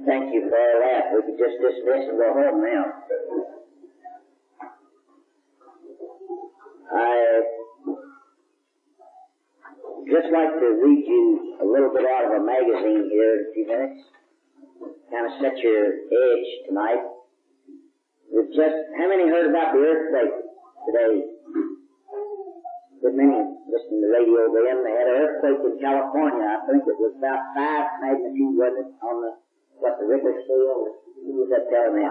Thank you for all that. We could just dismiss and go home now. I just like to read you a little bit out of a magazine here in a few minutes. Kind of set your edge tonight. How many heard about the earthquake today? Good many listening to the radio then. They had an earthquake in California. I think it was about 5 magnitude, wasn't it, on the Richter scale? Who was that telling me?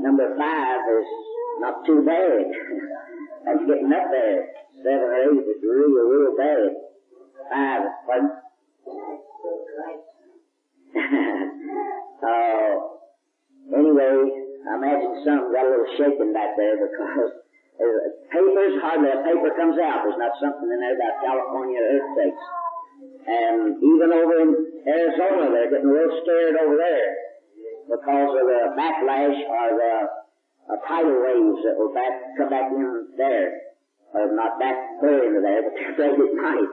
Number 5 is not too bad. That's getting up there. 7 or 8 is real bad. 5 is fun. Anyway, I imagine some got a little shaken back there because hardly a paper comes out. There's not something in there about California earthquakes. And even over in Arizona, they're getting real scared over there because of the backlash or the tidal waves that will come back in there. Or not back clear into there, but they're afraid it might.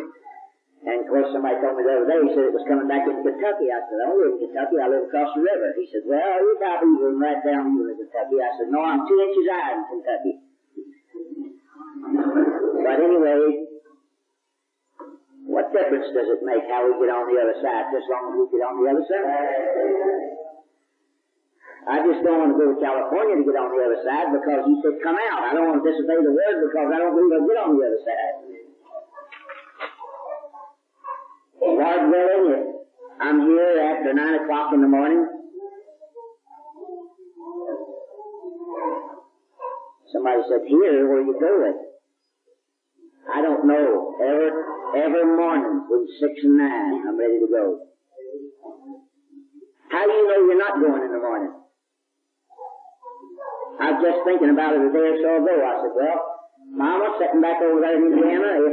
And of course, somebody told me the other day, he said it was coming back into Kentucky. I said, I don't live in Kentucky, I live across the river. He said, well, you're about even right down here in Kentucky. I said, no, I'm 2 inches high in Kentucky. But anyway, what difference does it make how we get on the other side, just as long as we get on the other side? I just don't want to go to California to get on the other side because he said, come out. I don't want to disobey the word because I don't believe I'll get on the other side. Lord willing, if I'm here after 9 o'clock in the morning, somebody said, here, where are you going? I don't know. Every morning from 6 and 9, I'm ready to go. How do you know you're not going in the morning? I was just thinking about it a day or so ago. I said, well, Mama, sitting back over there in Indiana, if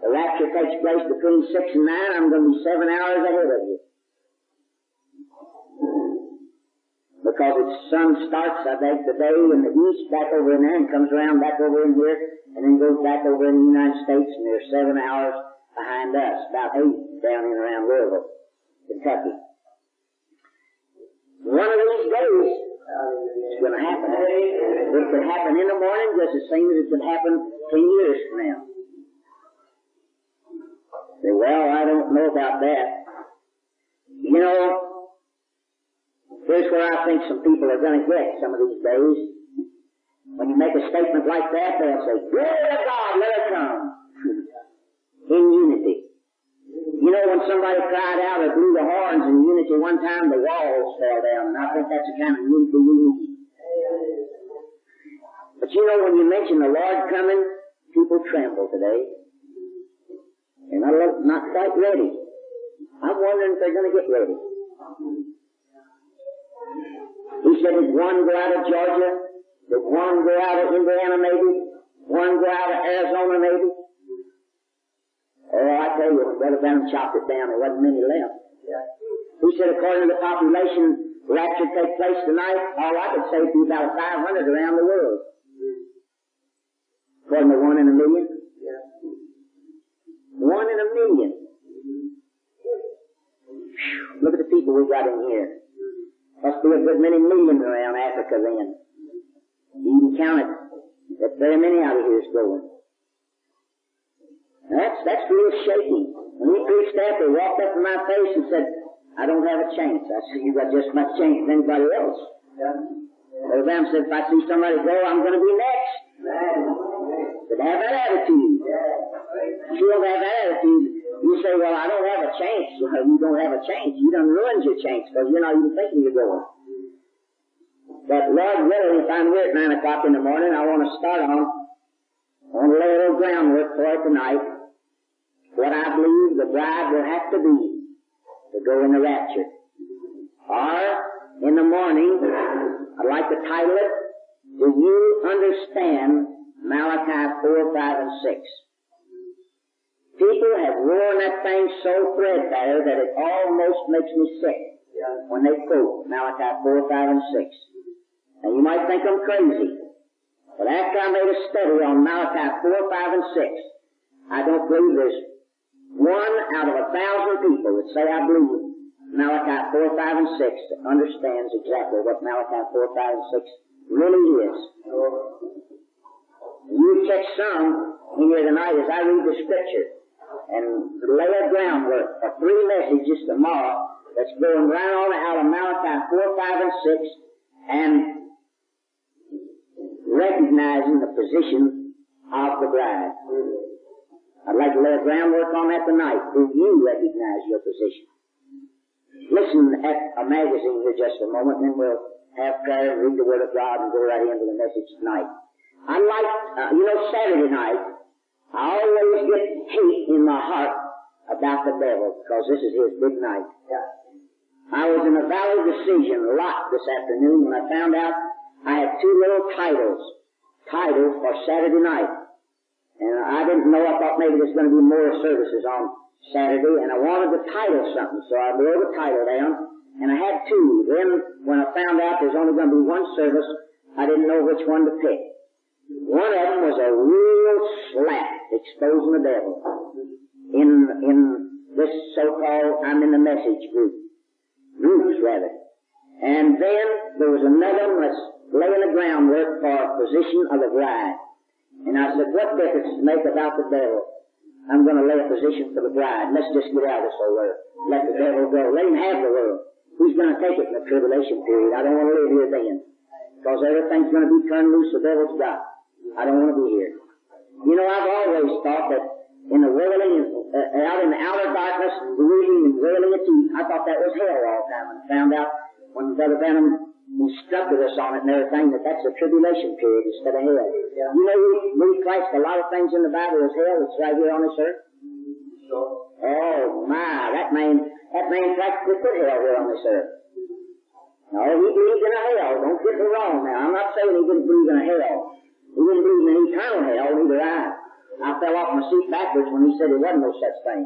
the rapture takes place between 6 and 9, I'm going to be 7 hours ahead of you. Because the sun starts, I think, the day in the east back over in there and comes around back over in here and then goes back over in the United States and they're 7 hours behind us, about 8 down in around Louisville, Kentucky. One of these days, it's going to happen. It could happen in the morning just as soon as it could happen 10 years from now. Say, well, I don't know about that. You know, here's where I think some people are going to get some of these days. When you make a statement like that, they'll say, glory to God, let it come. In unity. You know, when somebody cried out or blew the horns in unity one time, the walls fell down, and I think that's the kind of unity we need. But you know, when you mention the Lord coming, people tremble today. They're not quite ready. I'm wondering if they're going to get ready. He said, did one go out of Georgia? Did one go out of Indiana maybe? One go out of Arizona maybe? Oh, I tell you, when Brother Branham chopped it down, there wasn't many left. He said, according to the population, rapture take place tonight, all I could say would be about 500 around the world. According to 1 in a million. 1 in a million. Look at the people we got in here. Must be a good many million around Africa then. You can count it. That very many out of here is going. That's real shaky. When he preached that, they walked up in my face and said, I don't have a chance. I said, you got just as much chance as anybody else. Brother Branham said, if I see somebody go, I'm going to be next. But have that attitude. If you don't have that attitude, you say, well, I don't have a chance. Well, you don't have a chance. You done ruined your chance because you're not even thinking you're going. But Lord willing, if I'm here at 9 o'clock in the morning, I want to lay a little groundwork for it tonight. What I believe the bride will have to be to go in the rapture. Or, in the morning, I'd like to title it, Do You Understand Malachi 4, 5, and 6? People have worn that thing so threadbare that it almost makes me sick when they quote Malachi 4, 5, and 6. And you might think I'm crazy, but after I made a study on Malachi 4, 5, and 6, I don't believe there's 1 out of 1,000 people that say I believe Malachi 4, 5, and 6 understands exactly what Malachi 4, 5, and 6 really is. You catch some in here tonight as I read the Scripture and lay a groundwork for 3 messages tomorrow that's going right on out of Malachi 4, 5, and 6 and recognizing the position of the bride. I'd like to lay a groundwork on that tonight. Do you recognize your position? Listen at a magazine here just a moment, and then we'll have prayer and read the Word of God and go right into the message tonight. I like, Saturday night, I always get hate in my heart about the devil, because this is his big night. I was in a valley decision a lot this afternoon when I found out I had 2 little titles for Saturday night. And I didn't know, I thought maybe there's going to be more services on Saturday, and I wanted to title something, so I wrote a title down, and I had 2. Then, when I found out there's only going to be 1 service, I didn't know which one to pick. One of them was a real slap exposing the devil in this so-called, I'm in the message groups rather. And then there was another one that's laying the groundwork for a position of the bride. And I said, what difference does it make about the devil? I'm going to lay a position for the bride. Let's just get out of this whole world. Let the devil go. Let him have the world. He's going to take it in the tribulation period. I don't want to live here then. Because everything's going to be turned loose the devil's got. I don't want to be here. You know, I've always thought that in the wailing, out in the outer darkness, the weeping and wailing of teeth, I thought that was hell all the time. And I found out when Brother Branham instructed us on it and everything that that's the tribulation period instead of hell. Yeah. You know, we Christ a lot of things in the Bible as hell. It's right here on this earth. Sure. Oh my, that man practically put hell here on this earth. No, he believed in a hell. Don't get me wrong now. I'm not saying he didn't believe in a hell. He didn't believe in eternal hell, neither I fell off my seat backwards when he said there wasn't no such thing.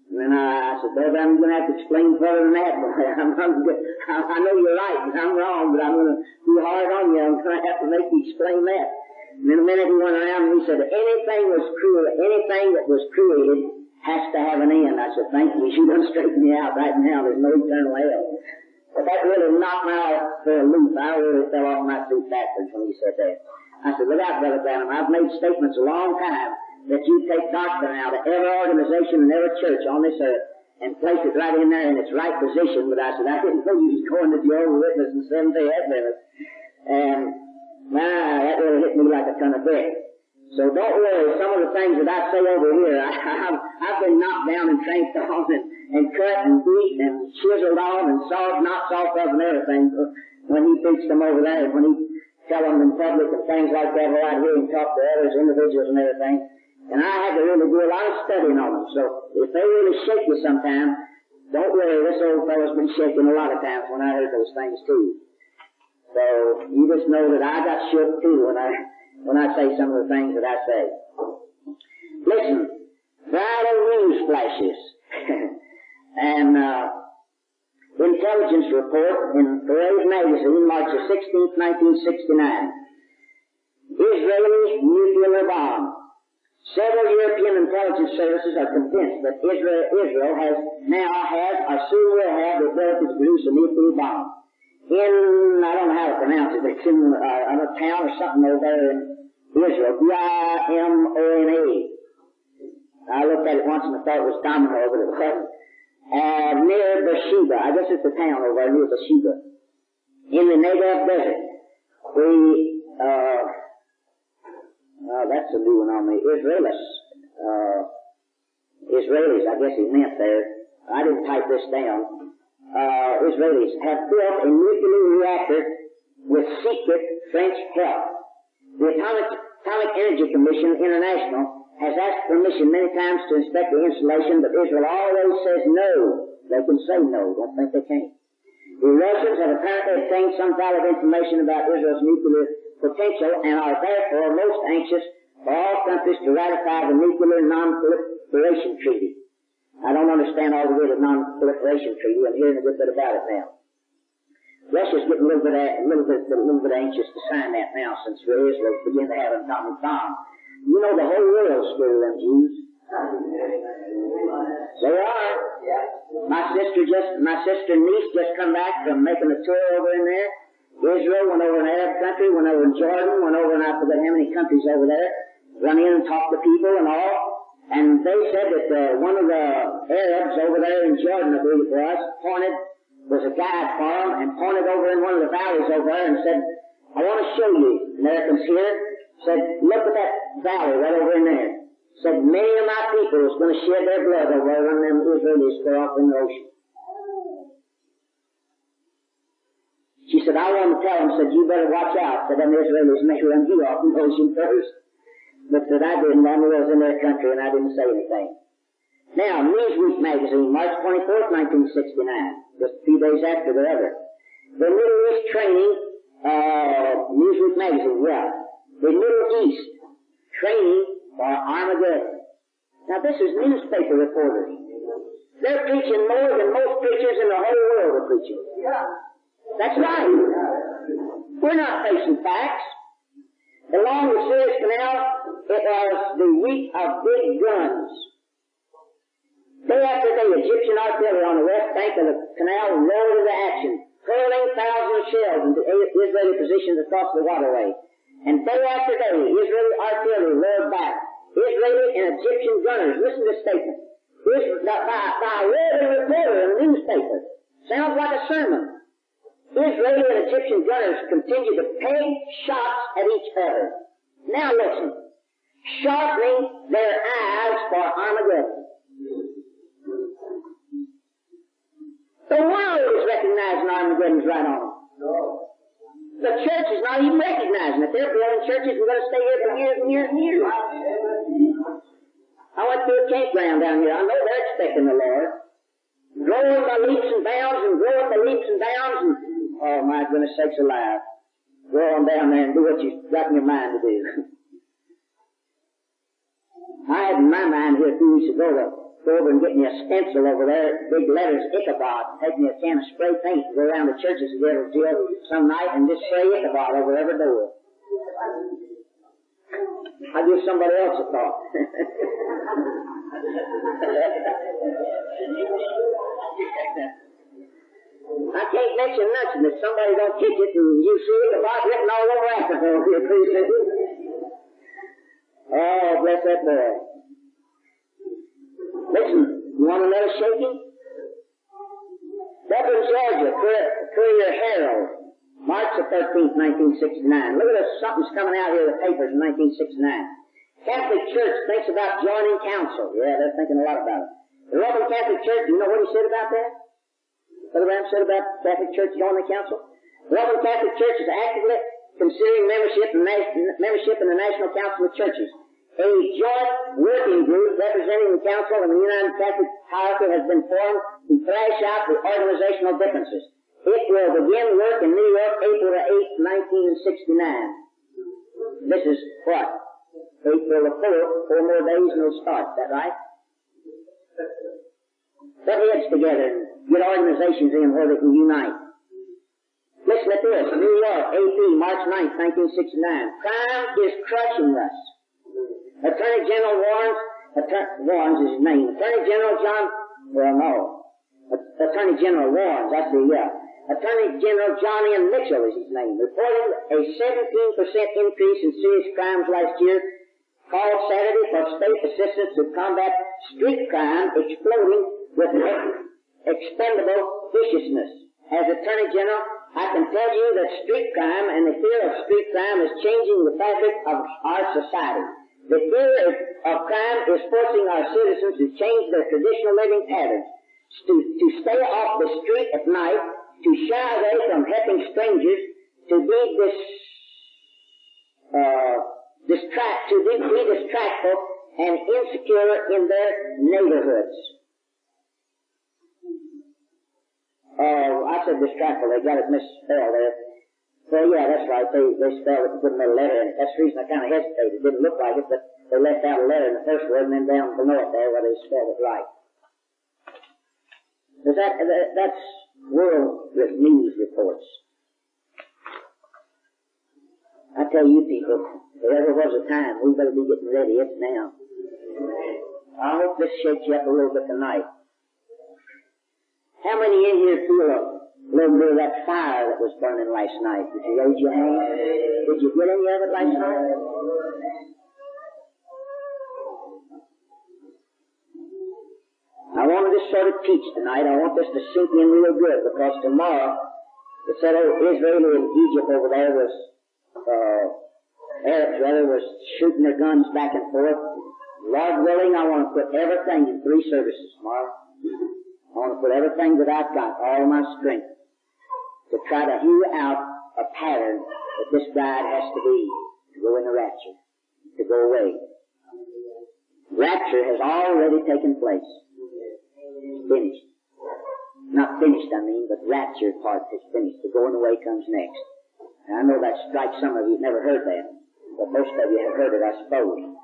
And then I said, Brother, I'm going to have to explain further than that. I know you're right, and I'm wrong, but I'm going to be hard on you. I'm going to have to make you explain that. And in a minute he went around and he said, anything that was created has to have an end. I said, thank you. You done straightened me out right now. There's no eternal hell. But that really knocked me out for a loop. I really fell off my seat backwards when he said that. I said, look out, Brother Branham. I've made statements a long time that you take doctrine out of every organization and every church on this earth and place it right in there in its right position. But I said, I didn't know you was going to Jehovah's Witness and Seventh-day Adventist. And, that really hit me like a ton of bricks. So don't worry, some of the things that I say over here, I've been knocked down and tramped on and cut and beat and chiseled on and sawed knots off of and everything when he preached them over there, when he tell them in public and things like that right here and talk to others, individuals and everything. And I had to really do a lot of studying on them. So if they really shake you sometime, don't worry, this old fellow's been shaken a lot of times when I heard those things too. So you just know that I got shook too when I say some of the things that I say. Listen, Friday news flashes and intelligence report in Parade magazine, March the 16th, 1969. Israeli nuclear bomb. Several European intelligence services are convinced that Israel has or soon will have the ability to produce a nuclear bomb. I don't know how to pronounce it, but it's in a town or something over there in Israel. Bimona. I looked at it once and I thought it was Domino, but it wasn't. Near Beersheba. I guess it's a town over there near Beersheba. In the Negev Desert. That's a new one on me. Israelis, I guess he meant there. I didn't type this down. Israelis have built a nuclear reactor with secret French help. The Atomic Energy Commission International has asked permission many times to inspect the installation, but Israel always says no. They can say no. Don't think they can't. The Russians have apparently obtained some valid information about Israel's nuclear potential and are therefore most anxious for all countries to ratify the Nuclear Non-Proliferation Treaty. I don't understand all the way the Non-Proliferation Treaty. I'm hearing a good bit about it now. Russia's getting a little bit anxious to sign that now since Israel's beginning to have an atomic bomb. You know the whole world's scared of them Jews. They are. My my sister and niece just come back from making a tour over in there. Israel, went over in Arab country, went over in Jordan, went over in I forget how many countries over there, run in and talked to people and all. And they said that one of the Arabs over there in Jordan, I believe it was a guide for them, and pointed over in one of the valleys over there and said, I want to show you, Americans here, said, look at that valley right over in there. Said, many of my people is going to shed their blood over there when them Israelis go off in the ocean. She said, I want to tell them, said, you better watch out, said, them Israelis may run you off in the ocean first. But said, I didn't, I was in their country and I didn't say anything. Now, Newsweek magazine, March 24th, 1969, just a few days after the other. The Middle East training, Newsweek magazine, yeah. The Middle East training for Armageddon. Now, this is newspaper reporters. They're preaching more than most preachers in the whole world are preaching. Yeah. That's right. We're not facing facts. Along the Suez Canal, it was the week of big guns. Day after day, Egyptian artillery on the west bank of the canal rolled into action, hurling thousands of shells into Israeli positions across the waterway. And day after day, Israeli artillery roared back. Israeli and Egyptian gunners, listen to this statement, by a roving reporter in the newspaper. Sounds like a sermon. Israeli and Egyptian gunners continued to peg shots at each other. Now listen. Sharpening their eyes for Armageddon. The world is recognizing Armageddon's right on. The church is not even recognizing it. They're building churches and going to stay here for years and years and years. I went to a campground down here. I know they're expecting the Lord. Growing by leaps and bounds and growing by leaps and bounds and, oh my goodness sakes alive. Go on down there and do what you've got in your mind to do. I had in my mind here a few weeks ago to go over and get me a stencil over there, big letters, Ichabod, take me a can of spray paint and go around the churches and get some night and just spray Ichabod over every door. I'll give somebody else a thought. I can't mention nothing if somebody don't catch it and you see Ichabod written all over Africa over here pretty soon. Oh, bless that boy. Listen, you want another shaking? Dublin, Georgia, Courier Herald, March the 13th, 1969. Look at this, something's coming out here in the papers in 1969. Catholic Church thinks about joining council. Yeah, they're thinking a lot about it. The Roman Catholic Church, you know what he said about that? Brother Ram said about Catholic Church joining the council? The Roman Catholic Church is actively considering membership in the National Council of Churches. A joint working group representing the Council and the United Catholic Hierarchy has been formed to thrash out the organizational differences. It will begin work in New York April the 8th, 1969. This is what? April the 4th, 4 more days and it'll start. Is that right? Put heads together and get organizations in where they can unite. Listen to this. New York, AP, March 9th, 1969. Crime is crushing us. Attorney General Warren's is his name. Attorney General Attorney General Warren's, I see, yeah. Attorney General John N. Mitchell is his name, reporting a 17% increase in serious crimes last year, called Saturday for state assistance to combat street crime exploding with expendable viciousness. As Attorney General, I can tell you that street crime and the fear of street crime is changing the fabric of our society. The fear of crime is forcing our citizens to change their traditional living patterns, to stay off the street at night, to shy away from helping strangers, to be distractful and insecure in their neighborhoods. Oh, I said distractful. They got it misspelled there. Well, yeah, that's right. They spelled it and put another letter in it. That's the reason I kind of hesitated. It didn't look like it, but they left out a letter in the first word and then down below it there where they spelled it right. That's world news reports. I tell you people, if there ever was a time, we better be getting ready. It's now. I hope this shakes you up a little bit tonight. How many in here feel a little bit of that fire that was burning last night? Did you raise your hand? Did you get any of it last night? I wanted to sort of teach tonight. I want this to sink in real good, because tomorrow, it said Israel and Egypt over there was, Arabs rather, was shooting their guns back and forth. Lord willing, I want to put everything in 3 services tomorrow. I want to put everything that I've got, all my strength, to try to hew out a pattern that this bride has to be, to go in the rapture, to go away. Rapture has already taken place. It's finished. Not finished, I mean, but rapture part is finished. The going away comes next. And I know that strikes some of you who've never heard that, but most of you have heard it, I suppose.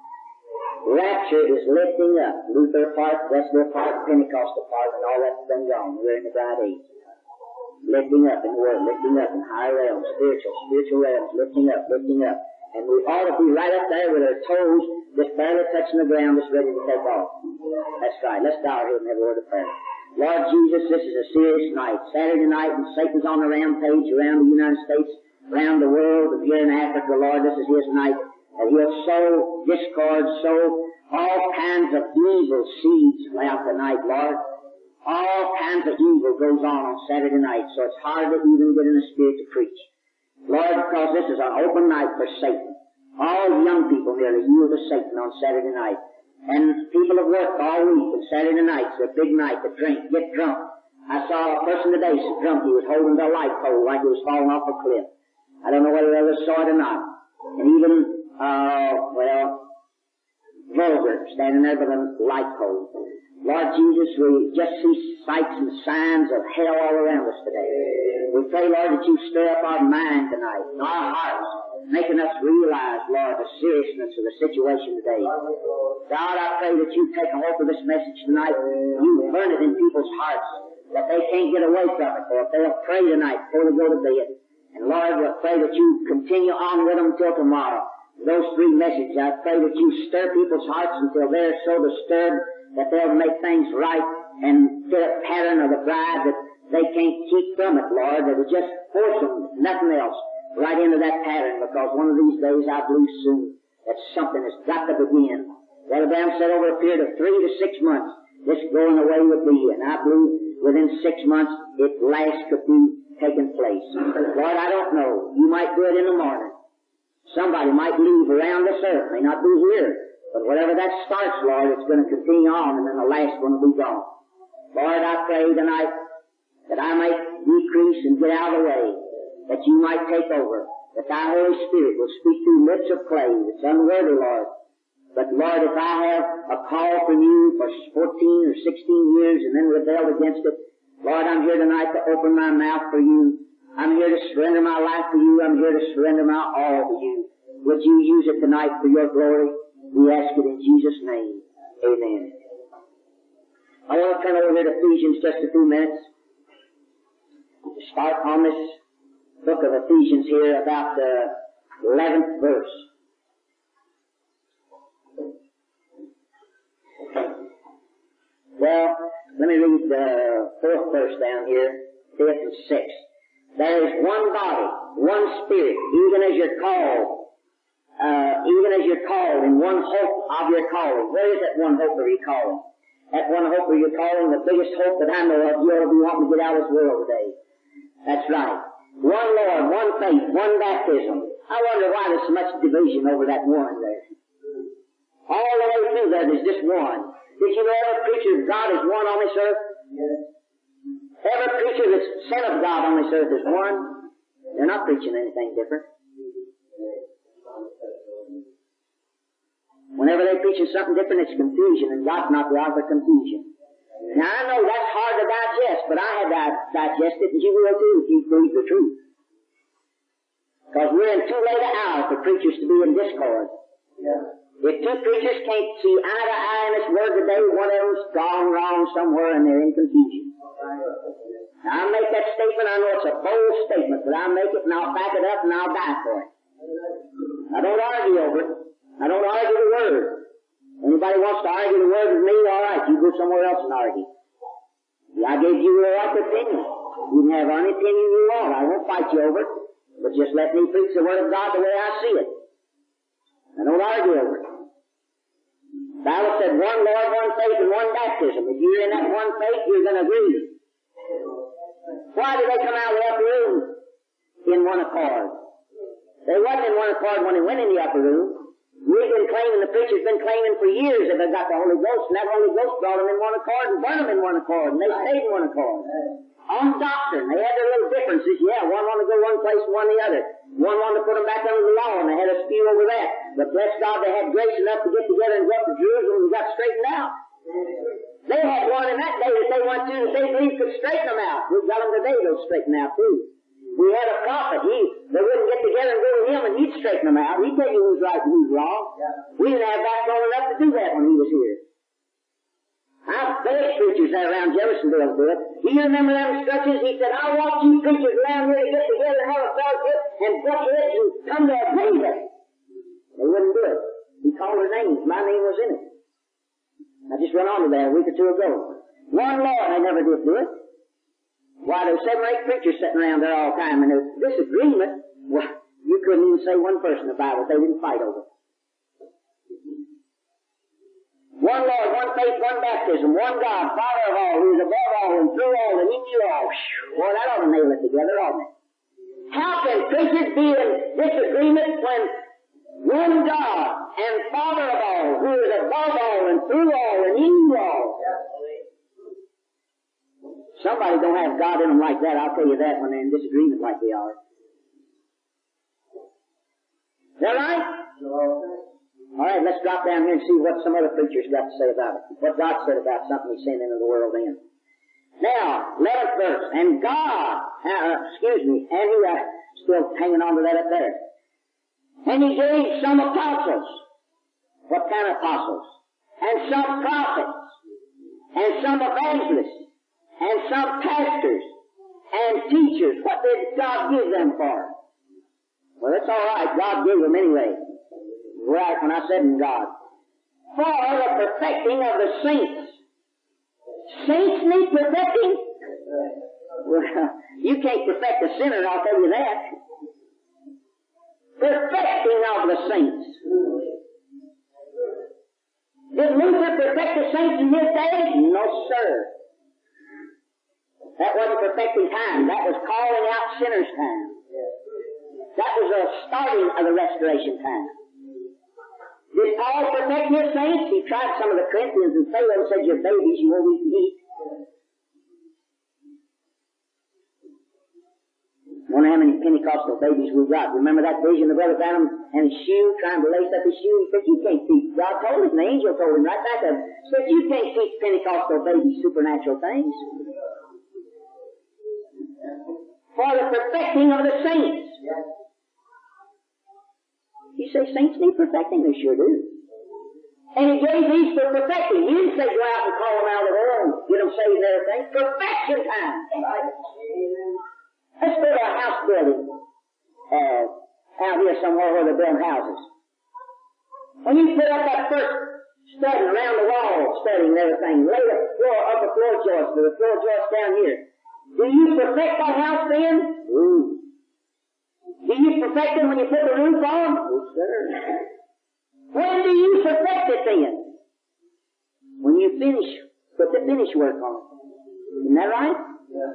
Rapture is lifting up. Luther apart, Wesley apart, Pentecost apart, and all that's been gone. We're in the bride age. Lifting up in the world, lifting up in higher realms, spiritual realms, lifting up. And we ought to be right up there with our toes just barely touching the ground, just ready to take off. That's right. Let's bow our head and have a word of prayer. Lord Jesus, this is a serious night. Saturday night, and Satan's on the rampage around the United States, around the world, and here in Africa, Lord, this is his night. And he'll sow discord, sow all kinds of evil seeds throughout the night, Lord. All kinds of evil goes on Saturday night, so it's hard to even get in the spirit to preach. Lord, because this is an open night for Satan. All young people nearly yield to Satan on Saturday night. And people have worked all week, and Saturday night's a big night to drink, get drunk. I saw a person today so drunk he was holding the light pole like he was falling off a cliff. I don't know whether they ever saw it or not. And even, vulgar, standing there with a light pole. Lord Jesus, we just see sights and signs of hell all around us today. We pray, Lord, that you stir up our mind tonight, and our hearts, making us realize, Lord, the seriousness of the situation today. God, I pray that you take a hold of this message tonight, you burn it in people's hearts, that they can't get away from it, or if they'll pray tonight before they go to bed. And Lord, I pray that you continue on with them until tomorrow. Those 3 messages, I pray that you stir people's hearts until they're so disturbed that they'll make things right and fit a pattern of the bride that they can't keep from it, Lord, that will just force them, nothing else, right into that pattern, because one of these days, I believe soon, that something has got to begin. Brother Bam said over a period of 3 to 6 months, this going away would be, and I believe within 6 months, it last could be taking place. Lord, I don't know. You might do it in the morning. Somebody might leave around this earth, may not be here. But whatever that starts, Lord, it's going to continue on, and then the last one will be gone. Lord, I pray tonight that I might decrease and get out of the way, that you might take over, that thy Holy Spirit will speak through lips of clay that's unworthy, Lord. But Lord, if I have a call from you for 14 or 16 years and then rebelled against it, Lord, I'm here tonight to open my mouth for you. I'm here to surrender my life to you. I'm here to surrender my all to you. Would you use it tonight for your glory? We ask it in Jesus' name. Amen. I want to turn over here to Ephesians just a few minutes. To start on this book of Ephesians here about the 11th verse. Well, let me read the 4th verse down here, 5th and 6th. There is one body, one Spirit, even as you're called in one hope of your calling. Where is that one hope of your calling? That one hope of your calling, the biggest hope that I know of, you ought to be wanting to get out of this world today. That's right. One Lord, one faith, one baptism. I wonder why there's so much division over that one there. All the way through there, there's just one. Did you know every preacher of God is one on this earth? Yes. Every preacher that's sent of God on this earth is one. They're not preaching anything different. Whenever they're preaching something different, it's confusion, and God's not the author of confusion. Now, I know that's hard to digest, but I had to digest it, and you will too if you believe the truth. Because we're in too late an hour for preachers to be in discord. Yeah. If 2 preachers can't see eye to eye in this word today, one of them's gone wrong somewhere, and they're in confusion. Now, I make that statement. I know it's a bold statement, but I'll make it, and I'll back it up, and I'll die for it. I don't argue over it. I don't argue the word. Anybody wants to argue the word with me, all right, you go somewhere else and argue. I gave you the right opinion. You can have any opinion you want. I won't fight you over it. But just let me preach the Word of God the way I see it. I don't argue over it. The Bible said one Lord, one faith, and one baptism. If you're in that one faith, you're going to agree. Why did they come out of the upper room in one accord? They wasn't in one accord when they went in the upper room. We've been claiming, the preacher's been claiming for years that they got the Holy Ghost, and that Holy Ghost brought them in one accord and burned them in one accord, and they stayed in one accord. On doctrine, they had their little differences. Yeah, one wanted to go one place and one the other. One wanted to put them back under the law, and they had a spew over that. But bless God, they had grace enough to get together and go up to Jerusalem and got straightened out. They had one in that day that they went to that they believed could straighten them out. We've got them today, they'll straighten out too. We had a prophet. They wouldn't get together and go to him, and he'd straighten them out. He'd tell you who's right and who's wrong. We didn't have backbone enough to do that when he was here. I've begged preachers there around Jeffersonville to do it. Do you remember them instructions? He said, I want you preachers around here to get together and have a fellowship and butt heads and come to agreement. They wouldn't do it. He called their names. My name was in it. I just went on to that a week or two ago. One Lord, they never did do it. Why, there were 7 or 8 preachers sitting around there all the time, and there was disagreement. Well, you couldn't even say one person in the Bible they didn't fight over. One Lord, one faith, one baptism, one God, Father of all, who is above all and through all and in you all. Boy, that ought to nail it together, oughtn't it? How can preachers be in disagreement when one God and Father of all, who is above all and through all and in you all? Somebody don't have God in them like that, I'll tell you that, when they're in disagreement like they are. Is that right? All right, let's drop down here and see what some other preachers got to say about it. What God said about something He sent into the world then. Now, 11th verse. And God, and He, still hanging on to that up there. And He gave some apostles. What kind of apostles? And some prophets. And some evangelists. And some pastors and teachers. What did God give them for? Well, that's all right. God gave them anyway. Right when I said in God. For the perfecting of the saints. Saints need perfecting? Well, you can't perfect a sinner, I'll tell you that. Perfecting of the saints. Did Luther perfect the saints in his day? No, sir. That wasn't perfecting time. That was calling out sinners' time. That was the starting of the restoration time. Did Paul perfect his saints? He tried some of the Corinthians and failed and said, you're babies, you won't eat meat. I wonder how many Pentecostal babies we got. Remember that vision of Brother Branham and his shoe, trying to lace up his shoe? He said, you can't teach. God told him, the angel told him right back of him. He said, you can't teach Pentecostal babies supernatural things. For the perfecting of the saints. You say saints need perfecting? They sure do. And He gave these for perfecting. He didn't say go out and call them out of the world and get them saved and everything. Perfection time. Let's go to a house building out here somewhere where they're building houses. When you put up that first studding around the wall, studding and everything, lay the floor up a floor joist with the floor joist down here. Do you perfect that house then? Ooh. Do you perfect it when you put the roof on? Oh, sir. When do you perfect it then? When you put the finish work on it. Isn't that right? Yeah.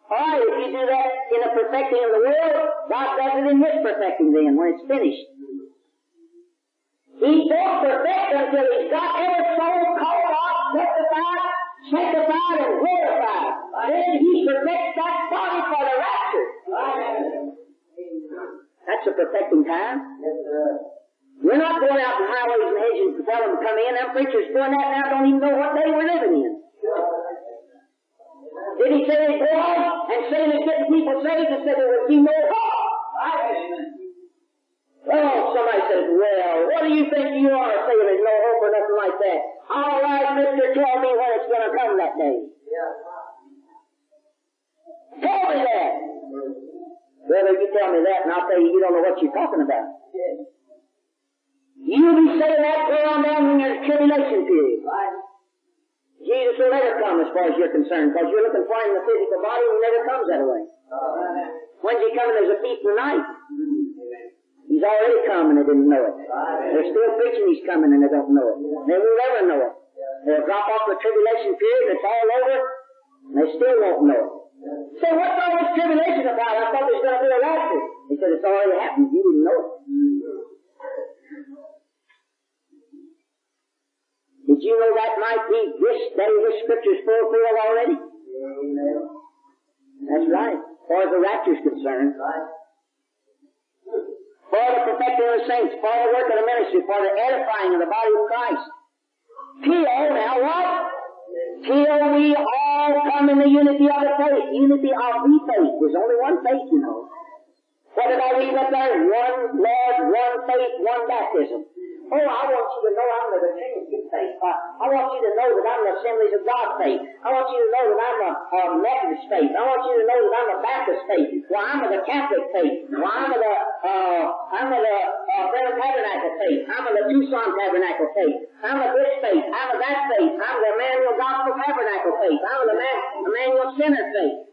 All right, if you do that in the perfecting of the world, God does it in His perfecting then, when it's finished. He won't perfect until He's got every soul called out, sanctified, and glorified. Then He perfects that body for the rapture. That's a perfecting time. We're not going out in highways and hedges to tell them to come in. Them preachers doing that now don't even know what day we're living in. Did He say they go on and say they're getting people saved and say there would be no hope? Well, somebody says, well, what do you think you are saying there's no hope or nothing like that? All right, mister, tell me when it's going to come that day. Tell me that. Brother, you tell me that and I'll tell you you don't know what you're talking about. You'll be saying that going on down in your tribulation period. Jesus will never come as far as you're concerned, because you're looking for him in the physical body and he never comes that way. When's he coming? There's a thief in the night. He's already come and they didn't know it. They're still preaching he's coming and they don't know it. They won't ever know it. They'll drop off the tribulation period, it's all over, and they still won't know it. So what's all this tribulation about? I thought there's going to be a rapture. He said, it's already happened. You didn't know it. Did you know that might be this day this scripture's fulfilled already? That's right. As far as the rapture's concerned. For the perfecting of the saints, for the work of the ministry, for the edifying of the body of Christ. Till, now what? Till we all come in the unity of the faith. Unity of the faith. There's only one faith, you know. What did I read up there? One Lord, one faith, one baptism. Oh, I want you to know I'm the Trinity faith. I want you to know that I'm the Assemblies of God faith. I want you to know that I'm a Methodist faith. I want you to know that I'm a Baptist faith. Well, I'm of the Catholic faith. Well, I'm of the Better Tabernacle faith. I'm of the Tucson Tabernacle faith. I'm of this faith. I'm of that faith. I'm of the Emmanuel Gospel Tabernacle faith. I'm of the Emmanuel Center faith.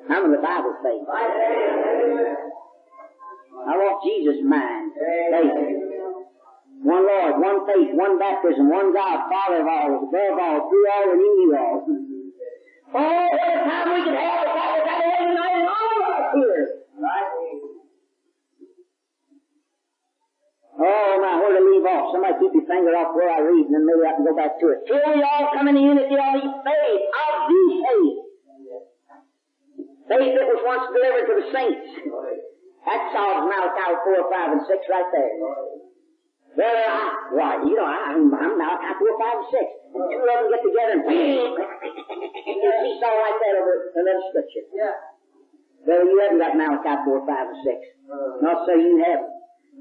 I'm of the Bible faith. I want Jesus' mind. Faith. One Lord, one faith, one baptism, one God, Father of all, above all, through all, and in you all. Oh, every time we can have it, that every night and all of us here. Right? Oh, now, where to leave off? Somebody keep your finger off where I read, and then maybe I can go back to it. Till we all come in the unity of the faith, faith that was once delivered to the saints. That solves Malachi 4, 5, and 6 right there. Well, I'm Malachi 4, 5, and 6. And two of them get together and you see something like that over another scripture. Yeah. Well, you haven't got Malachi 4, 5, and 6. No, sir, you haven't.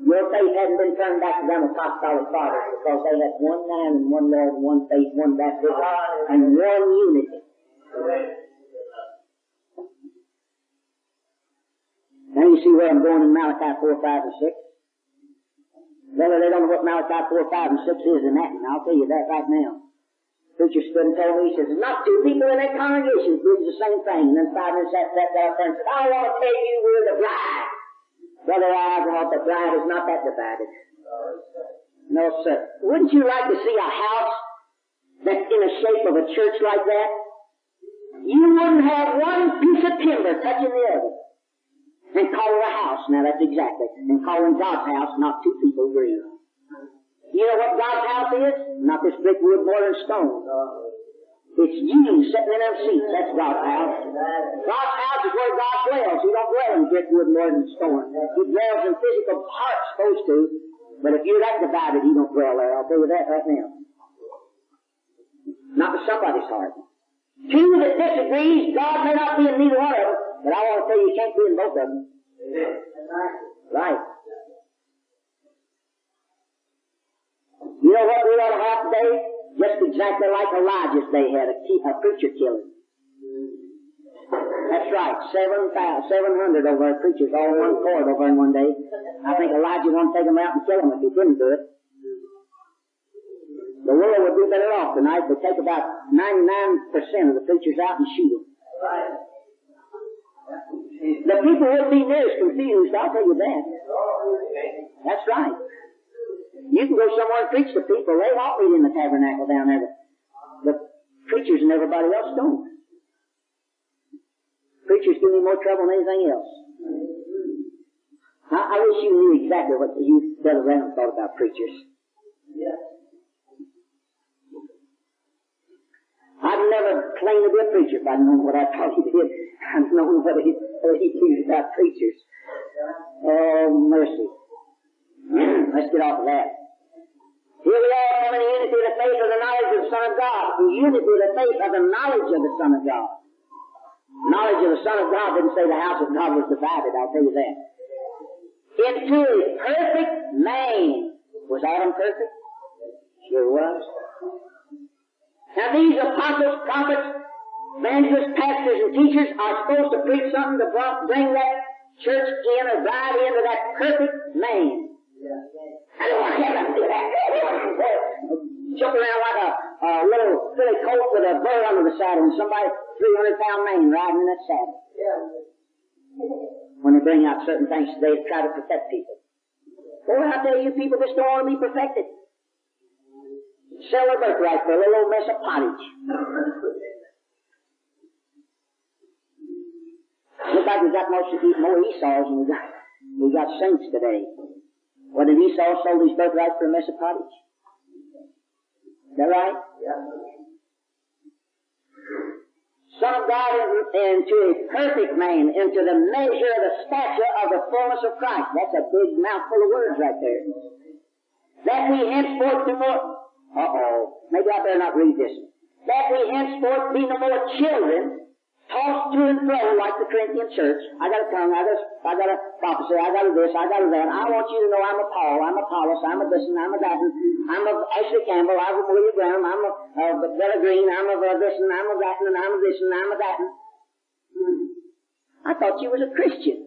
Your faith hasn't been turned back to them apostolic fathers because they have one man and one Lord, one faith, one baptism, and one unity. Now you see where I'm going in Malachi 4, 5, and 6? Well, they don't know what Malachi 4, 5, and 6 is in that, and I'll tell you that right now. Preacher stood and told me, he says, there's not two people in that congregation who do the same thing. And then 5 minutes after that, there and said, I want to tell you we're the bride. Brother, I thought the bride is not that divided. No, sir. Wouldn't you like to see a house that's in the shape of a church like that? You wouldn't have one piece of timber touching the other. And call it a house. Now that's exactly. And calling God's house, not two people agree. You know what God's house is? Not this brick, wood, mortar, and stone. It's you sitting in them seats. That's God's house. God's house is where God dwells. He don't dwell in brick, wood, mortar, and stone. He dwells in physical parts, supposed to. But if you're that divided, He don't dwell there. I'll tell you that right now. Not to somebody's heart. Two that disagrees, God may not be in neither one of them. But I want to tell you, you can't be in both of them. Right. You know what we ought to have today? Just exactly like Elijah's day had, a preacher killing. That's right, 700 over our preachers, all one cord over in one day. I think Elijah wanted to take them out and kill them if he couldn't do it. The world would be better off tonight if they take about 99% of the preachers out and shoot them. Right. The people wouldn't be near as confused, I'll tell you that. That's right. You can go somewhere and preach to people. They won't meet in the tabernacle down there. The preachers and everybody else don't. Preachers give me more trouble than anything else. I wish you knew exactly what you, Brother Randall, thought about preachers. Yeah. I'd never claimed to be a preacher if I'd known what I thought he did. I'd known what he teaches about preachers. Oh, mercy. Let's get off of that. Here we are come in the unity of the faith of the knowledge of the Son of God. The unity of the faith of the knowledge of the Son of God. Knowledge of the Son of God didn't say the house of God was divided, I'll tell you that. Into a perfect man. Was Adam perfect? Sure was. Now these apostles, prophets, evangelists, pastors, and teachers are supposed to preach something to bring that church in or bride into that perfect man. I don't want to have them do that. jump around like a little filly colt with a burr under the saddle, and somebody 300-pound man riding in that saddle. When they bring out certain things today to try to protect people. Boy, I tell you, people just don't want to be perfected. Sell their birthright for a little old mess of pottage. Looks like we've got more Esau's than we got saints today. What, did Esau sold his birthright for a mess of pottage? Is that right? Yeah. Son of God into a perfect man, into the measure of the stature of the fullness of Christ. That's a big mouthful of words right there. That we henceforth be more... Maybe I better not read this. That we henceforth be no more children, tossed to and fro like the Corinthian church. I got a tongue, I got a prophecy, I got a this, I got a that. I want you to know I'm a Paul, I'm a Apollos, I'm a this and I'm a that, I'm a Ashley Campbell, I'm a William Graham, I'm a Bella Green, I'm a this and I'm a that and I'm a this and I'm a that. I thought you was a Christian.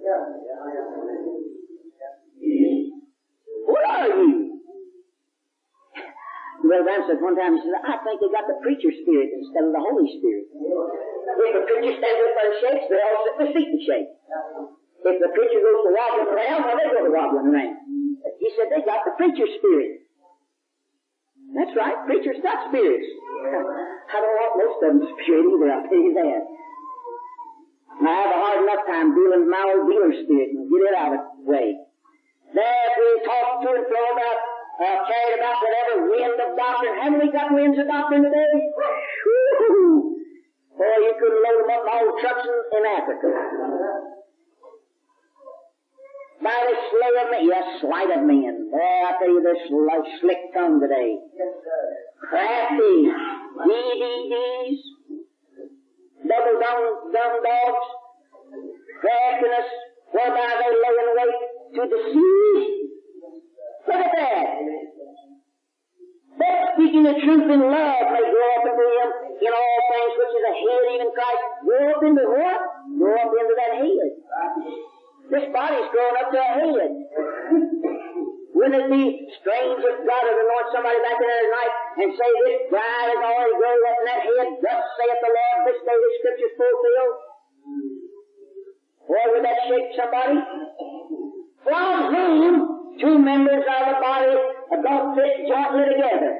What are you? Brother Brown said one time, he said, I think they got the preacher spirit instead of the Holy Spirit. If the preacher stands up and shakes, they all sit in their seat and shake. If the preacher goes to wobbling around, well, they go to wobbling around. He said they got the preacher spirit. That's right, preachers got spirits. I don't want most of them spirit either, I'll tell you that. And I have a hard enough time dealing with my old Beeler spirit and get it out of the way. There we talk to and fro about carried about whatever wind of doctrine. Haven't we got winds of doctrine today? Woo-hoo. Boy, you couldn't load them up in all trucks in Africa. By the slay of men, yes, sleight of men. Boy, I tell you, this slick tongue today. Crafty, DDDs, double dumb dogs, craftiness, whereby they lay in wait to deceive. Look at that. But speaking the truth in love may grow up into him in all things which is a head, even Christ. Grow up into what? Grow up into that head. This body's growing up to a head. Wouldn't it be strange if God would anoint somebody back in there tonight and say, this bride has already grown up in that head, thus saith the Lord, this day the Scripture's fulfilled? Boy, would that shake somebody? From whom two members of the body don't fit jointly together.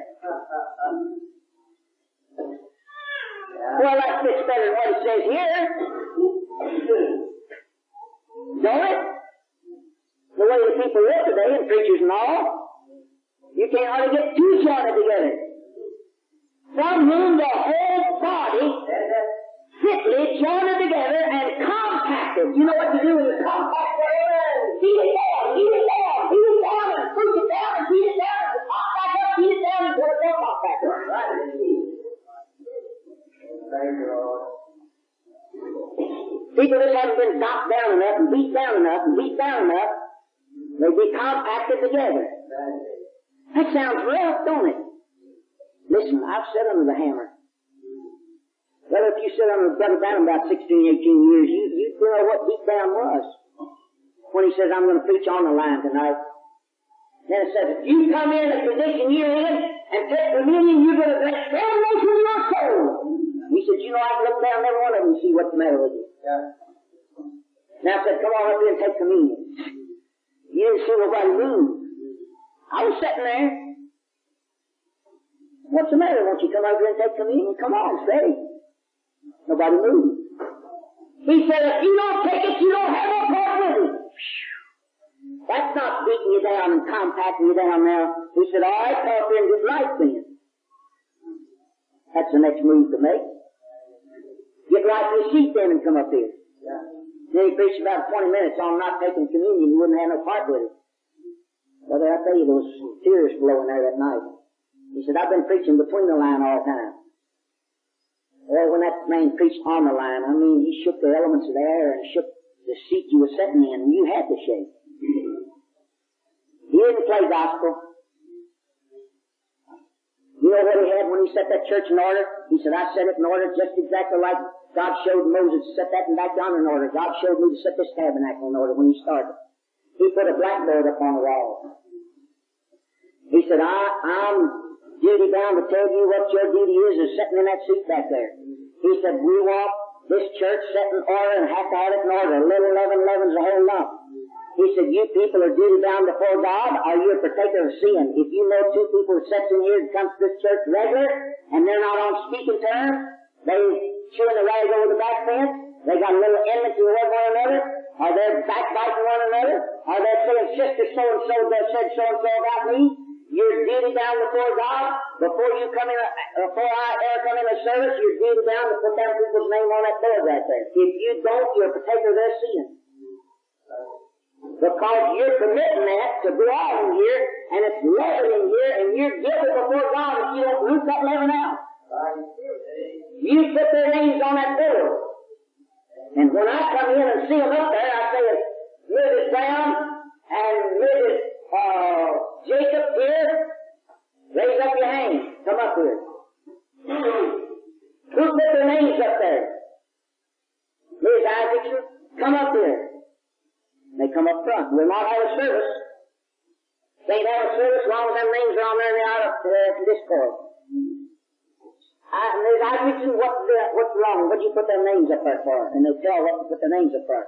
Well, that fits better than what it says here. Don't it? The way the people live today, and preachers and all, you can't hardly get two jointed together. From whom the whole body fitly joined together and compacted. You know what to do when you compact whatever? Heat it down, heat it down, heat it down, and push it down, and heat it down, and pop back up, heat it down, until it don't pop back up. Right? Thank you, Lord. People that haven't been knocked down enough, and beat down enough, and beat down enough, they be compacted together. That sounds rough, don't it? Listen, I've sat under the hammer. Well, if you sit under Brother Branham about 16, 18 years, you know what beat down was. When he says, I'm going to preach on the line tonight. Then it says, if you come in the condition you're in and take communion, you're going to drink damnation in your soul. He said, you know, I can look down every one of them and see what's the matter with you. Yeah. Now I said, come on up here and take communion. You didn't see nobody move. I was sitting there. What's the matter? Won't you come over here and take communion? Come on, steady. Nobody moved. He said, if you don't take it, you don't have no part with it. That's not beating you down and compacting you down now. He said, all right, come up here and get right then. That's the next move to make. Get right to your seat then and come up here. Yeah. Then he preached about 20 minutes on not taking communion. You wouldn't have no part with it. Brother, I tell you, there was some tears flowing there that night. He said, I've been preaching between the line all the time. Well, when that man preached on the line, I mean, he shook the elements of the air and shook the seat you were sitting in, and you had to shake. He didn't play gospel. You know what he had when he set that church in order? He said, I set it in order just exactly like God showed Moses to set that and back down in order. God showed me to set this tabernacle in order when he started. He put a blackboard up on the wall. He said, I'm duty bound to tell you what your duty is sitting in that seat back there. He said, we want this church set in order and have to have it in order. A little leaven leavens the whole lump. He said, you people are duty bound before God. Are you a partaker of sin? If you know two people that sits in here and comes to this church regular, and they're not on speaking terms, they chewing the rag over the back fence, they got a little enmity with one another, or they're backbiting one another, or they're saying, sister so-and-so said so-and-so about me. You're duty bound before God. Before you come in, before I ever come in a service, you're duty bound to put that people's name on that board right there. If you don't, you're a partaker of their sin. Because you're committing that to go out in here, and it's leaven in here, and you're guilty before God if you don't root that leaven out. You put their names on that board. And when I come in and see them up there, I say, Mrs. Brown and Mrs. Jacob here, raise up your hands. Come up here. Who put their names up there? Ms. Isaacson, come up here. They come up front. We'll not have a service. They ain't have a service as long as them names are on there and they're out of discord. Ms. Isaacson, what's wrong? What'd you put their names up there for? And they tell what to put their names up for.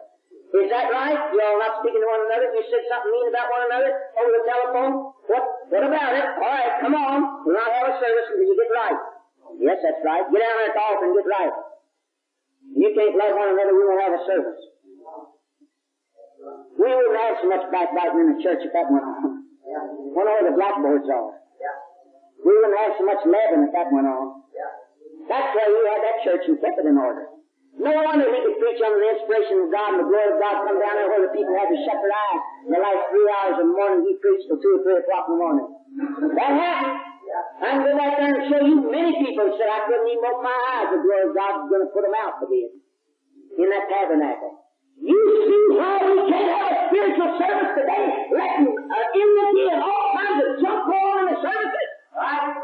Is that right? You're not speaking to one another? You said something mean about one another over the telephone? What about it? All right, come on. We'll not have a service until you get right. Yes, that's right. Get down there at the altar and get right. You can't love one another, we won't have a service. We wouldn't have so much backbiting in the church if that went on. Wonder where the blackboards are. We wouldn't have so much leaven if that went on. That's why we had that church and kept it in order. No wonder he could preach under the inspiration of God and the glory of God come down there where the people had to shut their eyes. In the last 3 hours of the morning, he preached till 2 or 3 o'clock in the morning. That happened. I can go back there and show you many people who said I couldn't even open my eyes. The glory of God was going to put them out for this in that tabernacle. You see how we can't have a spiritual service today, letting enmity and all kinds of junk go on in the services. Right?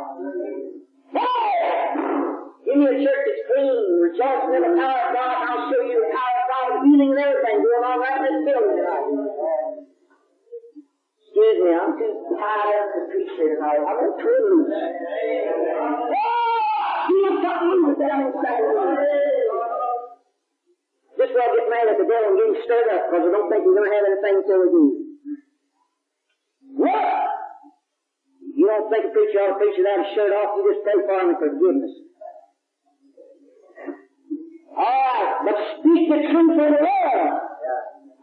Give me a church that's clean, rejoicing in the power of God, and I'll show you the power of God, healing and everything going on right in this building tonight. Excuse me, I'm too tired up to preach here tonight. I'm going to turn loose. Feel something moving down inside. This way I'll get mad at the devil and get him stirred up, because I don't think we're going to have anything until we do. What? You don't think a preacher ought to preach without his shirt off, you just pray for him and forgiveness. Alright, but speak the truth in the Lord.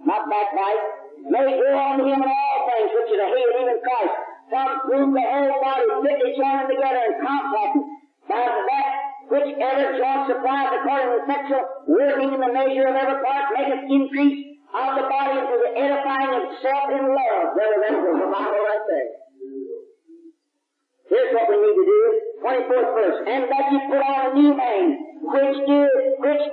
Not backbite. May go on to him in all things, which is a head, even Christ. From whom the whole body fitly joined together and compacted by that which every joint supplies according to the effectual working in the measure of every part, maketh increase of the body into the edifying of itself in love. There was the Bible right there. Here's what we need to do. 24th verse. And that you put on a new man, which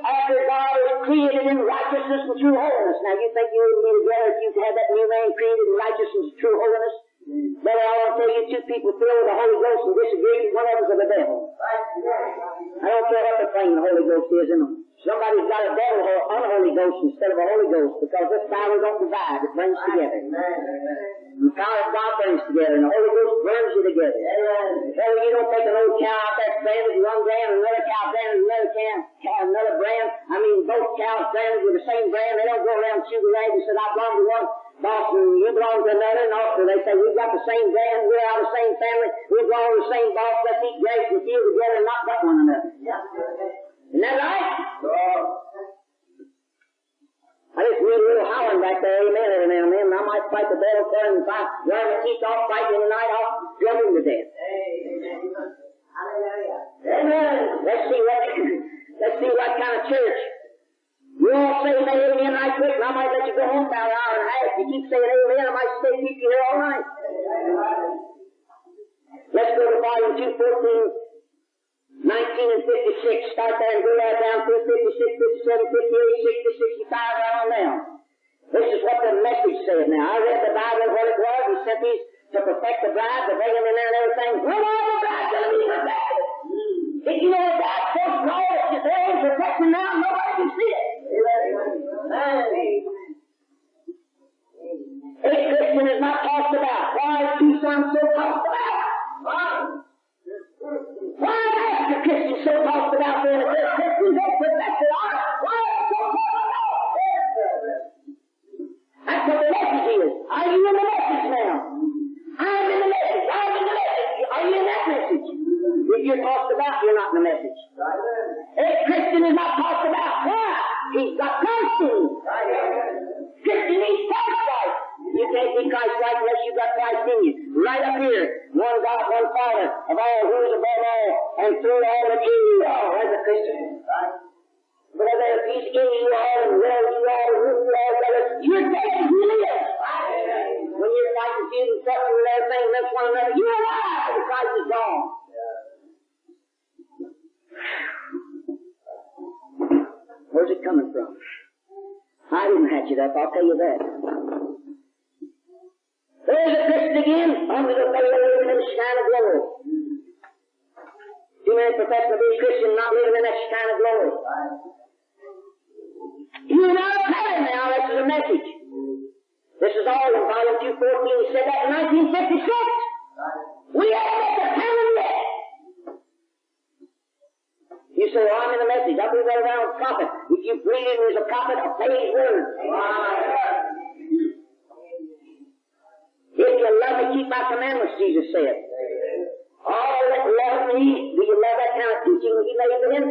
after God is created in righteousness and true holiness. Now, you think you wouldn't be together if you had that new man created in righteousness and true holiness? Brother, I want to tell you, two people filled with the Holy Ghost and disagree, one of them's of the devil. I don't care what the thing the Holy Ghost is in them. Somebody's got a devil or unholy ghost instead of a Holy Ghost, because this Bible don't divide, it brings together. The power of God brings together, and the Holy Ghost brings you together. Brother, you don't take an old cow out there branded with one brand, and another cow branded with another brand. I mean, both cows branded with the same brand. They don't go around shooting rags and say, I belong to one boss and you belong to another. And also they say, we've got the same brand, we're out of the same family, we belong to the same boss, let's eat grapes and feel together and not butt one another. Isn't that right? I just need a little howling back there, amen, every now and then, and I might fight the devil for him, and if I learn to teach off fighting tonight, I'll drum him to death. Amen. Let's see what kind of church. You all say amen right quick, and I might let you go home about an hour and a half. If you keep saying amen, I might stay keep you here all night. Let's go to volume 214. 19 and 56, start there and go right down through 56, 57, 58, 60, 65, right on down. This is what the message said now. I read the Bible, what it was. He sent these to perfect the bride, to bring them in there and everything. When all the bride's going to be perfected? If you know what God's supposed to know, it's there in perfection now, nobody can see it. A Christian is not talked about. Why is two sons so talked about? Why? If you're tossed about, you're not in the message. A Christian is not tossed about. Why? He's got Christ in him. Christian means Christ-like. You can't be Christ-like unless you've got Christ in you. Right up here, one God, one Father, of all, who is above all, and through all and in you all. That's a Christian. Brother, if he's in you all and wills you all and rules you all, brother, you're dead and you live. When you're fighting, feuding, suffering with everything against one another, you're alive and Christ is gone. Where's it coming from? I didn't hatch it up, I'll tell you that. There's a Christian again, under the veil living in the shine of glory. Too many profess to be a Christian not living in that shine of glory. You and I are telling now, this is a message. This is all in Volume 214. He said that in 1956. We haven't got the telling yet. You say, well, I'm in the message. I'll be right around a prophet. If you believe him as a prophet, obey his word. If you love me, keep my commandments, Jesus said. All that love me, do you love that kind of teaching that he laid to him?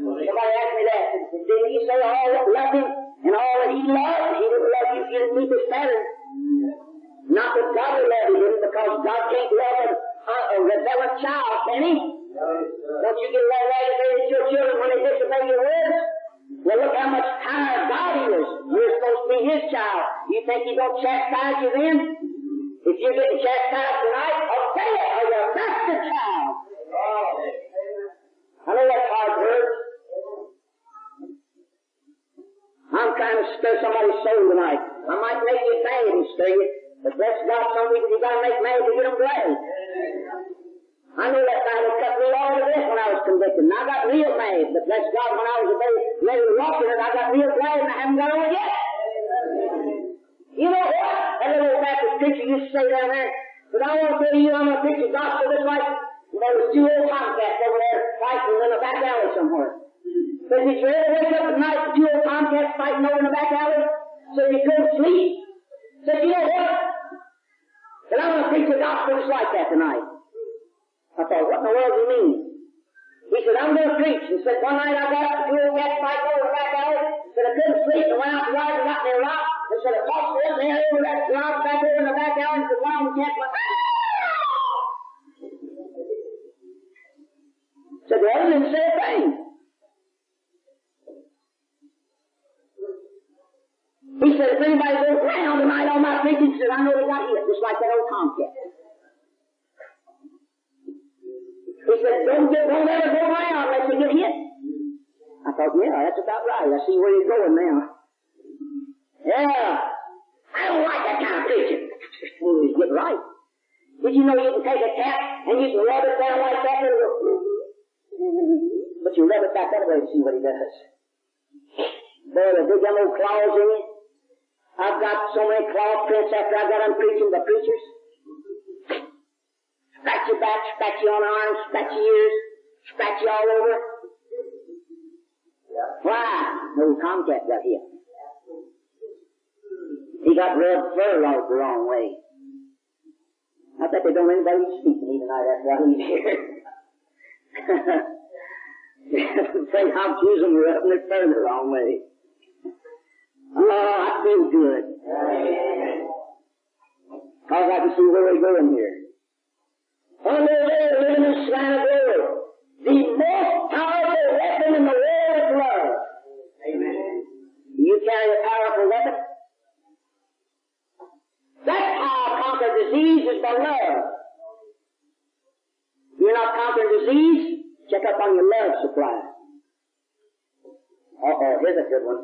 Somebody asked me that. Didn't he say all that loved him and all that he loved? He didn't love you if you didn't meet this pattern. Not that God will love you, because God can't love a rebellious child, can he? Don't you get right aggravated at your children when they disobey your words? Well, look how much higher God is. You're supposed to be his child. You think he don't chastise you then? If you're getting chastised tonight, obey it, or you're a bastard child. I know that's hard words. I'm trying to stir somebody's soul tonight. I might make you mad and stir you, but bless God, some people you got to make mad to get them glad. I know that Bible cut me all to this when I was convicted, and I got real mad, but bless God, when I was ready to walk in it, I got real glad, and I haven't got over it yet. You know what? That little old Baptist preacher used to say down there, but I want to tell you, I'm going to preach the gospel just like there was two old tomcats over there fighting in a back alley somewhere. But did you ever wake up at night with two old tomcats fighting over in the back alley so you couldn't sleep? Said, you know what? But I'm going to preach the gospel just like that tonight. I thought, what in the world do you mean? He said, I'm going to preach. He said, one night I got up and two old cats fighting over in the back alley. Said, I couldn't sleep and went out to yard and got me a rock. And said, I tossed it in there over that rock back over in the back alley. And said, one of them cats went, ah! Said, the other didn't say a thing. He said, if anybody goes round tonight on my preaching, he said, I know they got hit, just like that old tomcat. He said, don't let it go round unless you get hit. I thought, yeah, that's about right. I see where you're going now. Yeah. I don't like that kind of preaching. Well, you get right. Did you know you can take a cat and you can rub it down like that? But you rub it back that way to see what he does. Boy, the big them old claws in you. I've got so many claw prints after I got done preaching by preachers. Scratch your back, scratch you on the arms, scratch your ears, scratch you all over. Why? No tomcat got hit. He got red fur lost the wrong way. I bet they don't anybody speak to me tonight after I leave here. Say I'm choosing rubbing their fur the wrong way. Oh, I feel good. Because I can see where we're going here. Under there, living in the sky of glory. The most powerful weapon in the world is love. Amen. Do you carry a powerful weapon? That's how I conquer disease, is by love. You're not conquering disease? Check up on your love supply. Uh-oh, here's a good one.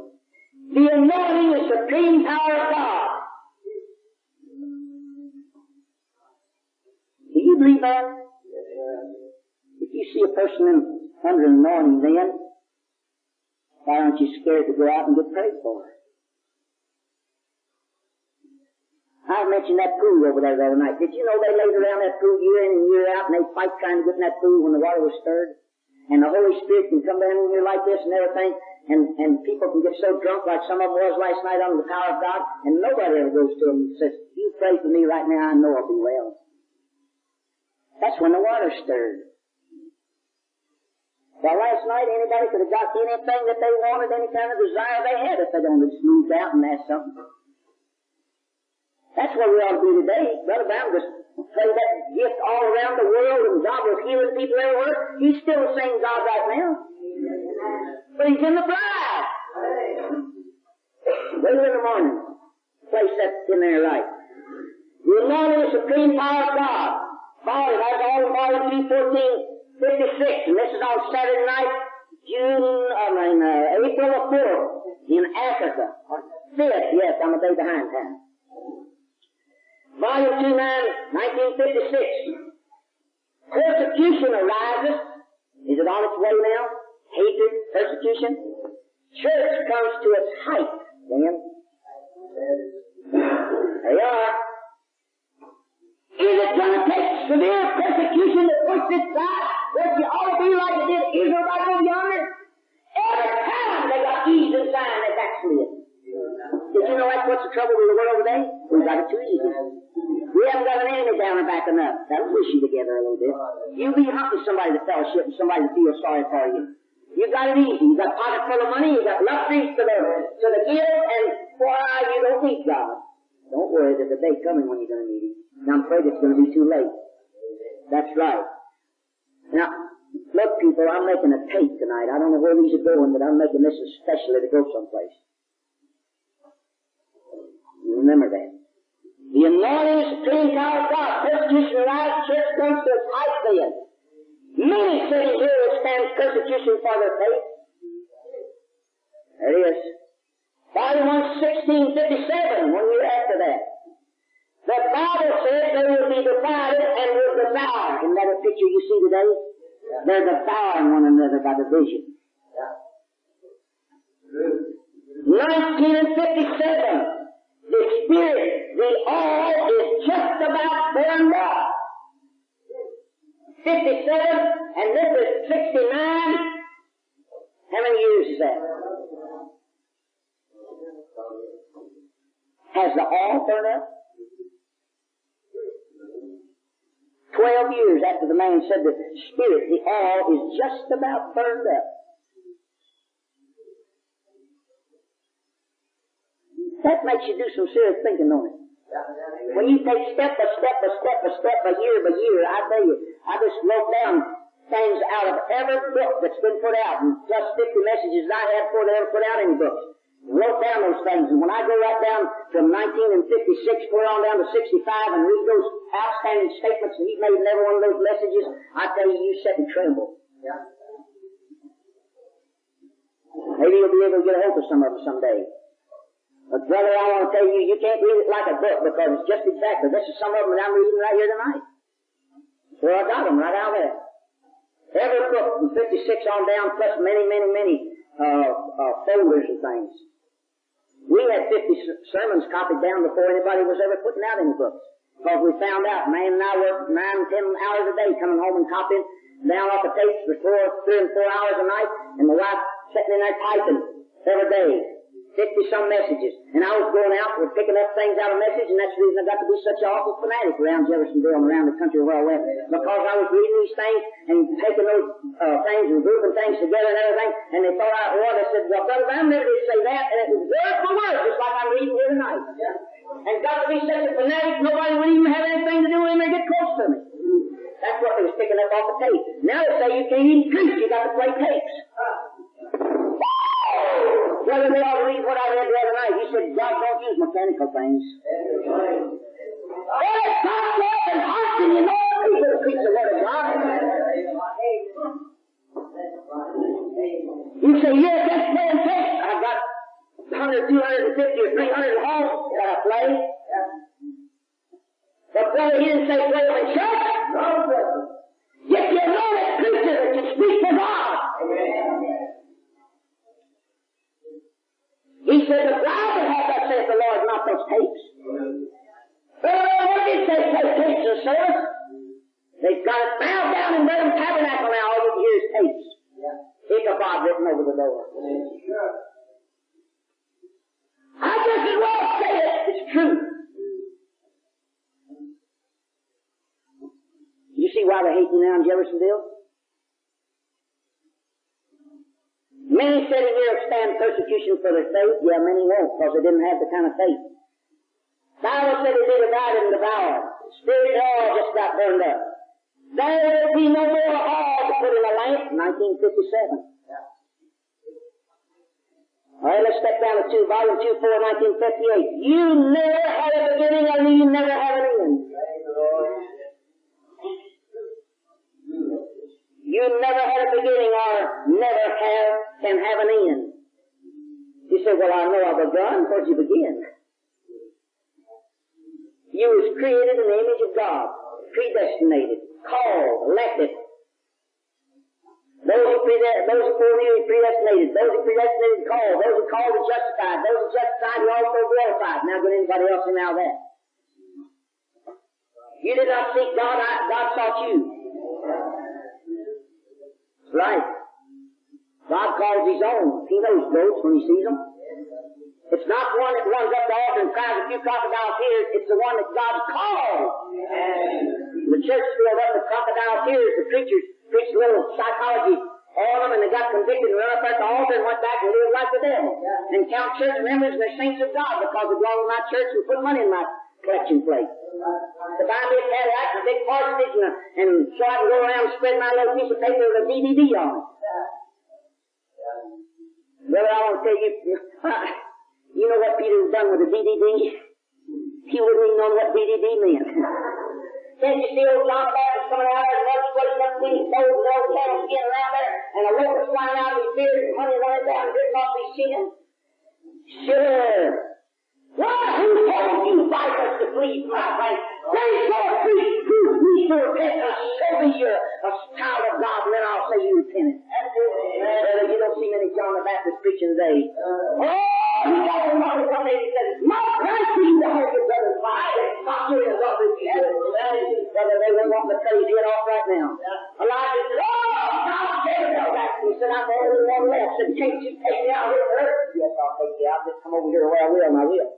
The anointing is supreme power of God. Do you believe that? If you see a person under an anointing then, why aren't you scared to go out and get prayed for? I mentioned that pool over there the other night. Did you know they laid around that pool year in and year out and they fight trying to get in that pool when the water was stirred? And the Holy Spirit can come down in here like this and everything, and people can get so drunk like some of them was last night under the power of God, and nobody ever goes to them and says, you pray for me right now, I know I'll be well. That's when the water's stirred. Well, last night anybody could have got anything that they wanted, any kind of desire they had if they'd only just moved out and asked something. That's where we ought to be today. Brother Brown just played that gift all around the world and God was healing people everywhere. He's still the same God right now. But He's in the bride. Wait in the morning. Place that in there right. The anointing is supreme power of God. Father, that's all in Volume 1456. And this is on Saturday night, April the 4th in Africa. 5th, yes, I'm a day behind time. Volume 29, 1956. Persecution arises. Is it on its way now? Hatred, persecution. Church comes to its height. Then, there you are. Is it going to take severe persecution to push this side? That you ought to be like it did Israel right over yonder? Every time they got eased and signed, they backslid. Did you know that's what's the trouble with the world today? We got it too easy. We haven't got an enemy down our back enough. That'll push you together a little bit. You be hunting somebody to fellowship and somebody to feel sorry for you. You got it easy. You got a pocket full of money. You got luxuries to the give, and why you don't need God. Don't worry, there's a day coming when you're going to need Him. And I'm afraid it's going to be too late. That's right. Now, look, people, I'm making a tape tonight. I don't know where these are going, but I'm making this especially to go someplace. Remember that. The anointing is supreme power of God. Persecution arises, church comes to its height then. Many cities here withstand persecution for their faith. There it is. Volume 1, 1657, 1 year after that. The Bible says they will be divided and will devour. Isn't that a picture you see today? They're devouring one another by division. 1957. The Spirit, the all is just about burned up. 57, and this is 69. How many years is that? Has the all burned up? 12 years after the man said the Spirit, the all is just about burned up. That makes you do some serious thinking, don't it? When you take step by step by step by step by year, I tell you, I just wrote down things out of every book that's been put out, and plus 50 messages I had before they ever put out any books. Wrote down those things, and when I go right down from 1956, clear on down to 65, and read those outstanding statements that he made in every one of those messages, I tell you, you sit and tremble. Maybe you'll be able to get a hold of some of them someday. But brother, I want to tell you, you can't read it like a book because it's just exactly. This is some of them that I'm reading right here tonight. So I got them right out there. Every book from 56 on down, plus many folders and things. We had 50 sermons copied down before anybody was ever putting out any books. Because we found out, man and I worked 9 and 10 hours a day coming home and copying down off the tapes for 3 and 4 hours a night, and the wife sitting in there typing every day. 50-some messages. And I was going out and picking up things out of message, and that's the reason I got to be such an awful fanatic around Jeffersonville and around the country where I went. Because I was reading these things and taking those things and grouping things together and everything, and they thought I was. They said, well, Brother Brown never did say that, and it was word for word, just like I'm reading here tonight. And got to be such a fanatic, nobody would even have anything to do with him or get close to me. That's what they was picking up off the tape. Now they say you can't even preach, you got to play tapes. Brother, they ought to read what I read the other night. He said, God don't use mechanical things. Oh, it's popped up and hearken, you know, people to preach the word of God. You say, you're just playing tapes. I've got 100, 250, or 300 at home that I play. But brother, he didn't say play them in church. Get you know that preacher that can speak for God. He said, the bride will have that, saith the Lord, not those tapes. Well, what did he say, play tapes in service? They've got it bowed down in Burnham Tabernacle now, all you can hear is tapes. Ichabod written over the door. I just as well say it, it's true. You see why they hate me now in Jeffersonville? Many said here will stand persecution for their faith. Yeah, many won't, because they didn't have the kind of faith. Bible said they did divide and devour. Spirit and all just got burned up. There will be no more oil to put in a lamp. 1957. All right, let's step down to volume 2, 4, 1958. You never had a beginning and you never have an end. You never had a beginning or never can have an end. You say, well, I know I've begun. Where'd you begin? You was created in the image of God, predestinated, called, elected. Those who foreknew, he predestinated. Those who predestinated, called. Those who called, he justified. Those who justified, he also glorified. Now get anybody else in now that. You did not seek God, God sought you. That's right. God calls his own. He knows goats when he sees them. It's not one that runs up the altar and cries a few crocodile tears. It's the one that God called. The church filled up with crocodile tears. The preachers preached a little psychology on them, and they got convicted and run up at the altar and went back and lived like the devil. And count church members and they're saints of God because they belong to my church and put money in my collection plate. To buy me a Cadillac and a big parsonage and so I can go around and spread my little piece of paper with a DVD on it. Brother, I want to tell you, you know what Peter's done with the DVD? He wouldn't even know what DVD meant. Can't you see old John the Baptist coming out there and legislating up these bones and old cattle skin around there and a locust flying out of his beard and honey running down and dripping off his chin? Sure. Why, who told you vipers to flee from my place? They saw a priest who needs to repent and show me you're a child of God, and then I'll say you repented. You don't see many John the Baptist preaching today. He got a lot of one day he says, my Christ, you to hold your brother's fire. Stop doing as often as you do. Brother, they wouldn't want to cut his head off right now. Elijah said, God, Jezebel back. He said, I'm the only one left. He said, can't you take me out here to earth? Yes, I'll take you out. Just come over here where I will, and I will.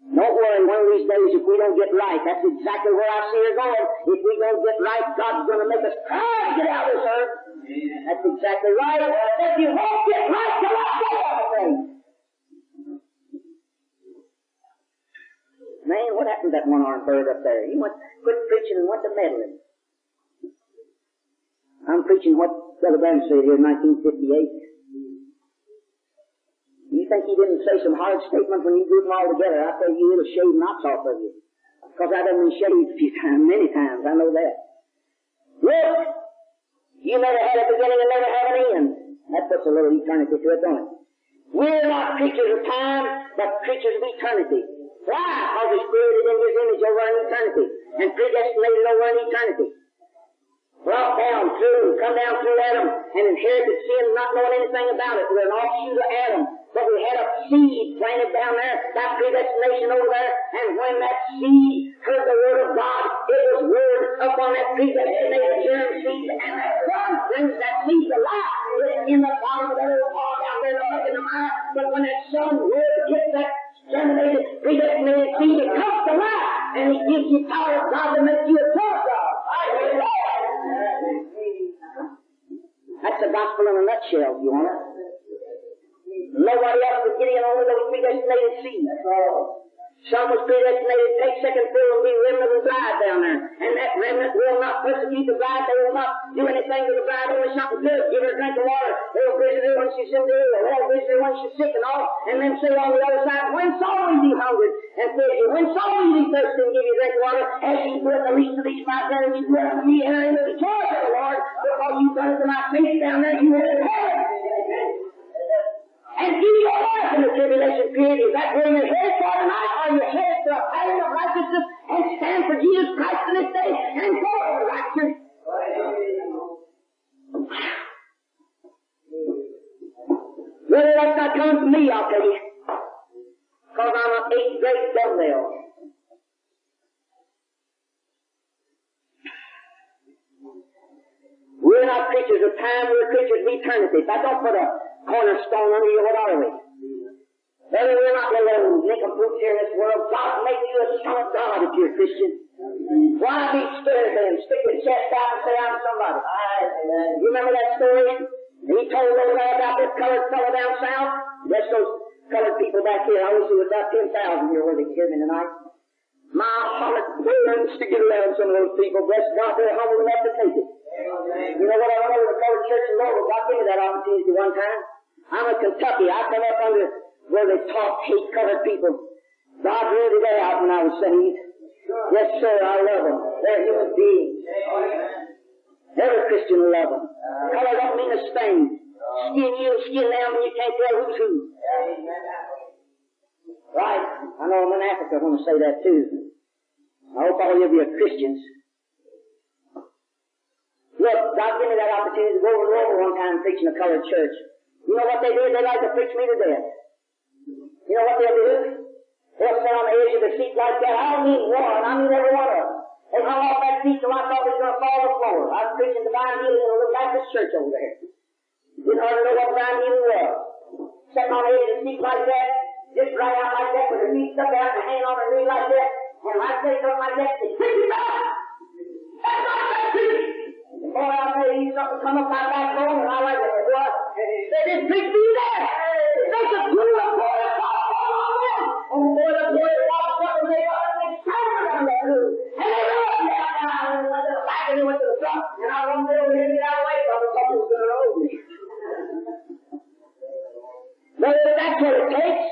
Don't worry, one of these days, if we don't get right, that's exactly where I see her going. If we don't get right, God's going to make us try to get out of this earth. That's exactly right. If you won't get right, you'll not get everything. Man, what happened to that one-armed bird up there? He quit preaching and went to meddling. I'm preaching what Brother Branham said here in 1958. You think he didn't say some hard statements when you group them all together? I tell you, it'll shave knots off of you. Because I done been shaved a few times, many times, I know that. Look, you never had a beginning and never have an end. That puts a little eternity to it, don't it? We're not creatures of time, but creatures of eternity. Why? Because we're created in his image over in eternity, and predestinated over in eternity. Brought down through, come down through Adam, and inherited sin, not knowing anything about it. We're an offshoot of Adam. But we had a seed planted down there, that predestination over there, and when that seed heard the word of God, it was word upon that predestinated germ seed, and that sun brings that seed to life. It's in the bottom of that little hog out there, in the mire. But when that sun word hits that germinated, predestinated seed, it comes to life, and it gives you power of God to make you a son of God. That's the gospel in a nutshell, you want it? Nobody else was getting it, only those predestinated seeds. Some was predestinated to take second fill and be remnant and bride down there. And that remnant will not persecute the bride. They will not do anything to the bride, only something good. Give her a drink of water. They'll visit her when she's in the ill. They'll visit her when she's sick and all. And then say on the other side, when saw we thee hungry and fed you? When saw we thee thirsty and give you a drink of water? As you do it the least of these my brethren, you do it unto me, enter into the joy of the Lord. Because you've done it to my faith down there, you will inherit. And give your life in the tribulation period. Is that where you're headed for tonight? Are you headed for a pattern of righteousness and stand for Jesus Christ in this day and go to the rapture? Whether that's not coming from me, I'll tell you. Because I'm an 8th grade dumbbell. We're not creatures of time, we're creatures of eternity. If I don't put a cornerstone under you, what are we? Brother, we're not little nickel-proof here in this world. God made you a son of God if you're a Christian. Why be scared then? stick his chest out and say, I'm somebody. You remember that story? He told over there about this colored fellow down south. Just those colored people back here. I wish there was about 10,000 here where they could hear me tonight. My heart burns to get around some of those people. Bless God, they're humble enough to take it. You know what? I went over to the colored church in Louisville. Got into that opportunity one time. I'm in Kentucky. I come up under where they taught hate colored people. God really there out when I was saved. Yes, sir, I love them. They're human beings. Every Christian will love them. Color don't mean a thing. Skin you and skin them, and you can't tell who's who. Right. I know I'm in Africa when I say that too. I hope all of you are Christians. Look, God gave me that opportunity to go over to Louisville one time preaching a colored church. You know what they did? They like to preach me to death. You know what they'll do? They'll sit on the edge of the seat like that. I don't need one. I need every one of them. They hung off that seat till I thought it was going to fall to the floor. I was preaching divine healing in a little Baptist church over there. Didn't hardly know what divine healing was. Sitting on the edge of the seat like that, just right out like that, with her feet stuck out and her hand on her knee like that. And when I say something like that, they preach it back. That's not that preaching. And boy, I'll tell you, something come up my backbone, and I like it. What? They just preach me there. They just blew up for it. Oh, boy, the boy walked up and they shouted down that room. And they rolled down and went to the back and they went to the front. And I run there and get out of the way from it. Something was going to roll me. But if that's what it takes,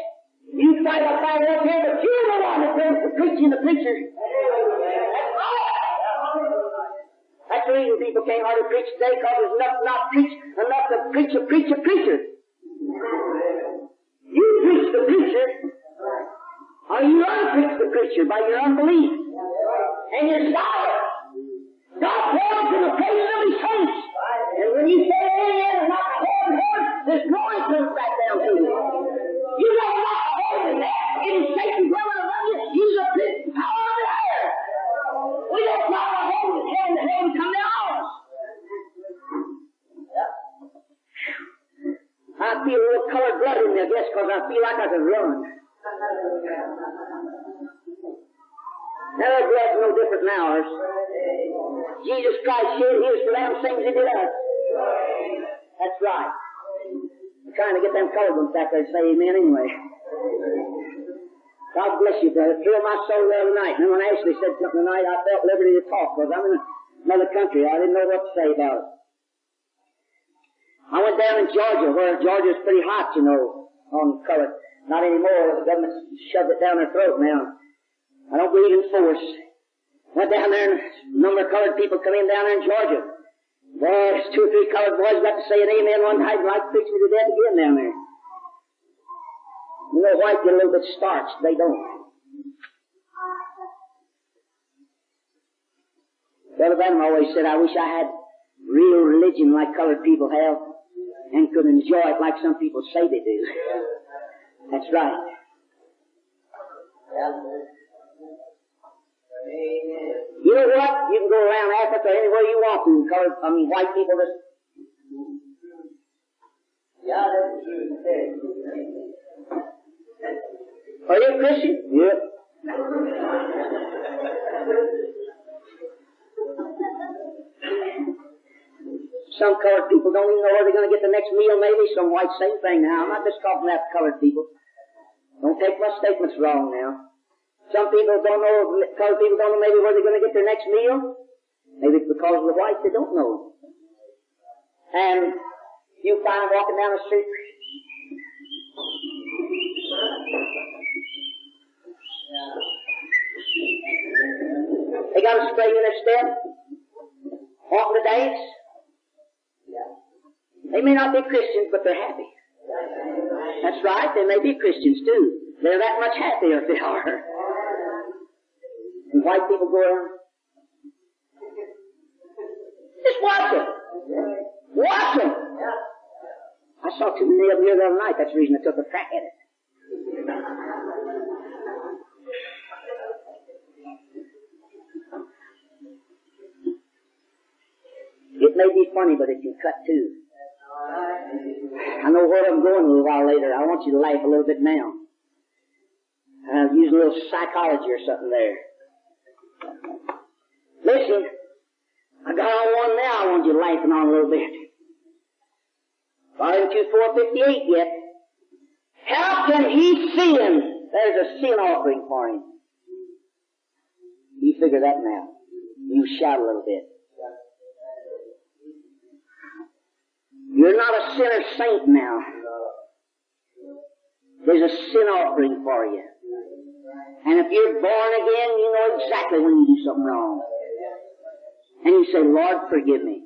you fight a fight up here, but you're the one that brings the preaching the preacher. That's right. That's the reason people can't hardly preach today, because there's enough to preach a preacher. You preach the preacher, or you unpreach the preacher by your unbelief and your silence. God dwells in the praises of His saints. And when you say amen and knock the horn, there's glory comes back down to you. You don't knock the horn in there. It is Satan dwelling among you. Use a big power of the air. We don't knock the horn and tell the horn come down. I feel a little colored blood in me, I guess, because I feel like I could run. Now, their blood's no different than ours. Jesus Christ shed His for them things He did us. That's right. I'm trying to get them colored ones back there to say amen anyway. God bless you, brother. Thrilled my soul the other night. And when Ashley said something tonight, I felt liberty to talk, because I'm in another country. I didn't know what to say about it. I went down in Georgia, where Georgia's pretty hot, you know, on color. Not anymore. The government shoved it down their throat now. I don't believe in force. Went down there, and a number of colored people come in down there in Georgia. Boy, 2 or 3 colored boys got to say an amen one night and like to preach me to death again down there. You know, white get a little bit starched. They don't. Brother Branham always said, I wish I had real religion like colored people have and could enjoy it like some people say they do. That's right. You know what? You can go around Africa anywhere you want to. White people just... Yeah, that's true. Are you a Christian? Yeah. Some colored people don't even know where they're going to get the next meal, maybe. Some white, same thing now. I'm not just talking about colored people. Don't take my statements wrong now. Some people don't know, colored people don't know maybe where they're going to get their next meal. Maybe it's because of the whites they don't know. And you find them walking down the street. They got a spray in their step. Walking to dance. They may not be Christians, but they're happy. That's right, they may be Christians too. They're that much happier if they are. And white people go around. Just watch them. Watch them. I saw too many of them here the other night. That's the reason I took a crack at it. It may be funny, but it can cut too. I know where I'm going a little while later. I want you to laugh a little bit now. Use a little psychology or something there. Listen, one now I want you laughing on a little bit. Volume 2, 458 yet. How can he sin? There's a sin offering for him. You figure that now. You shout a little bit. You're not a sinner saint now. There's a sin offering for you. And if you're born again, you know exactly when you do something wrong. And you say, Lord, forgive me.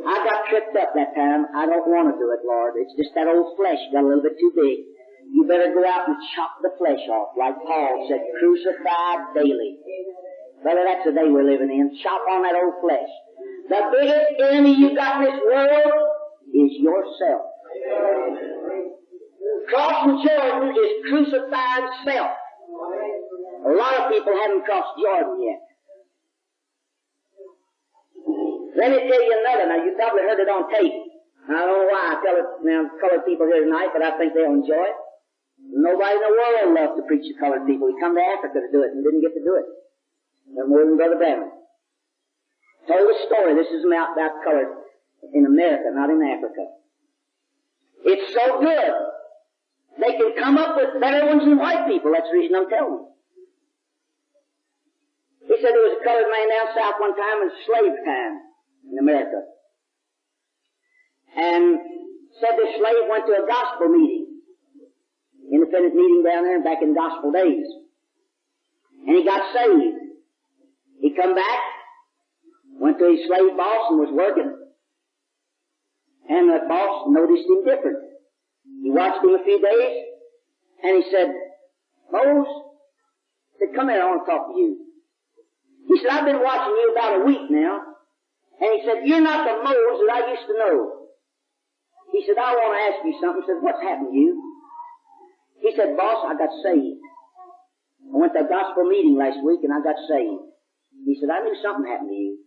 I got tripped up that time. I don't want to do it, Lord. It's just that old flesh got a little bit too big. You better go out and chop the flesh off, like Paul said, crucified daily. Brother, that's the day we're living in. Chop on that old flesh. The biggest enemy you got in this world is yourself. Crossing Jordan is crucified self. A lot of people haven't crossed Jordan yet. Let me tell you another. Now, you probably heard it on tape. I don't know why I tell it now to colored people here tonight, but I think they'll enjoy it. Nobody in the world loves to preach to colored people. We come to Africa to do it and didn't get to do it. No more than Brother Brown. Told a story. This is about colored in America, not in Africa. It's so good. They can come up with better ones than white people. That's the reason I'm telling them. He said there was a colored man down south one time in slave time in America. And said this slave went to a gospel meeting. Independent meeting down there back in gospel days. And he got saved. He come back, went to his slave boss and was working. And the boss noticed him different. He watched him a few days, and he said, Mose, said, come here, I want to talk to you. He said, I've been watching you about a week now. And he said, you're not the Mose that I used to know. He said, I want to ask you something. He said, what's happened to you? He said, boss, I got saved. I went to a gospel meeting last week, and I got saved. He said, I knew something happened to you.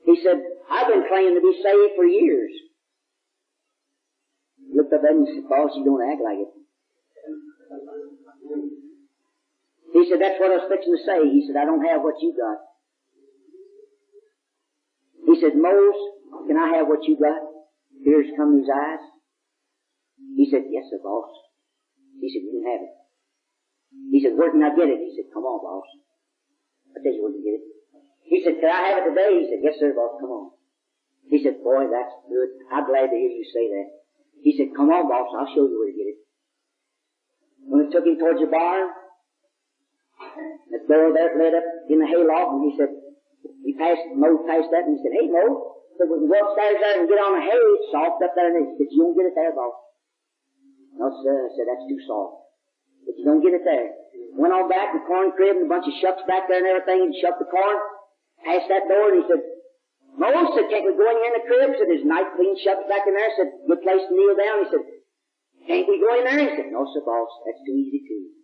He said, I've been claiming to be saved for years. He looked up at him and said, boss, you don't act like it. He said, that's what I was fixing to say. He said, I don't have what you got. He said, Mose, can I have what you got? Tears come in his eyes. He said, yes, sir, boss. He said, you can have it. He said, where can I get it? He said, come on, boss. I'll tell you where to get it. He said, can I have it today? He said, yes, sir, boss, come on. He said, boy, that's good. I'm glad to hear you say that. He said, come on, boss, I'll show you where to get it. When it took him towards the barn, the door there led up in the hayloft, and he said, Mose passed that, and he said, hey, Mose, so we can go upstairs there and get on the hay. It's soft up there, and he said, you don't get it there, boss. No, sir, I said, that's too soft. But you don't get it there. Went on back, the corn crib, and a bunch of shucks back there and everything, and shucked the corn. Passed that door, and he said, Mose, said, can't we go in here in the crib? Said, there's nice clean shucks back in there. Said, good place to kneel down. He said, can't we go in there? He said, no, sir, boss, that's too easy too.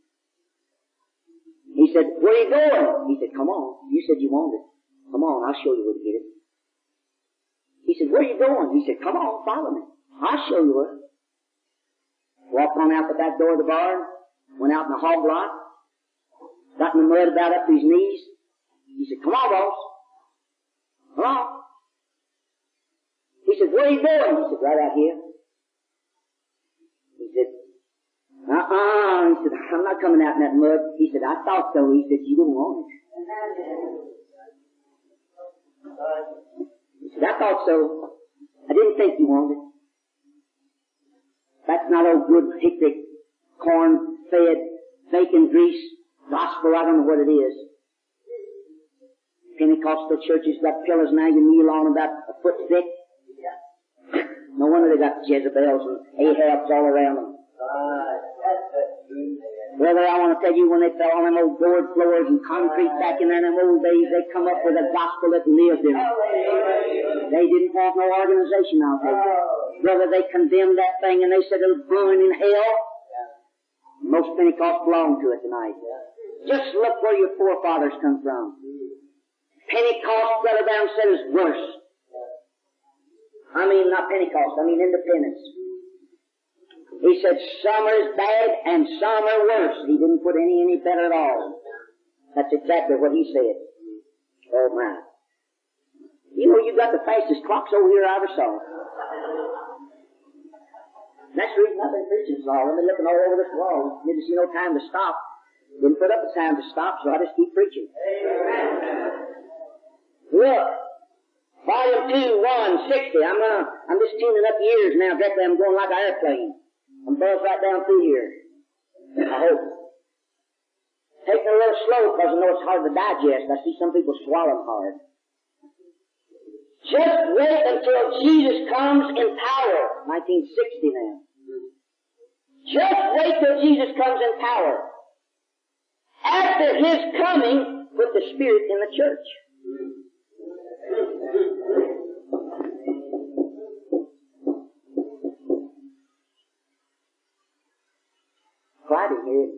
He said, where are you going? He said, come on. You said you wanted it. Come on, I'll show you where to get it. He said, where are you going? He said, come on, follow me. I'll show you where. Walked on out the back door of the barn, went out in the hog lot, got in the mud about up to his knees. He said, come on, boss. Come on. He said, where are you going? He said, right out here. He said, He said, I'm not coming out in that mud. He said, I thought so. He said, you didn't want it. He said, I thought so. I didn't think you wanted it. That's not old good, hectic, corn-fed, bacon grease gospel. I don't know what it is. Pentecostal churches got pillars now you kneel on about a foot thick. No wonder they got Jezebels and Ahabs all around them. Brother, I want to tell you, when they fell on them old board floors and concrete back in there in them old days, they come up with a gospel that lived in them. They didn't want no organization out there. Brother, they condemned that thing and they said it'll burn in hell. Most Pentecost belong to it tonight. Just look where your forefathers come from. Pentecost, Brother Brown said, is worse. I mean, not Pentecost, I mean independence. He said some are as bad and some are worse. He didn't put any better at all. That's exactly what he said. Oh my. You know, you got the fastest clocks over here I ever saw. That's the reason I've been preaching so long. I've been looking all over this wall. Didn't see no time to stop. Didn't put up a time to stop, so I just keep preaching. Look, volume 2, 160. I'm just tuning up years now. Directly, I'm going like an airplane. I'm buzzed right down through here. I hope. Taking it a little slow because I know it's hard to digest. I see some people swallow hard. Just wait until Jesus comes in power. 1960 now. Just wait till Jesus comes in power. After His coming, put the Spirit in the church. Quiet in here.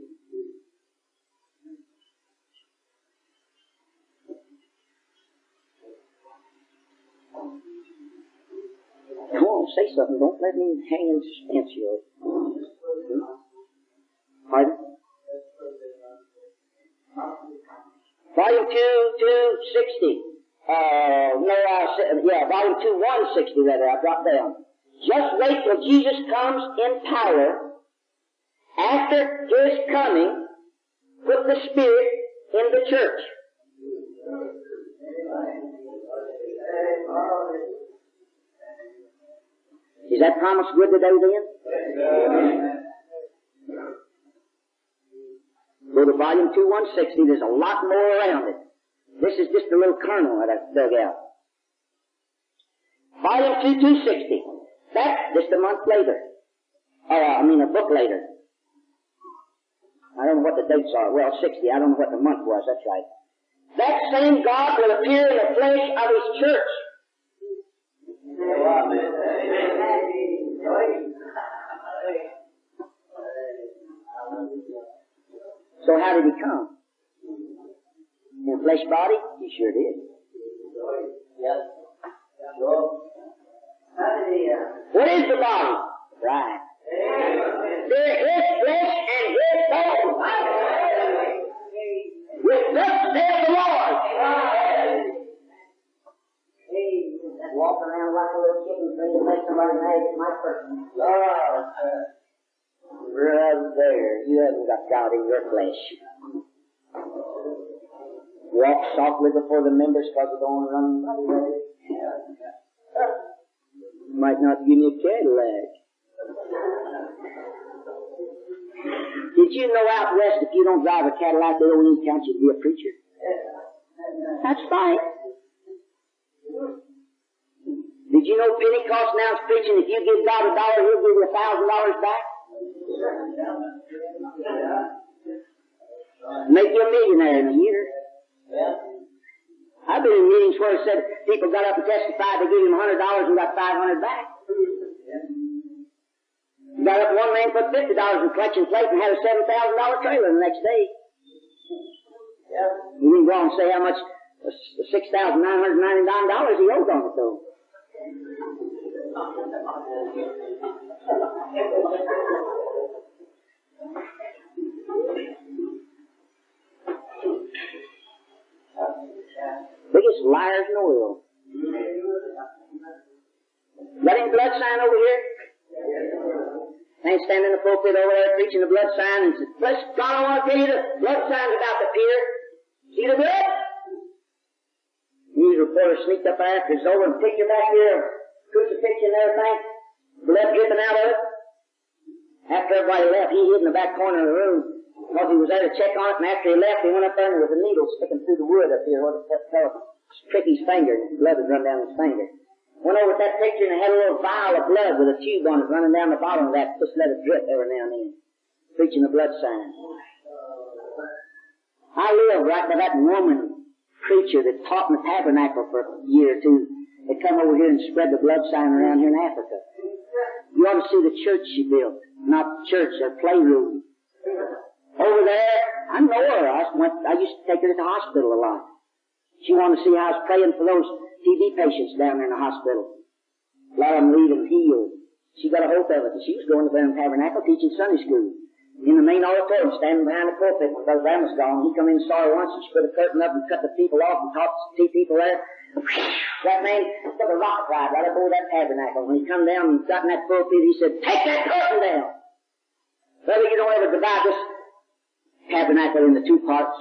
Come on, say something. Don't let me hang in suspense here. Pardon? Volume 2, 260. Volume 2, 160 rather. I dropped down. Just wait till Jesus comes in power. After His coming, put the Spirit in the church. Is that promise good today then? Go to volume 2, 160. There's a lot more around it. This is just a little kernel that I've dug out. Volume 2, 260. That's just a month later. A book later. I don't know what the dates are. Well, 60. I don't know what the month was. That's right. That same God will appear in the flesh of His church. So how did He come? In a flesh body? He sure did. What is the body? Right. There is flesh and His bone. With thus saith the Lord. Walking around like a little chicken trying to make somebody mad at my person. Brother, you haven't got God in your flesh. Walk softly before the members because you don't want to run away. Might not give me a Cadillac. Did you know out west if you don't drive a Cadillac, they don't even count you to be a preacher? That's right. Did you know Pentecost now is preaching if you give God $1, He'll give you $1,000 back? Make you a millionaire in a year. I've been in meetings where it said people got up and testified they gave him $100 and got $500 back. Got up one man put $50 in collection plate and had a $7,000 trailer the next day. You didn't go on and say how much $6,999 he owed on it though. Biggest liars in the world. Got any blood sign over here? Ain't standing in the pulpit over there preaching the blood sign and says, bless God, I want to tell you the blood sign's about to appear. See the blood? News reporter sneaked up after it's over and picked you back here, crucifixion and everything, blood dripping out of it. After everybody left, he hid in the back corner of the room because he was there to check on it, and after he left, he went up there and there was a needle sticking through the wood up here where the fellow pricked his finger and blood would run down his finger. Went over at that picture and it had a little vial of blood with a tube on it running down the bottom of that, just let it drip every now and then, preaching the blood sign. I lived right by that Mormon preacher that taught in the tabernacle for a year or two. They come over here and spread the blood sign around here in Africa. You ought to see the church she built. Not church, their playroom. Over there, I know her. I used to take her to the hospital a lot. She wanted to see how I was praying for those TB patients down there in the hospital. A lot of them leaving healed. She got a hold of it, and she was going to the tabernacle teaching Sunday school. In the main auditorium, standing behind the pulpit, when Brother Bram was gone, he come in and saw her once, and she put a curtain up and cut the people off and talked to two people there. That man took a rock ride right up over that tabernacle. When he come down and got in that pulpit, he said, take that curtain down. Brother, you don't ever divide this tabernacle into two parts.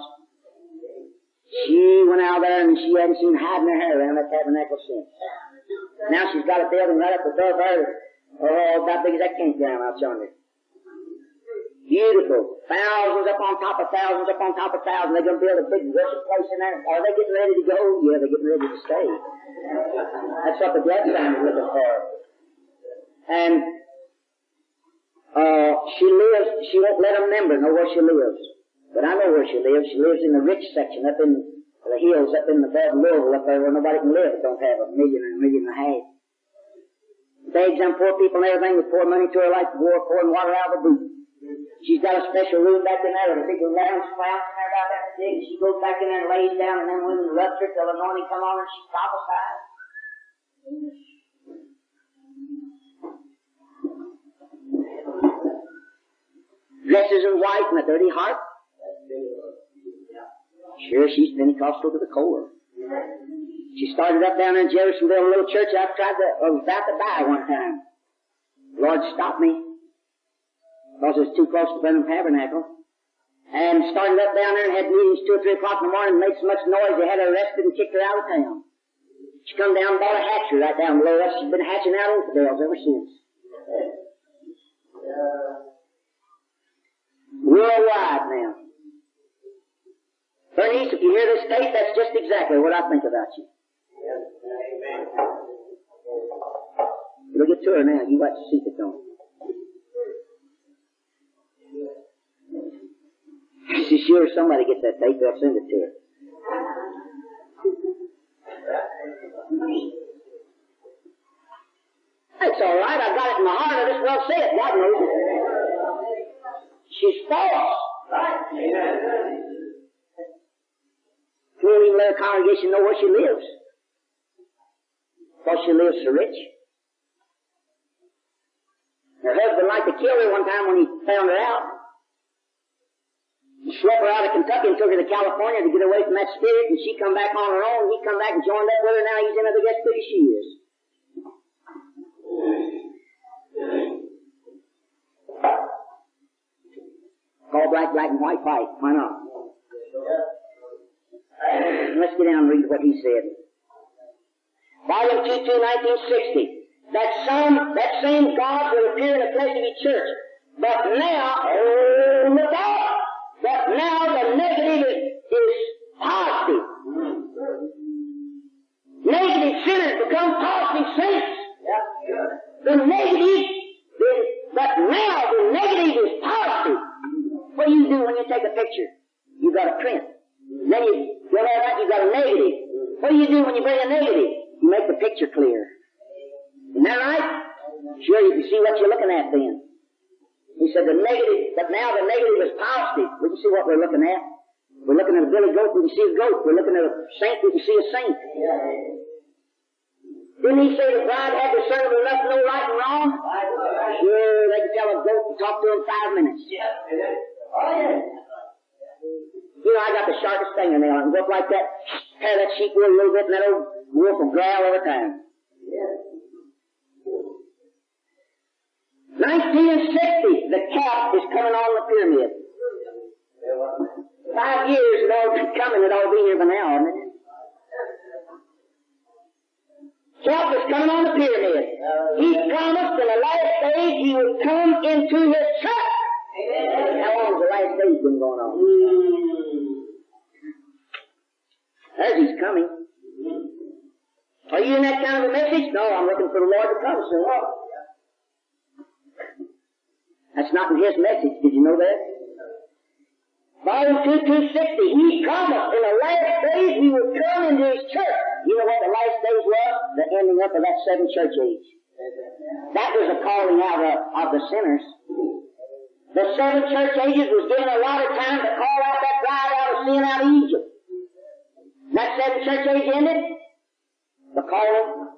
She went out there and she hadn't seen hiding her hair around that tabernacle since. Now she's got a building right up above her. Oh, about big as that campground out yonder. Beautiful. Thousands upon top of thousands upon top of thousands. They're going to build a big worship place in there. Are they getting ready to go? Yeah, they're getting ready to stay. That's what the bloodline is looking for. And she lives, she won't let a member know where she lives. But I know where she lives. She lives in the rich section up in the hills, up in the above Louisville, up there where nobody can live. It don't have $1 million or $1.5 million. Begs them poor people and everything with pour money to her like war, pouring water out of a boot. She's got a special room back in there with a big lounge fountain there about that big. She goes back in there and lays down, and then women rubs her till the anointing come on her and she prophesies. Dresses in white and a dirty heart. Sure, she's Pentecostal to the core. She started up down in Jeffersonville, a little church I was about to buy one time. The Lord stopped me. Because it was too close to Brenham Tabernacle. And started up down there and had meetings 2 or 3 o'clock in the morning and made so much noise they had her arrested and kicked her out of town. She come down and bought a hatchery right down below us. She's been hatching out infidels ever since. Worldwide now. Bernice, if you hear this tape, that's just exactly what I think about you. Look at her now. You watch the secret, don't you? She's sure somebody gets that tape, they'll send it to her. That's all right. I got it in my heart. I just well say it. God knows it. She's false. Right. She won't even let her congregation know where she lives. Because she lives so rich. Her husband liked to kill her one time when he found her out. He swept her out of Kentucky and took her to California to get away from that spirit, and she come back on her own. He come back and joined up with her. Now he's in her, guess who she is. Call black, black, and white, white. Why not? Let's get down and read what he said. Volume 2, 1960. That same God will appear in the flesh of his church. But now, look out! But now the negative is positive. Negative sinners become positive saints. But now the negative is positive. What do you do when you take a picture? You got a print. Then you go like that, you got a negative. What do you do when you bring a negative? You make the picture clear. Isn't that right? Sure, you can see what you're looking at then. He said the negative, but now the negative is positive. We can see what we're looking at. We're looking at a billy goat, we can see a goat. We're looking at a saint, we can see a saint. Didn't he say the bride had discernible enough to know right and wrong? Sure, they can tell a goat and talk to him 5 minutes. You know, I got the sharpest fingernail. I can go up like that, tear that sheep wool a little bit, and that old wolf will growl every time. 1960, the cap is coming on the pyramid. 5 years it all been coming, it all be here by now, isn't it? Cap is coming on the pyramid. He promised in the last days he would come into his church. How long has the last days been going on? As he's coming. Are you in that kind of a message? No, I'm looking for the Lord to come soon. That's not in his message. Did you know that? Volume 2, 260. He promised in the last days he would come into his church. You know what the last days was? The ending up of that 7 church age. That was a calling out of the sinners. The 7 church ages was given a lot of time to call out that bride out of sin out of Egypt. That 7 church age ended. The calling,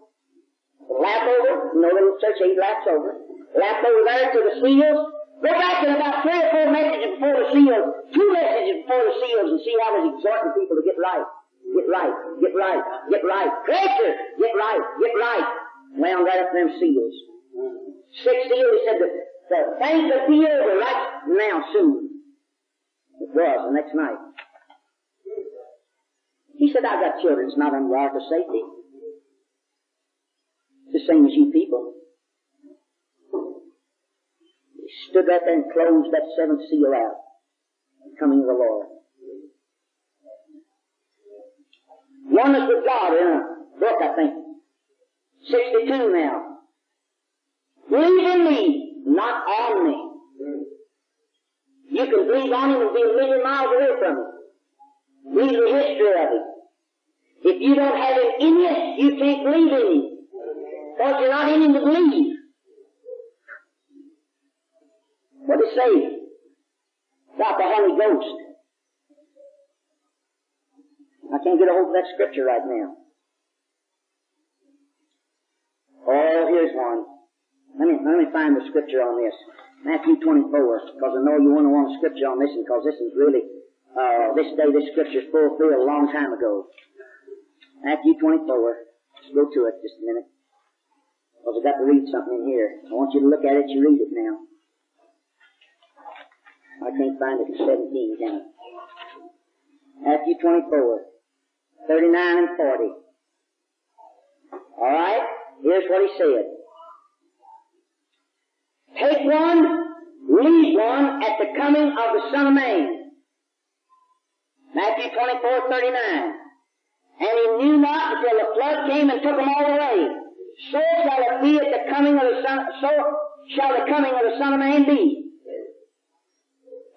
the lap over. You know the church age laps over. Lap over there to the seals. Go back to about 3 or 4 messages before the seals, 2 messages before the seals, and see how he's exhorting people to get right. Get right. Get right. Get right. Preacher, bound right up to them seals. 6th seal, he said, the things will be over right now soon. It was the next night. He said, I've got children. It's not under the ark of safety. It's the same as you people. He stood up and closed that 7th seal out. The coming of the Lord. Oneness with God in a book, I think. 62 now. Believe in me, not on me. You can believe on him and be a million miles away from him. Read the history of him. If you don't have him in you, you can't believe in him. Because you're not in him to believe. What does it say about the Holy Ghost? I can't get a hold of that scripture right now. Oh, here's one. Let me find the scripture on this. Matthew 24, because I know you want a scripture on this, and because this is really, this scripture is fulfilled a long time ago. Matthew 24. Let's go to it just a minute. Because I've got to read something in here. I want you to look at it, you read it now. I can't find it in 17, can I? Matthew 24, 39 and 40. Alright, here's what he said. Take one, leave one at the coming of the Son of Man. Matthew 24, 39. And he knew not until the flood came and took them all away. So shall it be at the coming of the Son, so shall the coming of the Son of Man be.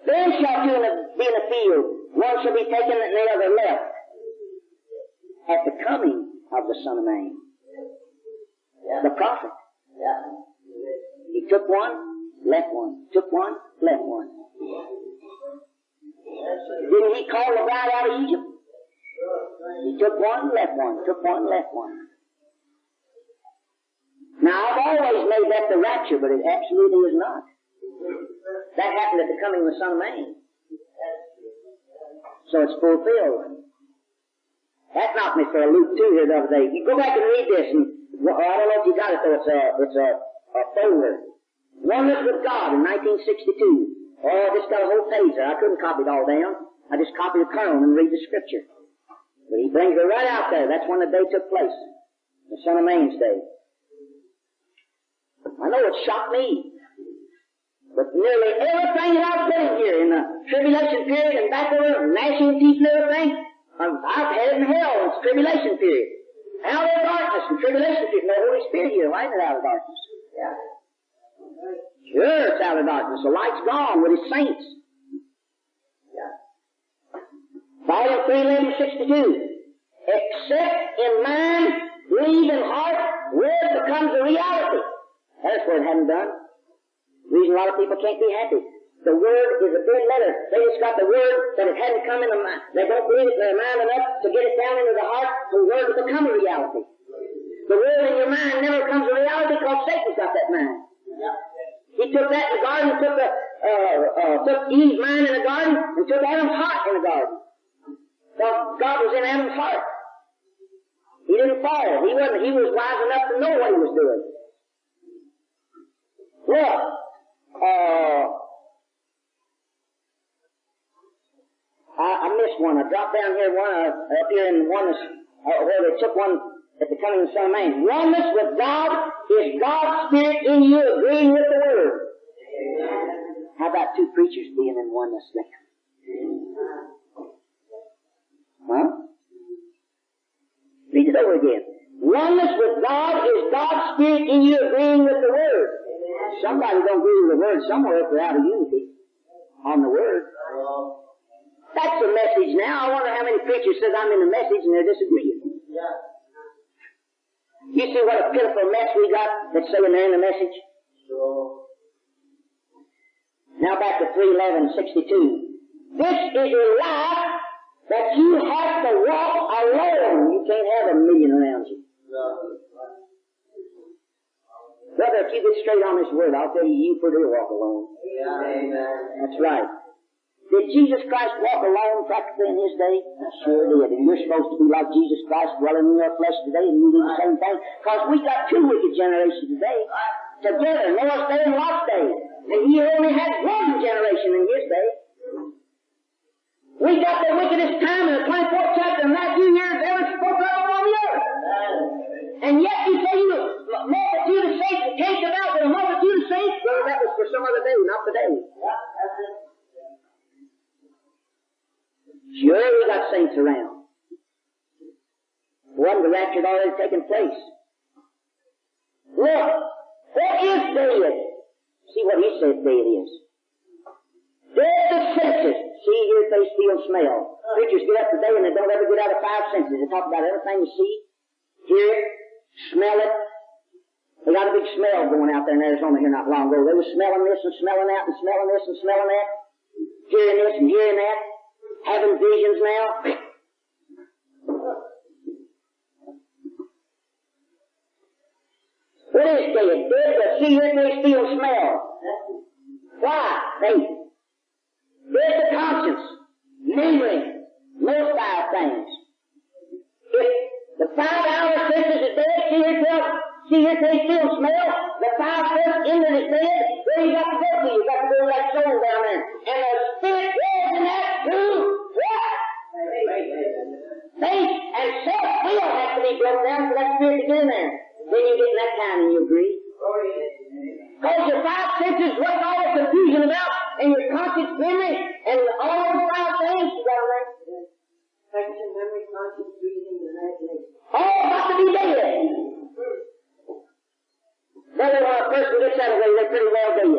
Then shall two be in the field. One shall be taken and the other left. At the coming of the Son of Man. The prophet. He took one, left one. Took one, left one. Didn't he call the bride out of Egypt? He took one, left one. Took one, left one. Now, I've always made that the rapture, but it absolutely is not. That happened at the coming of the Son of Man. So it's fulfilled. That knocked me for a loop too here the other day. You go back and read this, and well, I don't know if you got it though. It's a folder. Oneness with God in 1962. Oh, I just got a whole page there. I couldn't copy it all down. I just copied the kernel and read the scripture. But he brings it right out there. That's when the day took place. The Son of Man's day. I know it shocked me. But nearly everything that I've been here in the tribulation period and back over and gnashing of teeth and everything, I've had it in hell in the tribulation period. Out of darkness and tribulation period. No Holy Spirit here. Why is it out of darkness? Yeah. Sure, it's out of darkness. The light's gone with his saints. Yeah. Volume 31162. Except in mind, believe in heart, word becomes a reality. That's what it hadn't done. The reason a lot of people can't be happy. The Word is a big letter. They just got the Word, but it hadn't come in the mind. They don't believe it in their mind enough to get it down into the heart. The Word will become a reality. The Word in your mind never becomes a reality because Satan's got that mind. He took that in the garden, took Eve's mind in the garden, and took Adam's heart in the garden. Because God was in Adam's heart. He didn't fall. He was wise enough to know what he was doing. Well, I missed one. I dropped down here up here in oneness, where they took one at the coming of the Son of Man. Oneness with God is God's Spirit in you agreeing with the Word. How about two preachers being in oneness there? Huh? Read it over again. Oneness with God is God's Spirit in you agreeing with the Word. Somebody don't agree with the Word somewhere if they're out of unity on the Word. That's the message now. I wonder how many preachers says I'm in the message and they're disagreeing. You see what a pitiful mess we got that's saying they're in the message? Now back to 311:62. This is your life that you have to walk alone. You can't have a million around you. Brother, if you get straight on this Word, I'll tell you, you for sure walk alone. That's right. Did Jesus Christ walk alone practically in His day? Sure did. And you're supposed to be like Jesus Christ dwelling in your flesh today, and you do the same thing. because we got two wicked generations today. Together, Noah's day and Lot's day. And he only had one generation in his day. We got the wickedest time in the 24th chapter of Matthew here ever spoke of on the earth. And yet you say you multitude of saints came about with a multitude of saints. Well, that was for some other day, not today. Sure, we got saints around. Wasn't the rapture had already taken place? Look, what is dead? See what he says dead is. Dead the senses. See, hear, taste, feel, smell. Preachers get up today and they don't ever get out of five senses. They talk about everything you see, hear it, smell it. They got a big smell going out there in Arizona here not long ago. They were smelling this and smelling that and smelling this and smelling that, hearing this and hearing that, having visions now. What is dead? Dead to see, hear, taste, feel, smell. Why? Faith. Dead the conscience, memory, most vile things. If the 5 hour senses is dead, see here, taste, feel, smell, the 5 first engine is dead, where you got to go to? You got to go to that soul down there. And the spirit lives in that too. What? Faith and self-will has to be broken down for that spirit to get in there. Then you get in that time and you agree. Because your 5 senses, what's all the confusion about, and your conscience, memory, and all those 5 things, you got to learn. Affection, memory, conscience, reason, and imagination. All got to be dead. Brother, when a person gets that away, they're pretty well dead.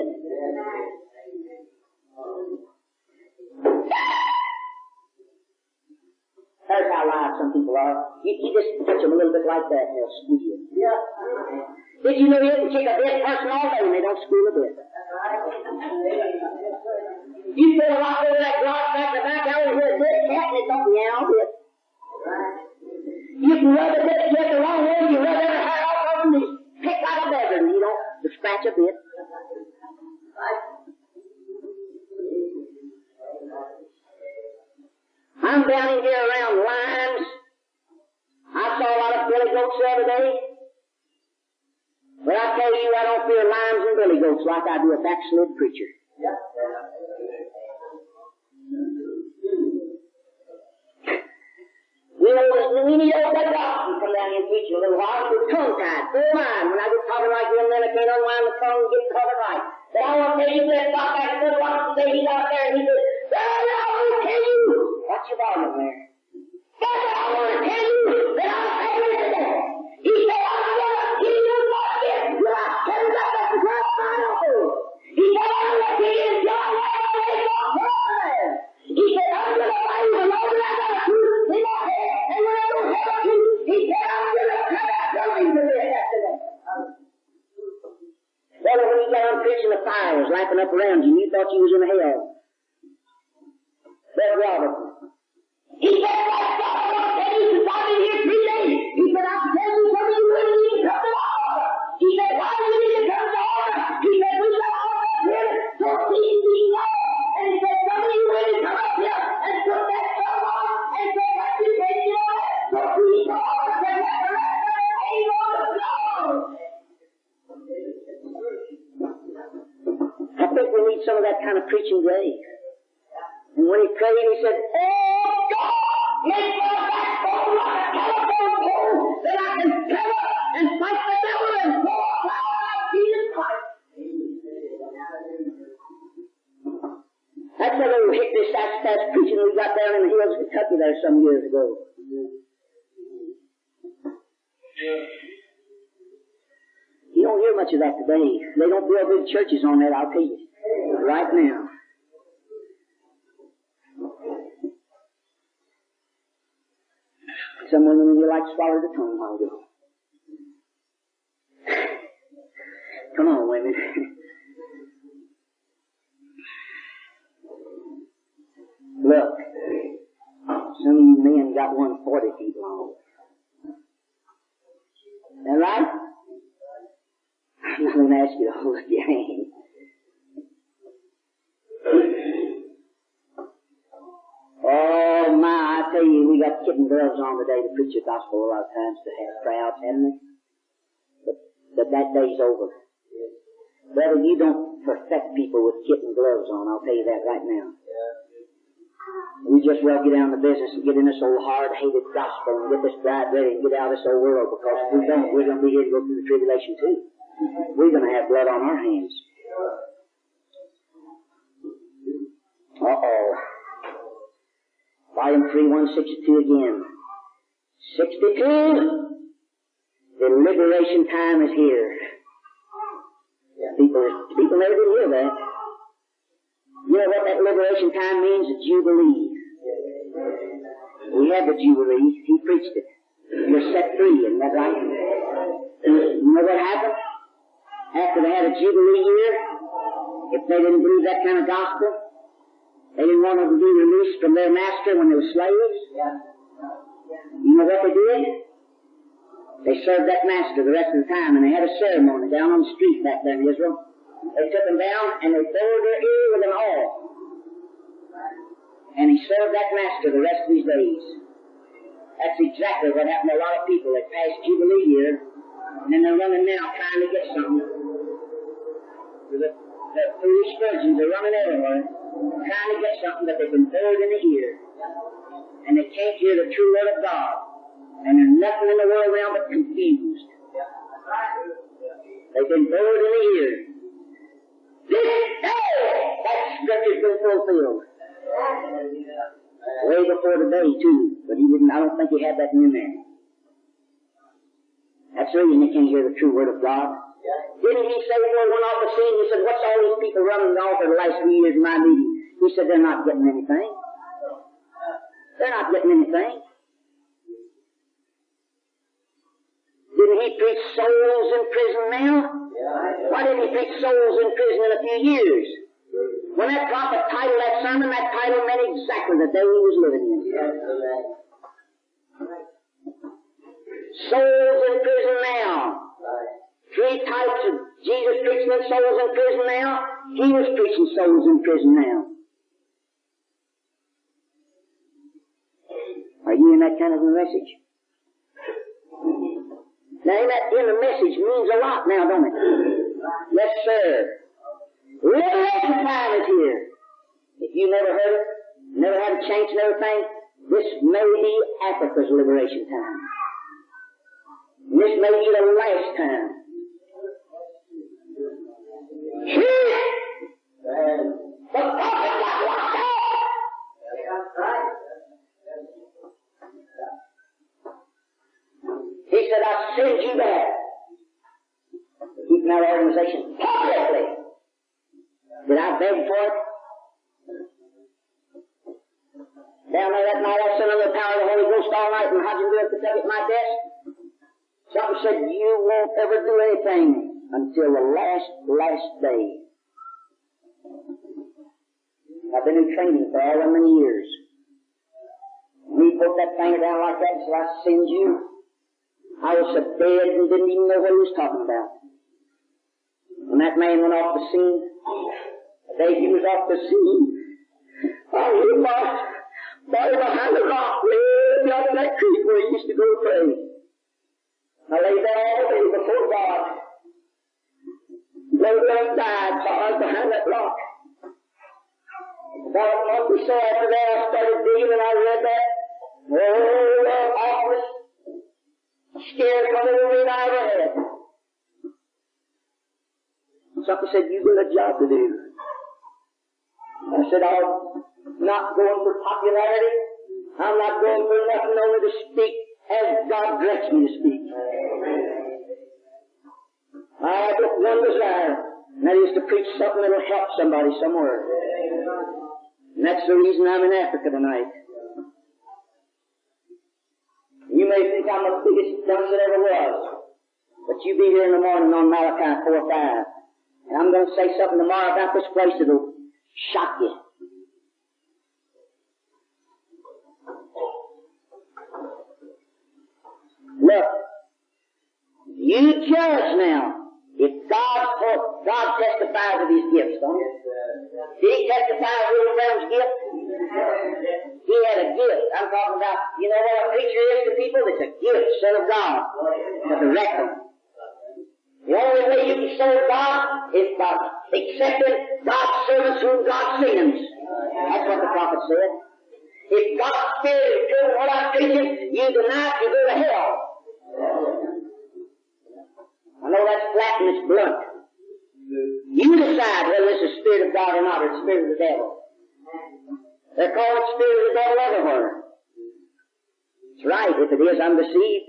That's how live some people are. You just touch them a little bit like that, and they'll school you. Yeah. Did you know you can kick a dead person all day and they don't school a bit? You throw a rock over that glass back in the back alley and hear a dead cat and it don't meow a bit. You can rub a dead cat the wrong way, you rub every hair off of them, and pick like a beggar, and you don't scratch a bit. I'm down in here around limes. I saw a lot of billy goats the other day. But I tell you, I don't fear limes and billy goats like I do a backslid preacher. Yep. We need old that doctor come down here and preach a little while with tongue-tied, full mind. When I get talking like him, then I can't unwind the tongue and get covered right. But I want to tell you that doc back in the Washington State, he's out there and he says, "Well, I want to tell you." What's your volume there? I want to tell you that I'm angry today. He said, "I'm going to kill you like this. Till I tell you that the cross my uncle." He said, "I'm going to kill you John man." He said, "I'm going to fight you the Lord that I got a truth in my head. And when I don't have a truth, he said, I'm going to cut out something to this after that." Well, when you got on preaching, the fire was lapping up around you, and you thought you was in hell. Brother Robert. He said, "That's God, I want to tell you since I've been here 3 days." He said, "I'll tell you some of you really need to come to the altar." He said, "Why do you need to come to the altar?" He said, "We got all up here so please be God." And he said, "Some of you really come up here and put that stuff on and say, what you take you on? So please God, and let the rest of it hang on the floor." I think we need some of that kind of preaching today. And when he prayed, he said, "Oh God, make my backbone like a telephone pole that I can come up and fight the devil and pour power out Jesus Christ." That's a little hippie sass preaching we got down in the hills of Kentucky there some years ago. You don't hear much of that today. They don't build big churches on that, I'll tell you. Right now. Some women you like swallowed the tongue a while ago. Come on, women. Look, some of you men got 140 feet long. Is that right? I'm not going to ask you to hold up your hand. Oh my, I tell you, we got kitten girls on today to preach the gospel a lot of times to have crowds, haven't we? that day's over. Brother, you don't perfect people with kitten gloves on, I'll tell you that right now. We just well get down to business and get in this old hard-hated gospel and get this bride ready and get out of this old world, because if we don't, we're going to be here to go through the tribulation too. We're going to have blood on our hands. Uh-oh. Volume 3, 162 again. 62! The liberation time is here. People never did hear that. You know what that liberation time means? A jubilee. We had the jubilee. He preached it. You're set free, isn't that right? You know what happened? After they had a jubilee year, if they didn't believe that kind of gospel, they didn't want them to be released from their master when they were slaves. You know what they did? They served that master the rest of the time, and they had a ceremony down on the street back there in Israel. They took them down, and they bored their ear with an awl. And he served that master the rest of his days. That's exactly what happened to a lot of people. They passed Jubilee year, and then they're running now trying to get something. The foolish virgins are running everywhere, trying to get something that they've been bored in the ear. And they can't hear the true word of God. And there's nothing in the world around but confused. They've been bored in the ear. This day, that scripture's been fulfilled. Way before today, too. But I don't think he had that in there. That's the reason they can't hear the true word of God. Didn't he say before he went off the scene, he said, what's all these people running off for the last 3 years in my meeting? He said, they're not getting anything. They're not getting anything. Didn't he preach souls in prison now? Why didn't he preach souls in prison in a few years? When that prophet titled that sermon, that title meant exactly the day he was living in. Souls in prison now. 3 types of Jesus preaching souls in prison now. He was preaching souls in prison now. Are you in that kind of a message? Now, that in the message means a lot now, don't it? Yes, sir. Liberation time is here. If you never heard it, never had a chance and everything, this may be Africa's liberation time. This may be the last time. The prophet got locked out. He said, I send you back. Keeping our organization publicly. Did I beg for it? Down there that night, I sat under the power of the Holy Ghost all night in Hodgenville, Kentucky, at my desk. Something said, you won't ever do anything until the last day. I've been in training for all that many years. And he put that finger down like that and said, I send you. I was so dead and didn't even know what he was talking about. When that man went off the scene, the day he was off the scene, I was body behind the rock, way down in that creek where he used to go pray. I lay there all day before God. Lay there and died, hard behind that rock. About a month or so after that, I started digging and I read that. Oh, that office. Scared from everything I ever had. Something said, you got a job to do. I said, I'm not going for popularity. I'm not going for nothing, only to speak as God directs me to speak. I have just one desire, and that is to preach something that will help somebody somewhere. And that's the reason I'm in Africa tonight. You may think I'm the biggest dunce that ever was, but you be here in the morning on Malachi 4:5, and I'm going to say something tomorrow about this place that'll shock you. Look, you judge now. If God testifies of His gifts, don't He? Did He testify of William Brown's gift? He had a gift. I'm talking about, you know what a preacher is to people? It's a gift sent of God to direct them. so God is accepting God's servants whom God sends. That's what the prophet said. If God's Spirit is true in what I'm preaching, you deny it, you go to hell. I know that's flat and it's blunt. You decide whether it's the Spirit of God or not, or the Spirit of the devil. They're calling it Spirit of the devil everywhere. That's right. If it is, I'm deceived.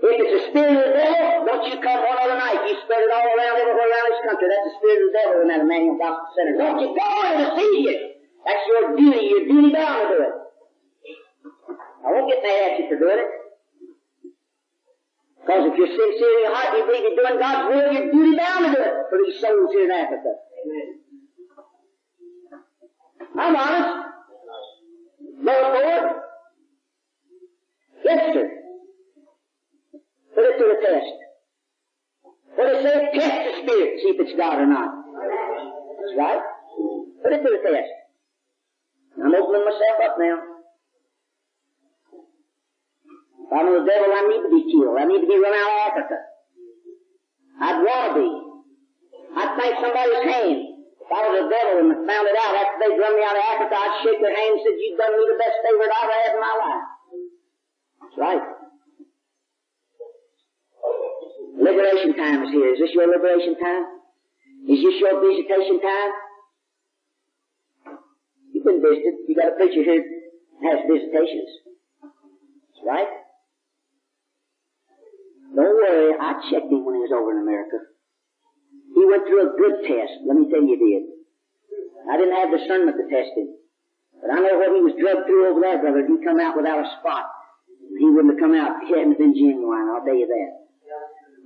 If it's the Spirit of the devil, don't you come one other night. You spread it all around, everywhere around this country. That's the Spirit of the devil in that Emmanuel Gospel Center. Don't you go in to deceive you. That's your duty. You're duty bound to do it. I won't get mad at you for doing it. Because if you're sincere in your heart, you believe you're doing God's will, you're duty bound to do it for these souls here in Africa. I'm honest. Therefore, yes, sir. Put it to the test. What they say, test the Spirit, see if it's God or not. That's right. Put it to the test. I'm opening myself up now. If I'm the devil, I need to be killed. I need to be run out of Africa. I'd want to be. I'd thank somebody's hand. If I was a devil and found it out after they'd run me out of Africa, I'd shake their hand and say, you've done me the best favor I've ever had in my life. That's right. Liberation time is here. Is this your liberation time? Is this your visitation time? You've been visited. You got a preacher here that has visitations. That's right. Don't worry, I checked him when he was over in America. He went through a good test. Let me tell you, he did. I didn't have discernment to test him. But I know what he was drugged through over there, brother. He'd come out without a spot. He wouldn't have come out. He hadn't been genuine, I'll tell you that.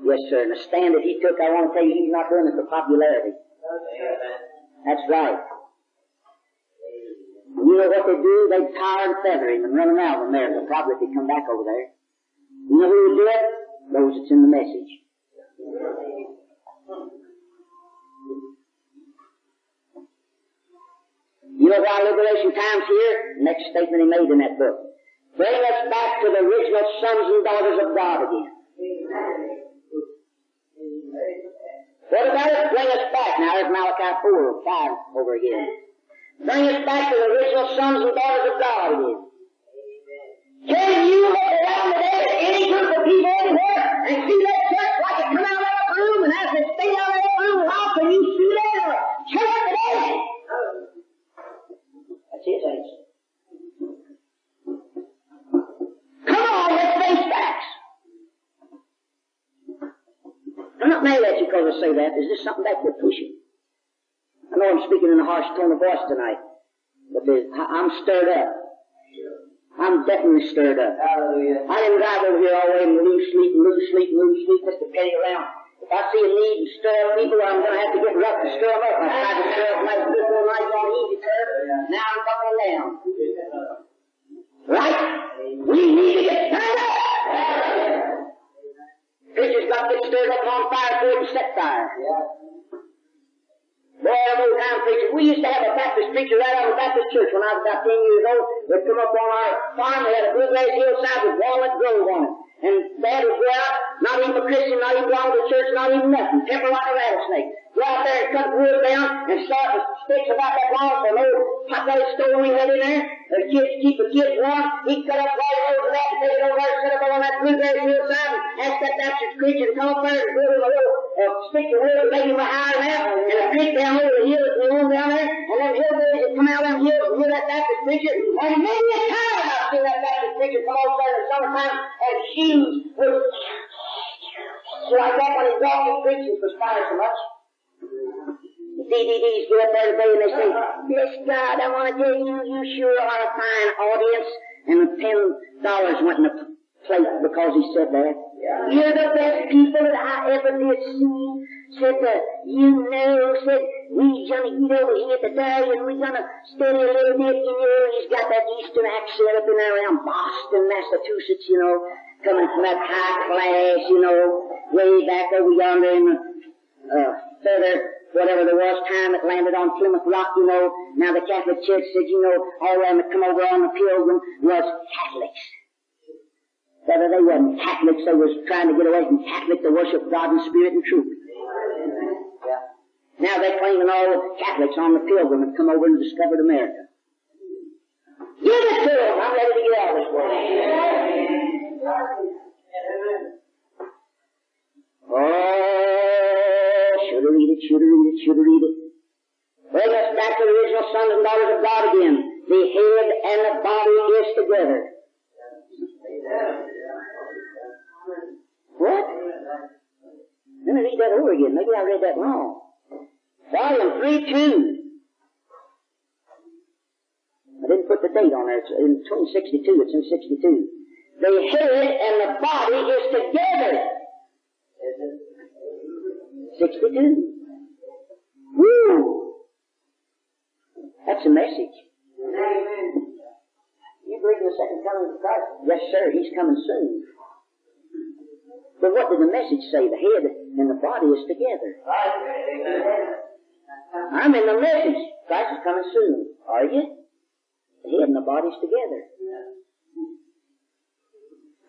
Yes, sir. And the stand that he took, I want to tell you, he's not doing it for popularity. That's right. And you know what they do? They tar and feather him and run him out of America, probably if he come back over there. You know who would do it? Those that's in the message. You know why liberation time's here? Next statement he made in that book. Bring us back to the original sons and daughters of God again. What about it? Bring us back. Now there's Malachi 4 or 5 over again. Bring us back to the original sons and daughters of God again. Can you look around today at any group of people anywhere and see that church like it come out of that room, and as they stay out of that room, how can you see that in a church today? That's his answer. Come on, let's face facts. I'm not mad at you because I say that. There's just something back there pushing. I know I'm speaking in a harsh tone of voice tonight, but I'm stirred up. I'm definitely stirred up. Hallelujah. I didn't drive over here all the way and lose sleep, just to carry around. If I see a need to stir up people, I'm going to have to get rough to stir them up. I tried to stir up like this one night on easy curve. Now I'm coming down. Right? We need to get stirred up. Preachers got to get stirred up on fire before they set fire. Boy, I'm old time preachers. We used to have a Baptist preacher right out of the Baptist church when I was about 10 years old. They'd come up on our farm. We had a bluegrass hillside with walnut grove on it. And Dad would go out, not even a Christian, not even belong to the church, not even nothing. Temper like a rattlesnake. Go out there and cut the wood down and start with sticks about that long for an old pot-bellied stove we had in there. The kids keep the kids warm. He'd cut up right over that and take it over there and set up on that bluegrass hillside and ask that Baptist preacher to come up there and build him a little stick of wood and make him a higher than that, and a creek down over the hill that we own down there, and them hillbillies would come out them hills and hear that Baptist preacher, and many a time I've seen that Baptist preacher come over there in the summertime and shoes with like that when he's walking preaching for spiders so much. The DVDs get up there today and they say, "Bless God, I want to tell you, you sure are a fine audience," and the $10 went in the plate because he said that. "You're the best people that I ever did see," said that, said, "we gonna get over here today and we're gonna study a little bit, he's got that Eastern accent up in there around Boston, Massachusetts, coming from that high class, way back over yonder in the, further, whatever there was, time it landed on Plymouth Rock, Now the Catholic Church said, all them that come over on the Pilgrim was Catholics. Whether they weren't Catholics, they was trying to get away from Catholic to worship God in spirit and truth. Now they're claiming all the Catholics on the Pilgrim have come over and discovered America. Give it to them. I'm ready to get out of this world. Oh, should have read it, should have read it, should have read it. Bring us back to the original sons and daughters of God again. The head and the body is together. What? Let me read that over again. Maybe I read that wrong. Volume 3:2. I didn't put the date on there. It's in 62. It's in 62. The head and the body is together. 62. Woo! That's a message. You believe in the second coming of Christ? Yes, sir. He's coming soon. But what did the message say? The head and the body is together. I'm in the message. Christ is coming soon. Are you? The head and the body's together.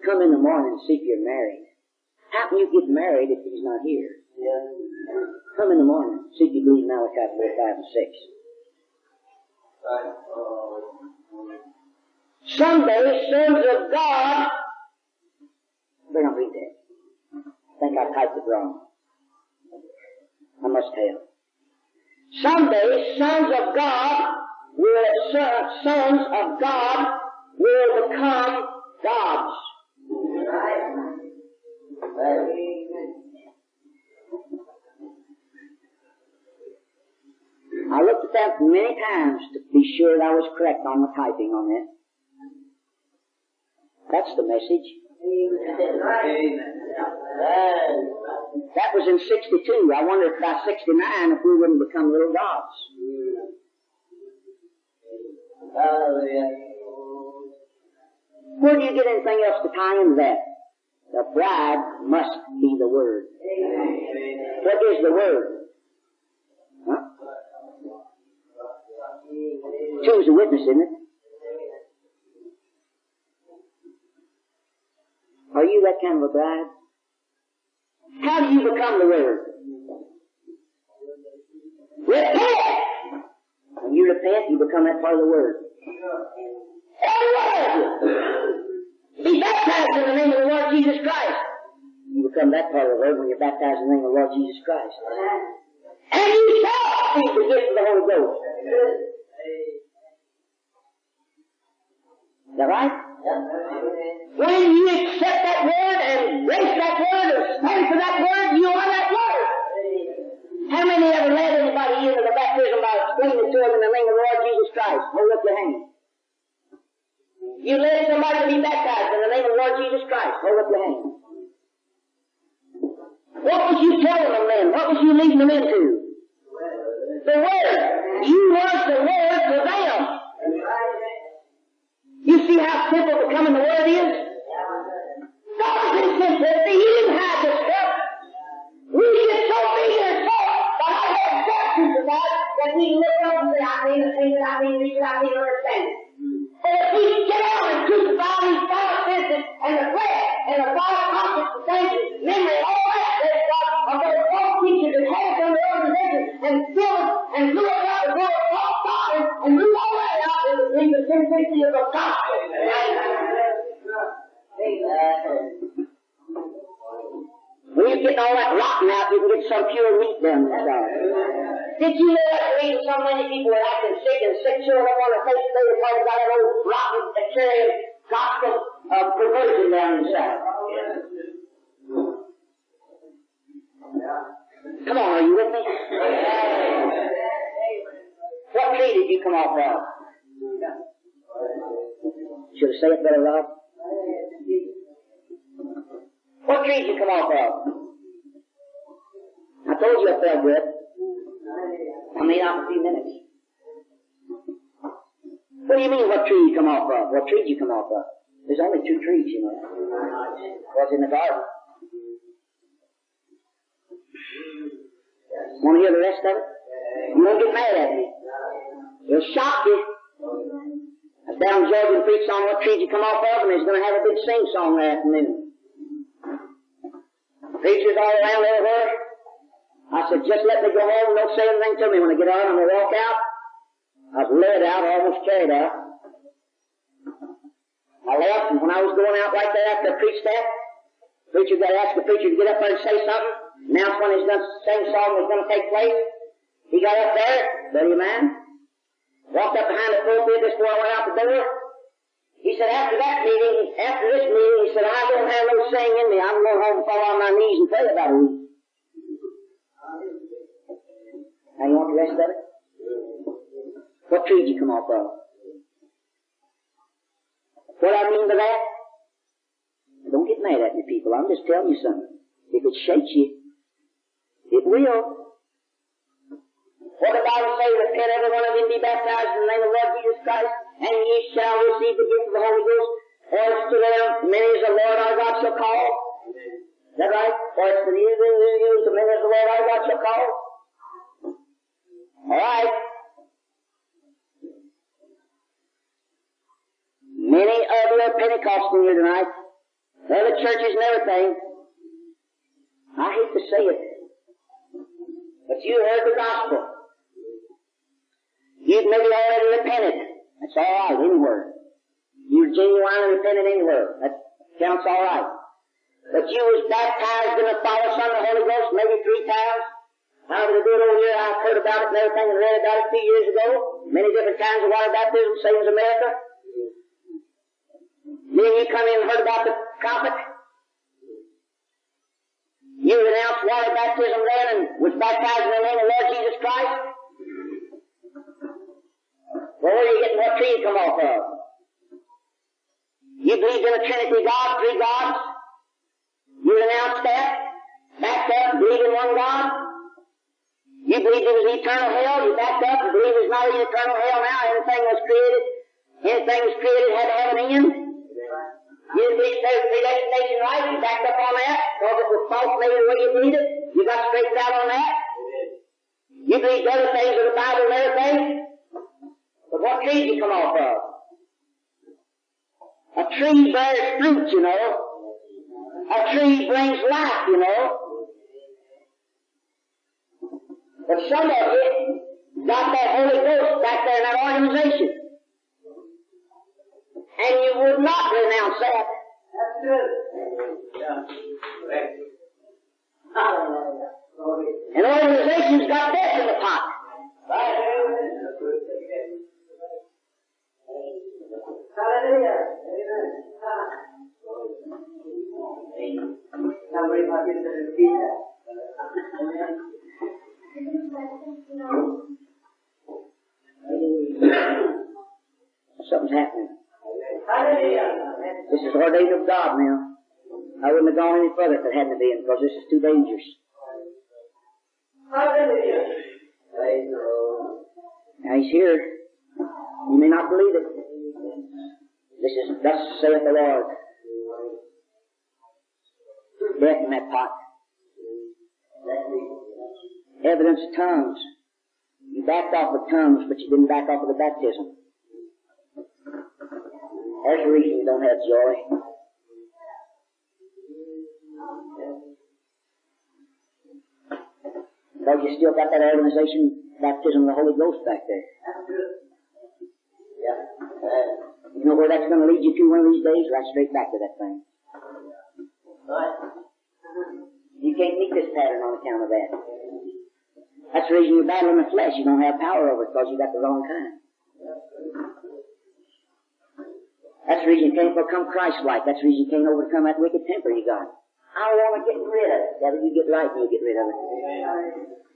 Come in the morning and see if you're married. How can you get married if he's not here? Come in the morning. See if you believe Malachi 4, 5, and 6. Someday, sons of God. Better not read that. I think I typed it wrong. I must have. Someday, sons of God will become gods. I looked at that many times to be sure that I was correct on the typing on that. That's the message. That was in 62. I wonder if by 69 if we wouldn't become little gods. Where do you get anything else to tie into that? The bride must be the Word. What is the Word? Huh? Two's a witness, isn't it? Are you that kind of a bride? How do you become the Word? Repent! When you repent, you become that part of the Word. Every one of you! Be baptized in the name of the Lord Jesus Christ. You become that part of the Word when you're baptized in the name of the Lord Jesus Christ. And you shall receive the gift of the Holy Ghost. Is that right? When you accept that Word and embrace that Word and stand for that Word, you are that Word. How many ever led anybody into the baptism by explaining it to them in the name of the Lord Jesus Christ? Hold up your hand. You led somebody to be baptized in the name of the Lord Jesus Christ. Hold up your hand. What was you telling them then? What was you leading them into? The Word. You was the Word for them. You see how simple becoming the Word is? God is in simplicity. He didn't hide this stuff. We get so big and so, but I have acceptance of that we look up and say, I mean, read it, understand it. But if we get out and crucify these five senses and the flesh and the five conscience, the senses, memory, and all that, there's God of those false teachers that had it on their own religion and fill it and blew it out and blew it false doctrine and blew all that out and bring the simplicity of the gospel. When you get all that rotten out, you can get some pure meat down inside. Did you know that reason so many people are acting sick and sick children up on the face of the because of that old rotten Assyrian gospel of perversion down inside? Come on, are you with me? What tree did you come off of? Should I say it better, Rob? What tree did you come off of? I told you I felt good. I mean, out in a few minutes. What do you mean, what tree you come off of? What tree did you come off of? There's only two trees, you know. Was in the garden. Want to hear the rest of it? You won't get mad at me. It'll shock you. I was down in Georgia and preached on what trees you come off of, and he's going to have a big sing-song that afternoon. Preachers all around everywhere. I said, just let me go home, don't say anything to me. When I get out, I'm going to walk out. I was led out, almost carried out. I left, and when I was going out right there after I preached that, preacher got asked the preacher to get up there and say something, announce when his same song was going to take place. He got up there, buddy man, walked up behind the pulpit just before I went out the door. He said, after this meeting, he said, I don't have no saying in me. I'm going home and fall on my knees and pray about it. Now you want the rest of it? What tree did you come off of? What I mean by that? Don't get mad at me, people. I'm just telling you something. If it shakes you, it will. What the Bible say? Repent, every one of you, and be baptized in the name of the Lord Jesus Christ, and ye shall receive the gift of the Holy Ghost. For it's to them, many as the Lord our God shall call. Is that right? For it's to you, to many as the Lord our God shall call. All right. Many of you are Pentecostal here tonight. Other churches and everything. I hate to say it, but you heard the gospel. You've maybe already repented. That's all right, anywhere. You're genuinely repented anywhere. That counts all right. But you was baptized in the Father, Son, and the Holy Ghost maybe 3 times. However they do it over here, I've heard about it and everything and read about it 2 years ago. Many different kinds of water baptism, same as America. Then you come in and heard about the prophet. You renounced water baptism then and was baptized in the name of the Lord Jesus Christ. Well, where are you getting what tree you come off of? You believed in a Trinity God, 3 gods. You renounced that, backed up, believed in one God. You believed there was eternal hell, you backed up and believed there's not an eternal hell now. Anything was created had to have an end. You didn't believe there was predestination right, you backed up on that, because it was false maybe the way you believed it. You got straightened out on that. You believed other things of the Bible and everything. But what tree did you come off of? A tree bears fruit, you know. A tree brings life, you know. But some of you got that Holy Ghost back there in that organization. And you would not renounce that. That's good. An organization's got death in the pot. Hallelujah. Somebody might be able to repeat that. Something's happening. This is ordained of God now. I wouldn't have gone any further if it hadn't been, because this is too dangerous. Now he's here. You may not believe it. This is thus saith the Lord. Breath in that pot. Evidence of tongues. You backed off of tongues, but you didn't back off of the baptism. There's the reason you don't have joy. Because you still got that organization baptism of the Holy Ghost back there. Yeah. You know where that's going to lead you to one of these days? Right straight back to that thing. You can't meet this pattern on account of that. That's the reason you're battling the flesh. You don't have power over it because you got the wrong kind. That's the reason you can't become Christ-like. That's the reason you can't overcome that wicked temper you got. I want to get rid of it. Whether you get right, you get rid of it.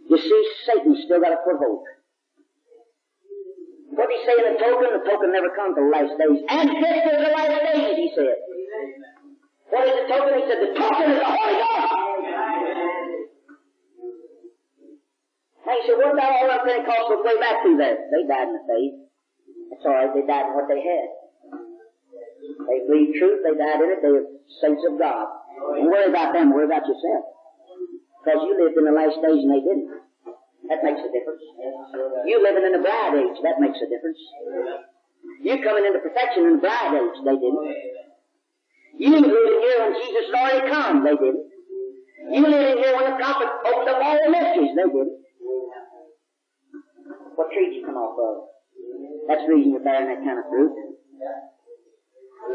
You see, Satan's still got a foothold. What did he say in the token? The token never comes till the last days. And this is the last days, he said. What is the token? He said, the token is the Holy Ghost. Now you said, what about all them Pentecostals way back through there? They died in the faith. That's all right, they died in what they had. They believed truth, they died in it, they were saints of God. Don't worry about them, worry about yourself. Because you lived in the last days and they didn't. That makes a difference. You living in the bride age, that makes a difference. You coming into perfection in the bride age, they didn't. You living here when Jesus had already come, they didn't. You live in here when the prophet opened up all the mysteries. They did. What tree did you come off of? That's the reason you're bearing that kind of fruit.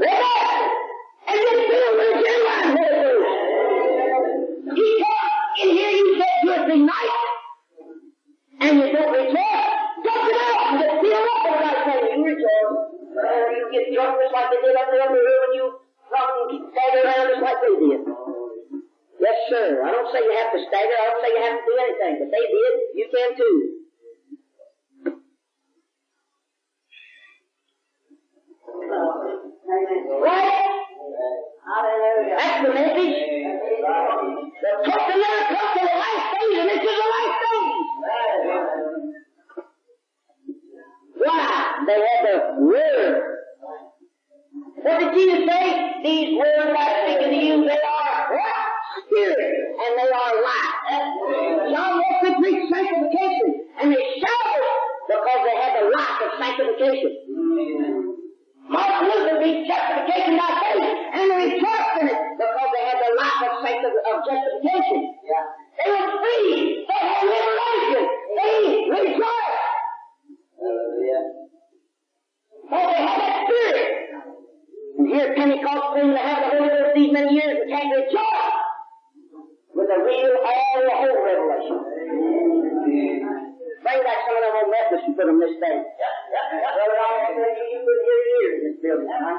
Let up! And get filled with the genuine Holy Ghost. You come in here, you say good thing night, and you don't rejoice. Dump it out and get filled up with the right thing. You rejoice. You get drunk just like they did up there in the room, and you come and stagger around just like they did. Yes, sir. I don't say you have to stagger. I don't say you have to do anything, but they did. You can too. Right? That's the message. The cup never comes to the right thing, and this is the right thing. Why? They had the Word. What did Jesus say? These words I speak to you, they are what? Spirit, and they are life. John wants to preach sanctification, and they shouted because they had the life of sanctification. Martin Luther preached justification by faith, and they rejoiced in it because they had the life of justification. They were free. They had liberation. They rejoiced. Because they had that Spirit. And here Pentecost claims to have the Holy Ghost these many years, but can't rejoice with the real, all the whole revelation. Bring back some of them old Methodists and put them this thing. You couldn't hear ears in this building tonight.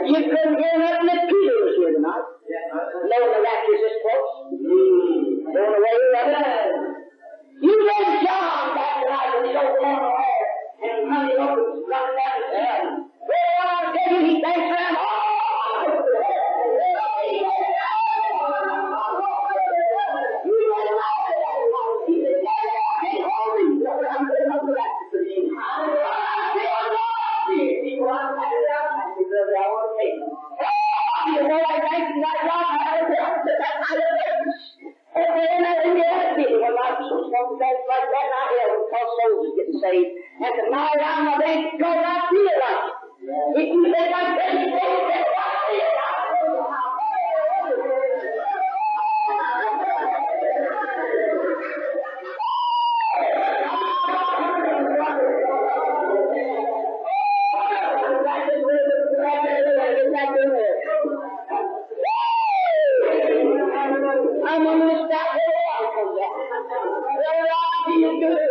You couldn't hear nothing that Peter was here tonight. Knowing the rapture's this close. Going away with it. You read John back tonight when he's over on the air and he's running over and running down the stairs. Well, I tell you, he thanks for them all. And tonight I'm a bank because I feel like it. If you think I'm crazy, I feel like I'm going to stop where the water comes out. Well, I feel good.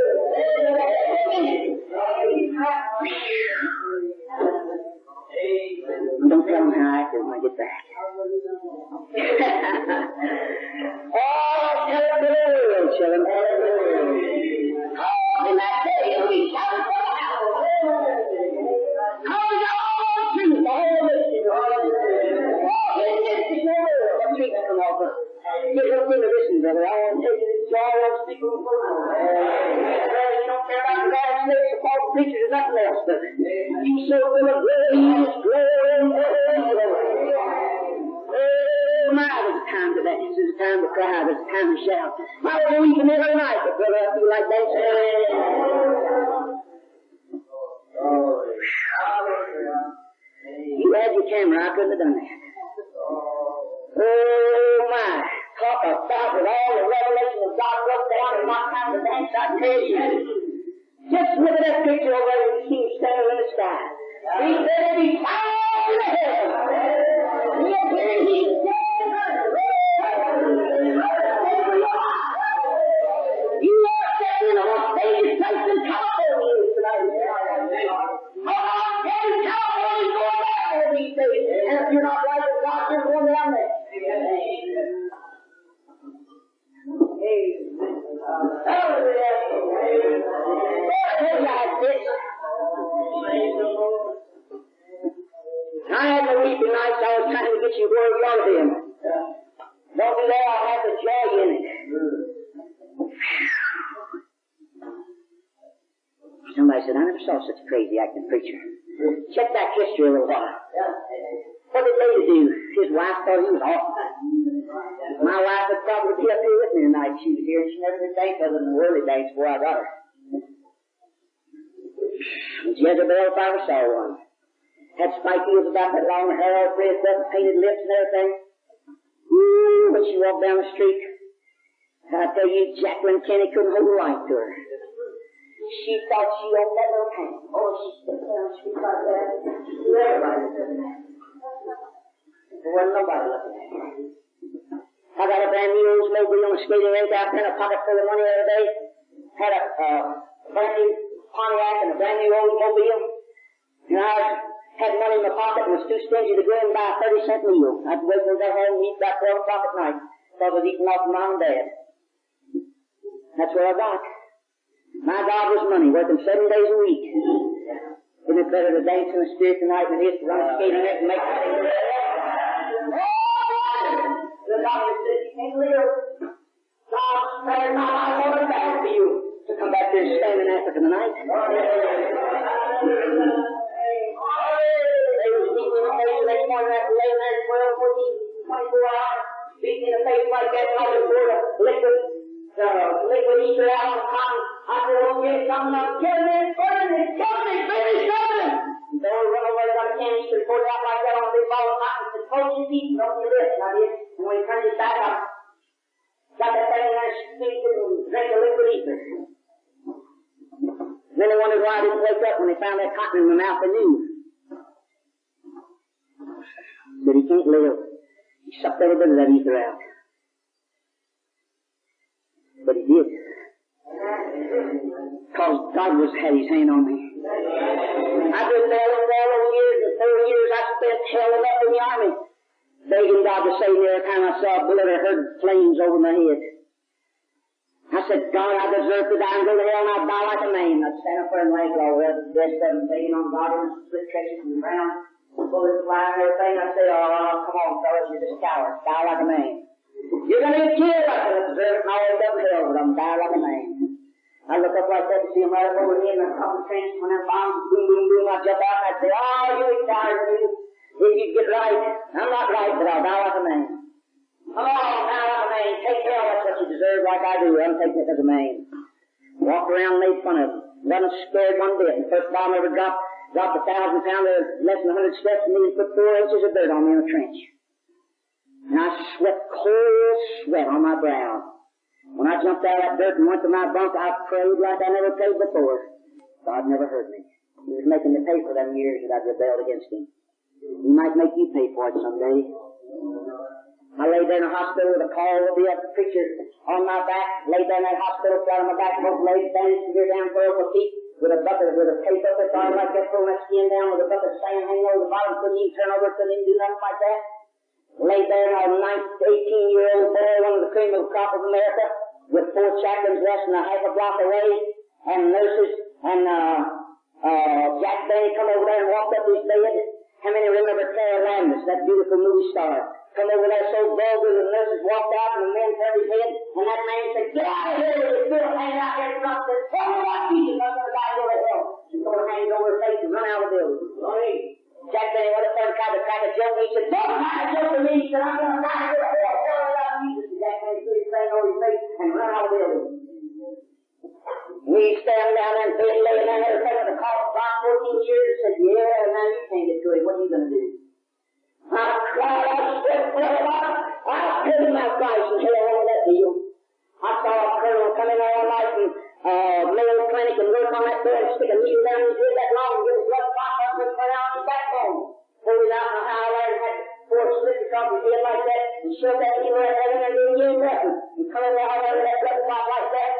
Don't tell them how I feel when I get back. Oh, tell them the world, children. And I tell you, we shout for the house. Cause all truth, the whole mystery. The trees come over. Get one thing to listen, brother. I want to tell you this joy of speaking for the Lord. You don't care about the bad snakes or false preachers or nothing else, but you so full of grace, glory, and glory. Oh, my, there's a time to dance. There's a time to cry. There's a time to shout. I was weeping every night, but brother, I feel like dancing. You had your camera. I couldn't have done that. Oh, my. Talk about with all the revelation of God wrote down and not time to dance, I tell you. Just look at that picture over there and see him standing in the sky. He said if he flies in the heaven, he'll hear he's standing You are standing in the most dangerous place in California tonight. I'm telling you, California's going down there these days. And if you're not right with God, you're going down there. I had no weeping nights. I was trying to get you where you ought to be. Don't be there. I'll have the joy in it. Somebody said, I never saw such a crazy acting preacher. Check back history a little while. What did they do? His wife thought he was awful. My wife would probably be up here with me tonight if she was here, and she never did think other than the worldly things before I got her. Jezebel, if I ever saw one. Had spike heels about that long hair, all frizzed up, painted lips and everything. Ooh, when she walked down the street, I tell you, Jacqueline Kenny couldn't hold a light to her. She thought she owned that little hand. Oh, she stepped down the street like that. Everybody was looking at her. There wasn't nobody looking at her. I got a brand new Oldsmobile on the skating rink out there in a pocket full of money the other day. Had a brand new Pontiac and a brand new Oldsmobile. And I had money in my pocket and was too stingy to go and buy a 30-cent meal. I had to wait till I got home and eat about 12 o'clock at night because I was eating off mom and dad. That's what I got. My God was money, working 7 days a week. Isn't it better to dance in the spirit tonight than it is to run a skating rink and make money? The doctor said, you can't live. God's spared my life on the back for you to come back there and stand in Africa tonight. They was beating in the face the next morning after laying there 12, 14, 24 hours, beating in the face like that, and I was poured a liquid ether out on the cotton. I said, oh, get something up, killing it, burning it, killing it, finish something. They only run over and got a canister and poured it out like that on a big ball of cotton and said, hold your feet, don't you lift. And I did. And when he turned his back up, got that thing in there, squeezed it and drank the liquid ether. Then they wondered why I didn't wake up when they found that cotton in my mouth. They knew. But he can't live. He sucked every bit of that ether out. But he did. Because God had his hand on me. I've been there for all those years, and 4 years I spent held up in the army, begging God to save me every time I saw a bullet or heard flames over my head. I said, God, I deserve to die and go to hell, and I'd die like a man. I'd stand up there and lay all the rest of them, begging on God and split trenches from the ground, bullets flying and everything. I'd say, oh, come on, fellas, you're just a coward. Die like a man. You're going to get killed. I said, I deserve it, and I'll end up in hell, but I'm going to die like a man. I look up like that to see him right up over me in the couple trenches when them bombs boom, boom, boom. I jump out and I'd say, oh, you ain't coward, you. If you get right, I'm not right, but I'll die like a man. Oh, die like a man. Take hell, that's what you deserve like I do. I'm taking it as a man. Walked around and made fun of him. Wasn't scared one bit. The first bomb ever dropped 1,000 pounder, less than 100 steps, and he put 4 inches of dirt on me in a trench. And I sweat cold sweat on my brow. When I jumped out of that dirt and went to my bunk, I prayed like I never prayed before. God never heard me. He was making me pay for them years that I rebelled against him. He might make you pay for it someday. I laid there in a hospital with a call of the preacher on my back, laid there in that hospital, flat on my back, both legs bandaged here down below my feet, with a bucket, with a tape up its arm like that, pulling that skin down with a bucket of sand hanging over the bottom, couldn't even turn over, couldn't even do nothing like that. Laid there in a 18-year-old boy, one of the cream of the crop of America, with 4 chaplains less than a half a block away, and nurses, and Jack Benny come over there and walked up his bed. How many remember Clara Landis, that beautiful movie star? Come over there so vulgar, the nurses walked out, and the men turned his head, and that man said, get out of here, you're still hanging out there in front. Said, tell me what Jesus, I'm going to die and go to hell. She's going to hang over her face and run out of the building. Right. Jack Benny went up there and tried to crack a joke. He said, don't crack a joke to me. He said, I'm going to die and go to hell. Tell me about Jesus. And Jack Benny put his thing over his face and run out of the building. We standing down there and bed laying down there, taking the call about 14 years, and said, yeah, now you can't get to it. What are you going to do? I cried, I sweat, I paid my price and held on to that deal. I saw a colonel come in there all night and Mayo Clinic and work on that bed and stick a needle down his head that long and get his blood clot up and put it on his backbone. Pulled it out in the highway and had 4 slits across his head like that and shoved that needle in heaven and didn't do nothing. And come in there all over that blood clot like that.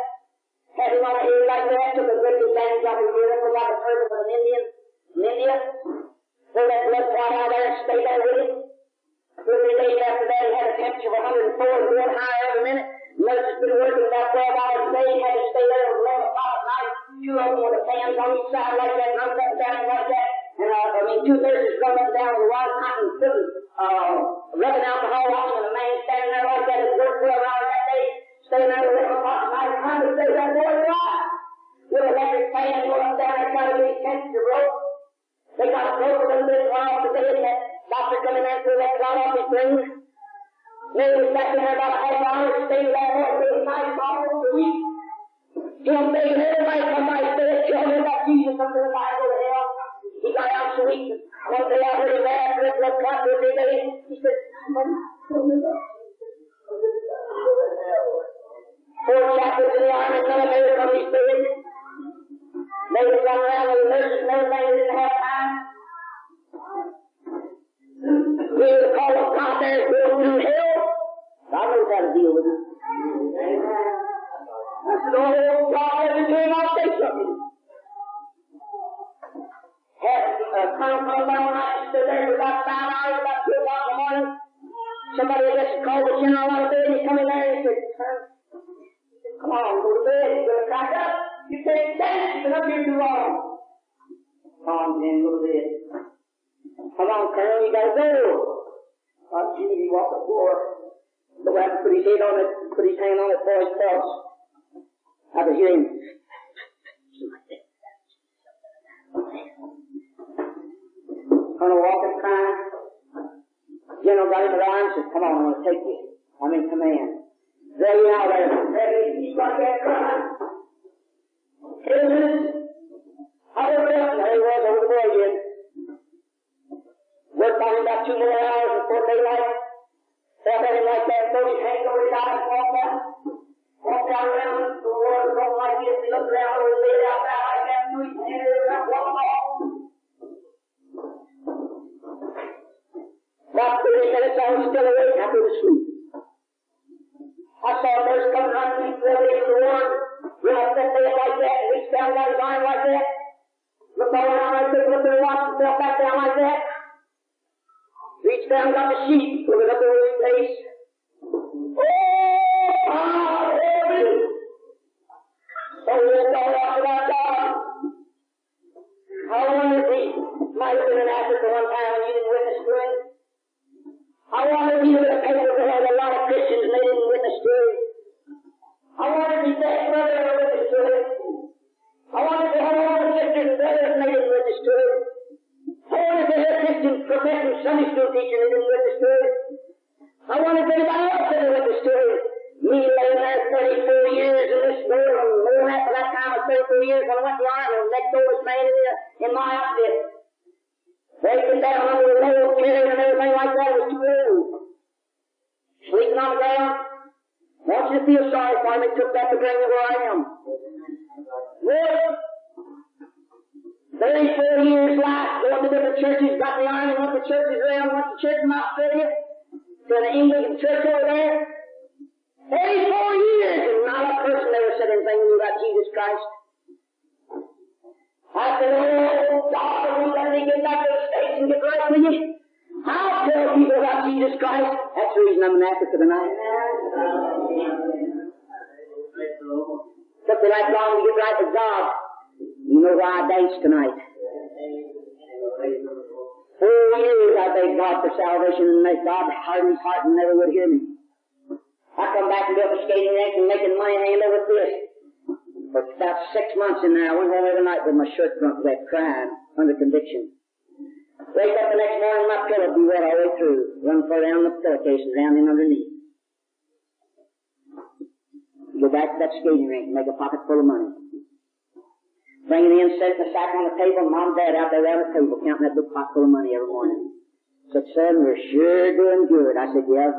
Had him on a ear like that, took a good bandage off his ear, looked like a turban with an Indian from India. Pulled that blood clot out there and stayed there with him. 3 days after that, he had a temperature of 104 and going higher every minute. Nurses been working about 12 hours a day. He had to stay there with 11 o'clock at night. 2 of them with the fans on each side like that, and up and down like that. And 2 nurses going up and down with a lot of cotton filling, rubbing alcohol on him, and a man standing there like that. He worked 12 hours that day, staying there with 11 o'clock at night, trying to stay that boy alive. With an electric fan going up and down there trying to get his temperature broke. They got a broke a little bit off the bed, and that doctor come in there and threw that clot off his brain. Then he was back in there about a half hour and stayed there all day night for almost a week. Him begging everybody come by and say, tell me about Jesus, I'm going to die and go to hell. He got out so weak. One day I heard him laugh, and that clot every day. He said, tell me about Jesus. was in the army military from his period. They would run around with the nurses and everything. They didn't have time. We would call up God there and go through hell. God knows how to deal with it. I said, oh, God, every day I'll say something. Colonel come down one night and stood there for about 5 hours, about 2 o'clock in the morning. Somebody just called the general out of bed, and he come in there and he said, come on, go to bed, you're going to crack up. You can't stand, you've been up here too long. Come on, then, go to bed. Come on, Colonel, you got to go. Oh, gee, he walked the floor. The weapon put his head on it, put his hand on it for his pulse. I could hear him. Colonel walking, crying. General got him in the arms and said, come on, I'm going to take you. I'm in command. There you are there. He's like that crying. 10 minutes. I woke up and there he was over the boy again. Worked on him about 2 more hours before daylight. Felt at him like that, threw his hands over his eyes and walked out. Walked out around the water, going like this. He looked around over his head out there like that, threw his hands around, walked off. About 30 minutes, I was still awake. I could sleep. I saw a nurse come running and throw me into the water. When I sat there like that and reached down and got his arm like that, looked all around like this, looked at the watch and fell back down like that. Reached down and got the sheet, put it up over his face. Oh, God, help me! So we went all out about God. I wonder if he might have been in Africa one time and you didn't witness to him. I wonder if he was a paper that had a lot of Christians and they didn't witness to him. I wonder if he said brother ever witnessed to him. I wonder if they had all the sisters and brothers and they didn't witness to him. I wonder if they had a Christian professing Sunday school teacher and they didn't witness to him. I wonder if anybody else ever witnessed to him. Me laying there 34 years in this world and more after that time of 34 years when I went to the army and next oldest man in my outfit. Breaking down under the load carrying and everything like that was too old. Sleeping on the ground. I want you to feel sorry for me. It took that to bring me where I am. Well, 34 years life, going to different churches, got in the army, went to churches around, went to church in Australia, to an Anglican church over there. 34 years, and not a person ever said anything to me about Jesus Christ. I said, oh, God, will you let me get back to the States and get right with you? I'll tell people about Jesus Christ. That's the reason I'm in Africa tonight. Took me like long to get right with God. You know why I danced tonight. 4 years I begged God for salvation, and God hardened his heart and never would hear me. I come back and built a skating rink and making money hand over fist. For about 6 months in there, I went home every night with my shirt front wet, crying, under conviction. Wake up the next morning, my pillow would be wet all the way through. Run far down the pillowcase and down in underneath. Go back to that skating rink and make a pocket full of money. Bring it in, set the sack on the table, and Mom and Dad out there around the table counting that big pot full of money every morning. Said, son, we're sure doing good. I said, yeah.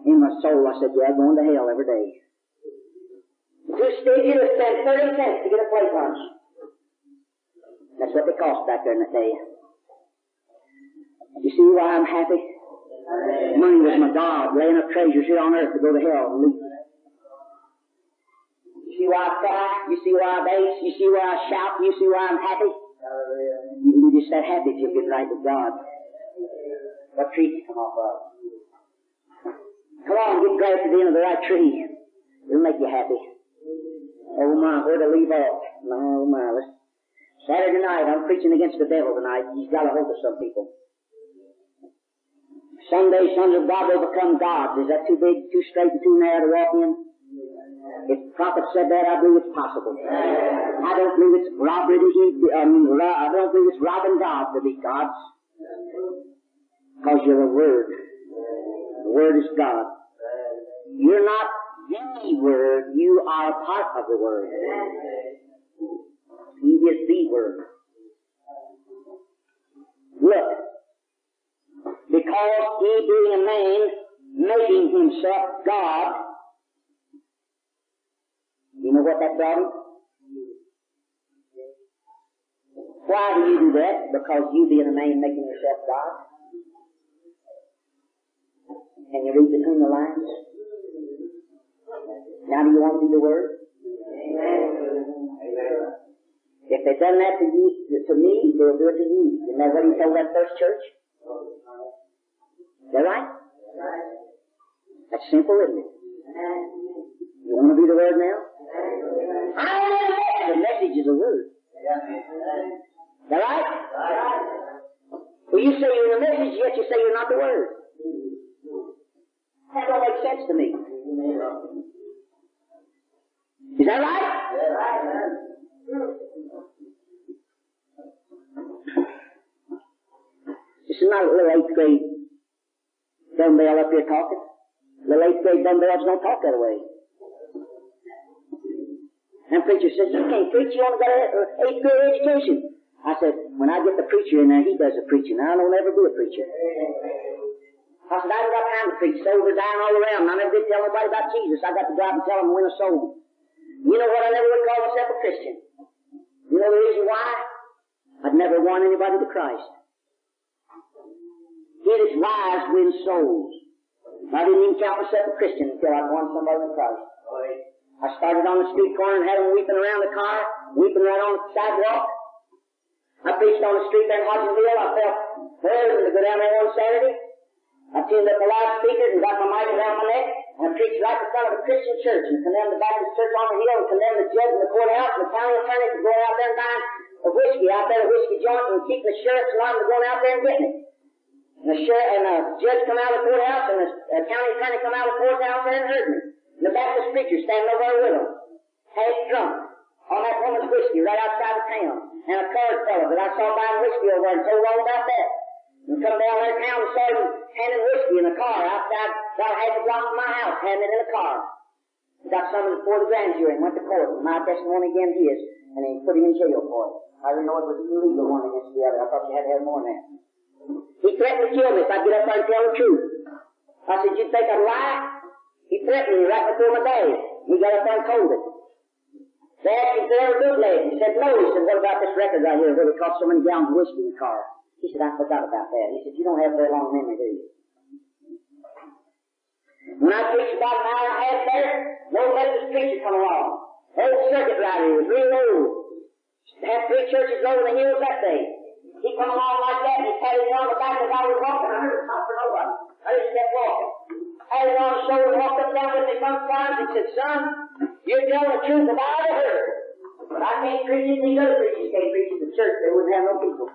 In my soul, I said, yeah, going to hell every day. Too stingy to spend 30 cents to get a plate lunch. That's what they cost back there in that day. You see why I'm happy? Money was my God, laying up treasures here on earth to go to hell and leave. You see why I cry? You see why I bass? You see why I shout? You see why I'm happy? You're just that happy if you get right with God. What tree you come off of? Come on, get grasped to the end of the right tree. It'll make you happy. Oh my, where to leave off? Oh my, Saturday night, I'm preaching against the devil tonight. He's got a hold of some people. Sunday, sons of God will become gods. Is that too big, too straight, and too narrow to walk in? If the prophet said that, I believe it's possible. I don't believe it's robbery to I don't believe it's robbing God to be gods. Because you're the Word. The Word is God. You're not the Word. You are a part of the Word. He is the Word. Look. Because he being a man, making himself God, he what that brought him? Why do you do that? Because you being a man making yourself God. Can you read between the lines? Now do you want to do the Word? If they've done that to me, they'll do it to you. Isn't that what he told that first church? Is that right? That's simple, isn't it? You want to do the Word now? The message is a Word. Is that right? Well, you say you're the message, yet you say you're not the Word. That don't make sense to me. Is that right? This is not a little 8th grade dumbbell up here talking. Little 8th grade dumbbells don't talk that way. And preacher says, you can't preach, you only got an 8th grade education. I said, when I get the preacher in there, he does the preaching. I don't ever be a preacher. I said, I ain't got time to preach. Souls are dying all around. I never did tell nobody about Jesus. I got to go out and tell them to win a soul. You know what? I never would call myself a Christian. You know the reason why? I'd never won anybody to Christ. He that's wise wins souls. I didn't even count myself a Christian until I'd won somebody to Christ. I started on the street corner and had them weeping around the car, weeping right on the sidewalk. I preached on the street there in Hodgenville. I felt burdened to go down there one Saturday. I tuned up the loudspeakers and got my mic around my neck, and I preached right in front of a Christian church and condemned the Baptist church on the hill and condemned the judge in the courthouse and the county attorney for going out there and buying a whiskey out there, a whiskey joint, and keeping the sheriff's line to going out there and getting it. And the sheriff and the judge come out of the courthouse and the county attorney come out of the courthouse there and heard me. And the Baptist preacher standing over there with them, half drunk, on that woman's whiskey right outside of town. And a colored fellow that I saw buying whiskey over there and told all about that. And come down there to town and saw him handing whiskey in a car outside, about half a block from my house, handing it in a car. He got some of it before the grand jury and went to court. And my testimony against his, and he put him in jail for it. I didn't know it was illegal one against the other. I thought you had to have more than that. He threatened to kill me if I get up there and tell the truth. I said, you think I'd lie? He threatened me right before my day. He got up there and told it. They asked him if they ever bootlegged. He said, no. He said, what about this record right here where they cost so many gallons of whiskey in the car? He said, I forgot about that. He said, you don't have very long memory, do you? When I preached about an hour and a half there, no Methodist preacher come along. Old circuit rider, he was real old. Had 3 churches over the hills that day. He come along like that and he patted me on the back as I was walking. I heard it not for nobody. I just kept walking. I had him on the shoulder and walked up and down with me sometimes. He said, son, you're telling the truth about I ever heard. But I can't preach it, these other preachers can't preach it. The church, they wouldn't have no people.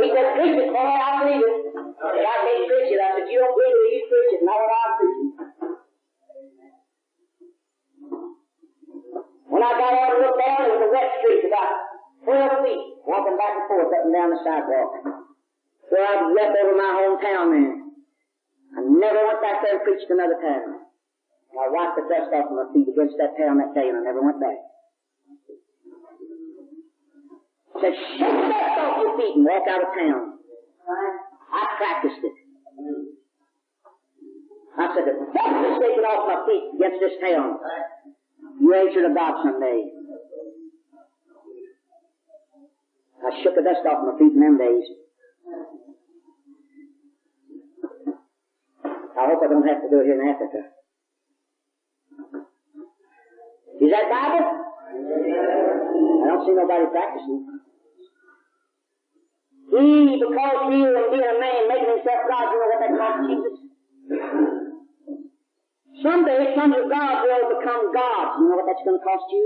He said, preach it, boy, I believe it. I said, I can't preach it. I said, you don't believe it, you preach it, not what I'm preaching. When I got out and looked down, it was a wet street, about 12 feet, walking back and forth up and down the sidewalk. Where I'd left over my hometown there. I never went back there and preached another time. I wiped the dust off my feet against that town that day, and I never went back. I said, shake the dust off your feet and walk out of town. I practiced it. I said, the dust is shaking off my feet against this town. You answer to God someday. I shook the dust off my feet in them days. I hope I don't have to do it here in Africa. Is that Bible? I don't see nobody practicing. He, because he was being a man, making himself God, you know what that cost Jesus? Someday, sons of God will become gods. You know what that's going to cost you?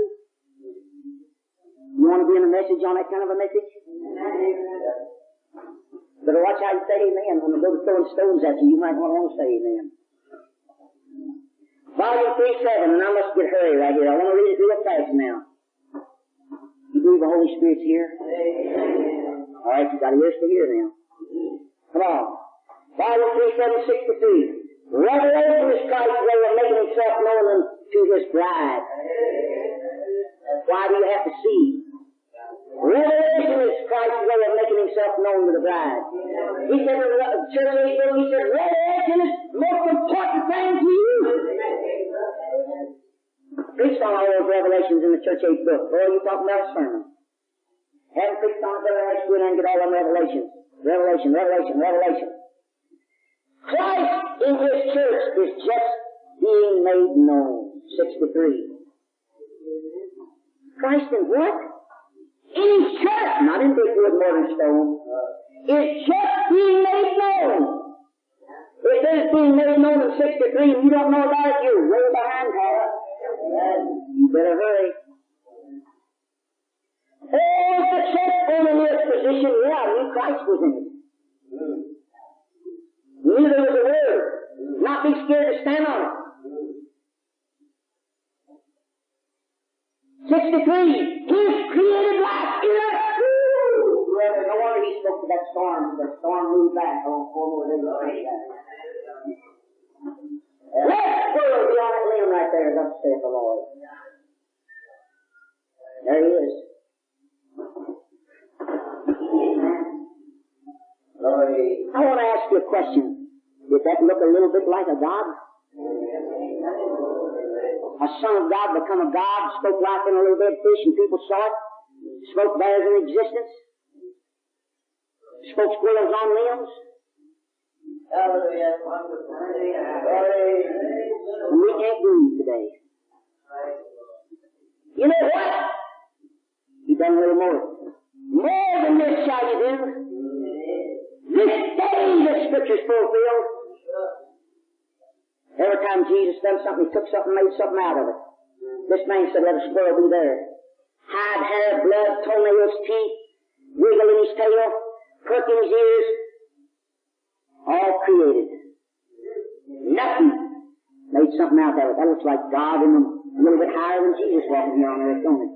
You want to be in a message on that kind of a message? Better watch how you say amen. When they go to throwing stones at you, you might want to say amen. Volume 3:7, and I must get hurry right here. I want to read it real fast now. You believe the Holy Spirit's here? All right, you got ears to hear now. Come on. Volume 3:7, 63. Revelation is Christ's way of making himself known to his bride. Why do you have to see? Revelation is Christ's way of making himself known to the bride. He said in the church, he said, revelation is the most important thing to you. Preached on all those revelations in the church age book. Boy, you talking about a sermon. Haven't preached on it till I go in and get all them revelations. Revelation, revelation, revelation. Christ in His church is just being made known. 63. Christ in what? In His church, not in big wood, mortar, and stone. Is just being made known. If this is being made known in 63 and you don't know about it, you're way behind, Tara. You better hurry. Oh, the church only in this position, yeah, I knew Christ was in it. Knew there was a word. Not be scared to stand on it. 63. His created life in us. Brother, no wonder He spoke to that storm. The storm moved back. Oh, 4 more days later. Let's go be on that limb right there, thus saith the Lord. There He is. I want to ask you a question. Did that look a little bit like a God? A son of God become a God, spoke life in a little dead fish and people saw it, spoke bears in existence, spoke squirrels on limbs. Hallelujah. We can't breathe today. You know what? He done a little more. More than this shall you do. This day the Scripture's fulfilled. Every time Jesus done something, He took something, made something out of it. This man said, let a squirrel be there. Hide, hair, blood, toenails, teeth, wiggle in his tail, perk in his ears. All created. Nothing. Made something out of it. That looks like God in them, a little bit higher than Jesus walking here on earth, don't it?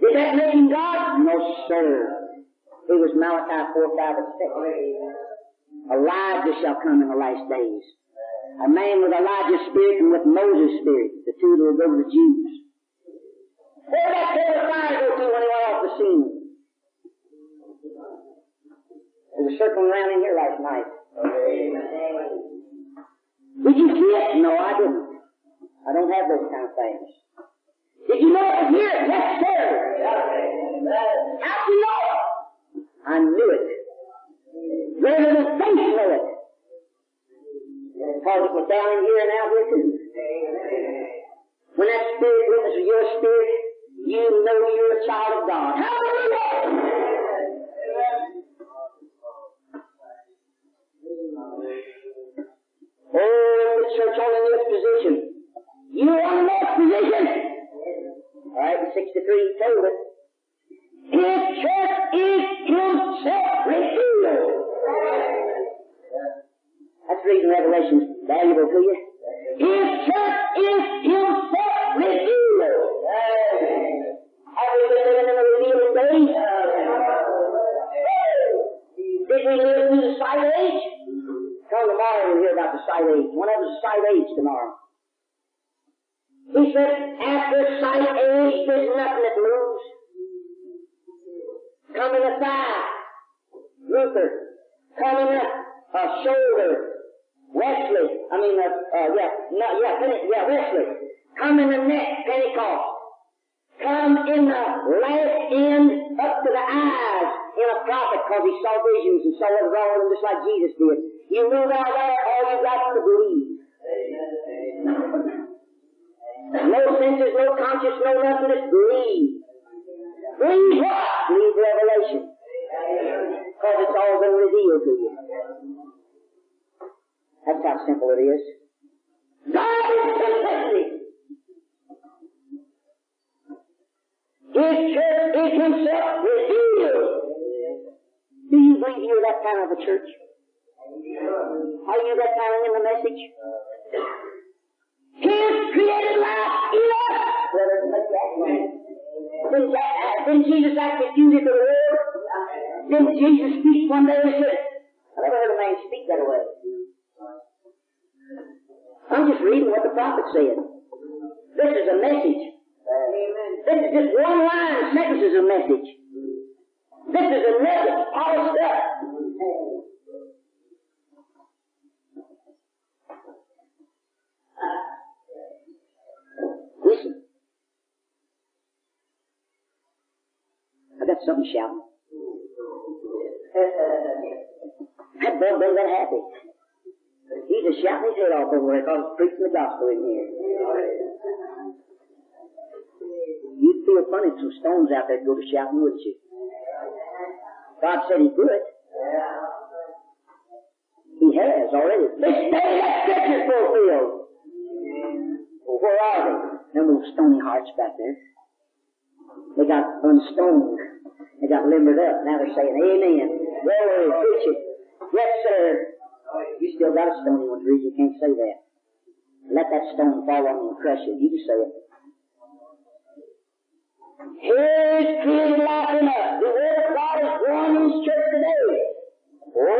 Did that make Him God? No, sir. It was Malachi 4, 5, and 6. Elijah shall come in the last days. A man with Elijah's spirit and with Moses' spirit. The two that will go to the Jews. Where did that pillar of fire go to when he went off the scene? It was circling around in here last night. Did you see it? No, I didn't. I don't have those kind of things. Did you know it was here? Yes, sir. How'd you know it? I knew it. Greater than faith knew it. Because it was down in here and out here too. When that spirit witnesses your spirit, you know you're a child of God. Hallelujah! Oh, the church only in this position. You are in that position. All right, in 63 He told it. His church is Himself revealed. That's the reason Revelation's valuable to you. His church is Himself revealed. Have we been living in the revealing days? Did we live through the sight age? Come tomorrow we'll hear about the sight age. Whenever's the sight age tomorrow. He said, after sight age, there's nothing that moves. Coming a thigh, Luther. Coming a shoulder, Wesley. Wesley. Come in the neck, Pentecost. Come in the last end up to the eyes in a prophet because he saw visions and saw what was wrong with him just like Jesus did. You move out there, all you got to believe. No senses, no conscience, no nothing, just believe. Believe what? Believe Revelation. Because it's all been revealed to you. That's how simple it is. God is simplicity. His church is Himself revealed. Do you believe you're that kind of a church? Are you that kind in the message? His created life in us. Didn't Jesus actually use it to the world? Didn't Jesus speak one day and said, I never heard a man speak that way. I'm just reading what the prophet said. This is a message. This is just one line sentence is a message. This is a message polished up. something shouting. That boy been that happy. He's just shouting his head off over there because he's preaching the gospel in here. You'd feel funny if some stones out there go to shouting, wouldn't you? God said he'd do it. He has already. This day that scripture's fulfilled. Well, where are they? Them little stony hearts back there. They got unstoned. They got limbered up. Now they're saying, amen. Glory, preach it. Yes, sir. You still got a stony one, Reed. You can't say that. Let that stone fall on you and crush it. You can say it. Here's created life in us. The Word of God is growing in this church today. Oh,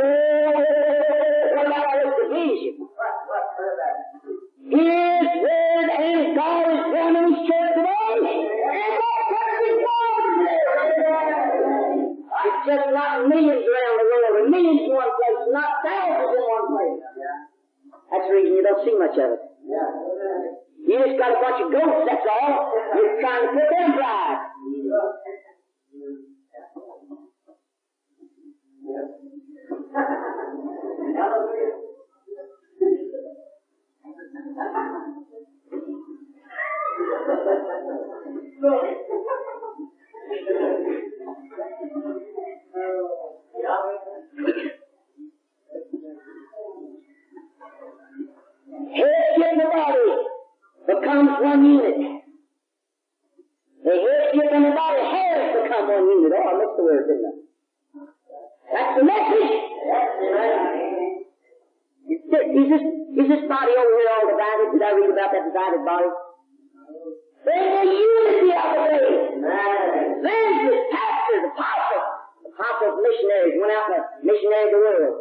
what about all this division? His Word and God is growing in this church today. And that church is growing today. It's just not millions around the world, or millions in one place, not thousands in one place. That's the reason you don't see much of it. You just got a bunch of goats, that's all. You're trying to put them dry. Headship in the body becomes one unit. The headship in the body has become one unit. Oh, I missed the word, didn't I? That's the message. Is this body over here all divided? Did I read about that divided body? There's a unity of the faith. Evangelists, pastors, apostles, missionaries went out and missionaries the world.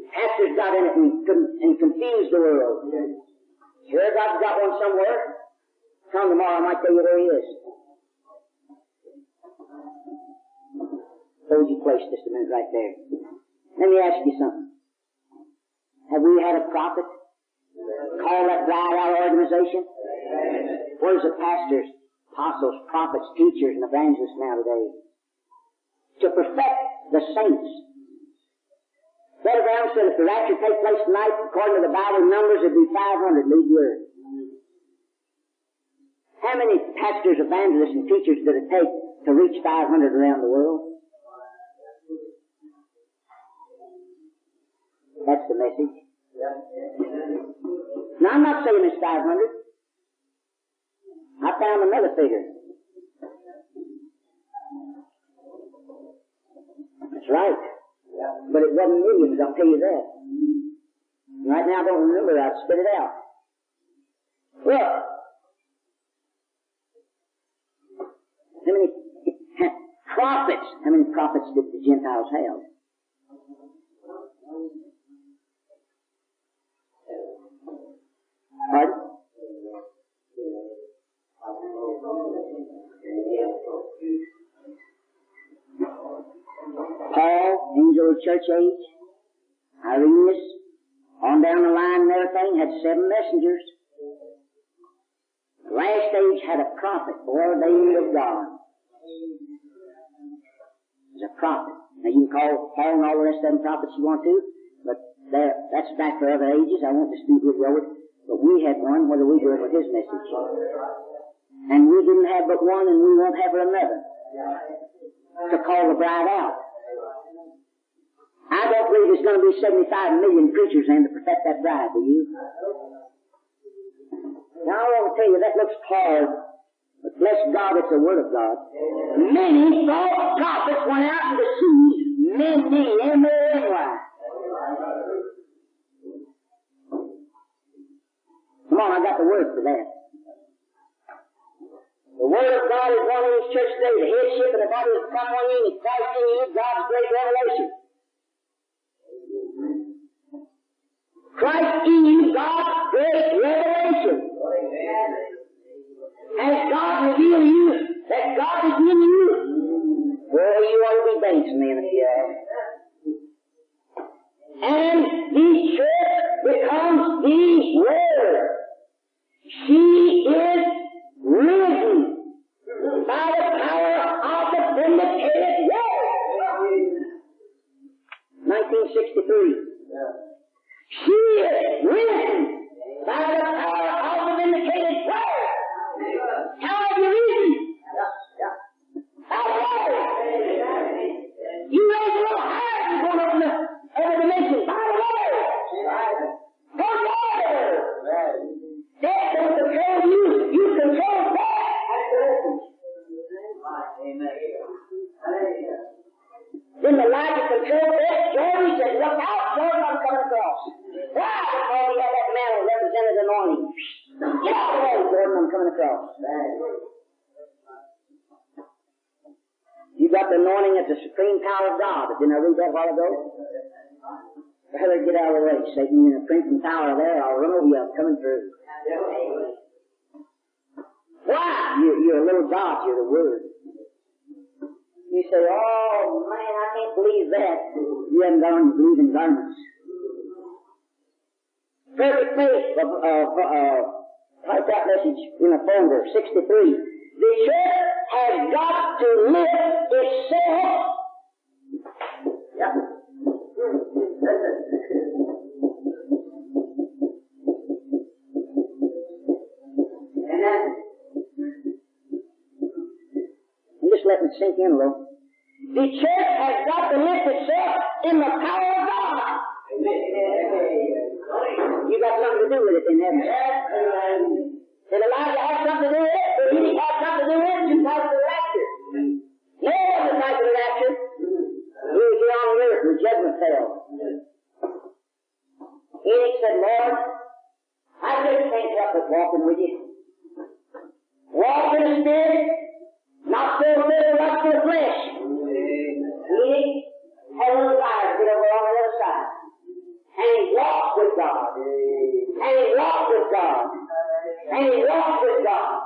Pastors got in it and confused the world. Sure, God's got one somewhere. Come tomorrow, I might tell you where he is. Hold your place just a minute right there. Let me ask you something. Have we had a prophet call that bride out of organization? Where's the pastors, apostles, prophets, teachers, and evangelists now today? To perfect the saints. Brother Brown said if the rapture takes place tonight, according to the Bible numbers, it'd be 500 leave the earth. How many pastors, evangelists, and teachers did it take to reach 500 around the world? That's the message. Now, I'm not saying it's 500. I found another figure. That's right. But it wasn't millions, I'll tell you that. Right now I don't remember, I'd spit it out. Well, how many prophets did the Gentiles have? Pardon? Paul, angel of the church age, Irenaeus, on down the line and everything, had 7 messengers. The last age had a prophet ordained of God. He's a prophet. Now you can call Paul and all the rest of them prophets you want to, but that's back for other ages. I won't dispute with you over it. But we had one, whether we do it with his message. And we didn't have but one, and we won't have another to call the bride out. I don't believe there's going to be 75 million preachers in to protect that bride, do you? Now I want to tell you, that looks hard, but bless God, it's the Word of God. Many false prophets went out and deceived many, M-A-N-Y. Come on, I got the word for that. The Word of God is one in this church today. The headship and the body has become one unit. Christ in you, God's great revelation. Christ in you, God's great revelation. Has God revealed you that God is in you? Well, you ought to be dancing then if you are. And the church becomes the Word. She is risen by the power of the vindicated cross. You got the anointing as the supreme power of God. Didn't I read that a while ago? Better get out of the way, Satan. You're in the supreme power there. I'll run over you. I'm coming through. Why? You're a little God. You're the Word. You say, oh, man, I can't believe that. You haven't got on your believing garments. Perfect faith. Type that message in a folder, 63. The church has got to lift itself. Yeah. And then, I'm just letting it sink in a little. The church has got to lift itself in the power of God. You got something to do with it, then, haven't you? Did Elijah have something to do with it? Did he have something to do with it? You type of the rapture. No one was type of the rapture. He was here on the earth when judgment fell. Enoch said, Lord, I just can't help but walking with you. Walk in the Spirit, not so good or not for the flesh. Enoch had a little fire to get over on the other side. And he walked with God. And he walked with God. And he walked with God.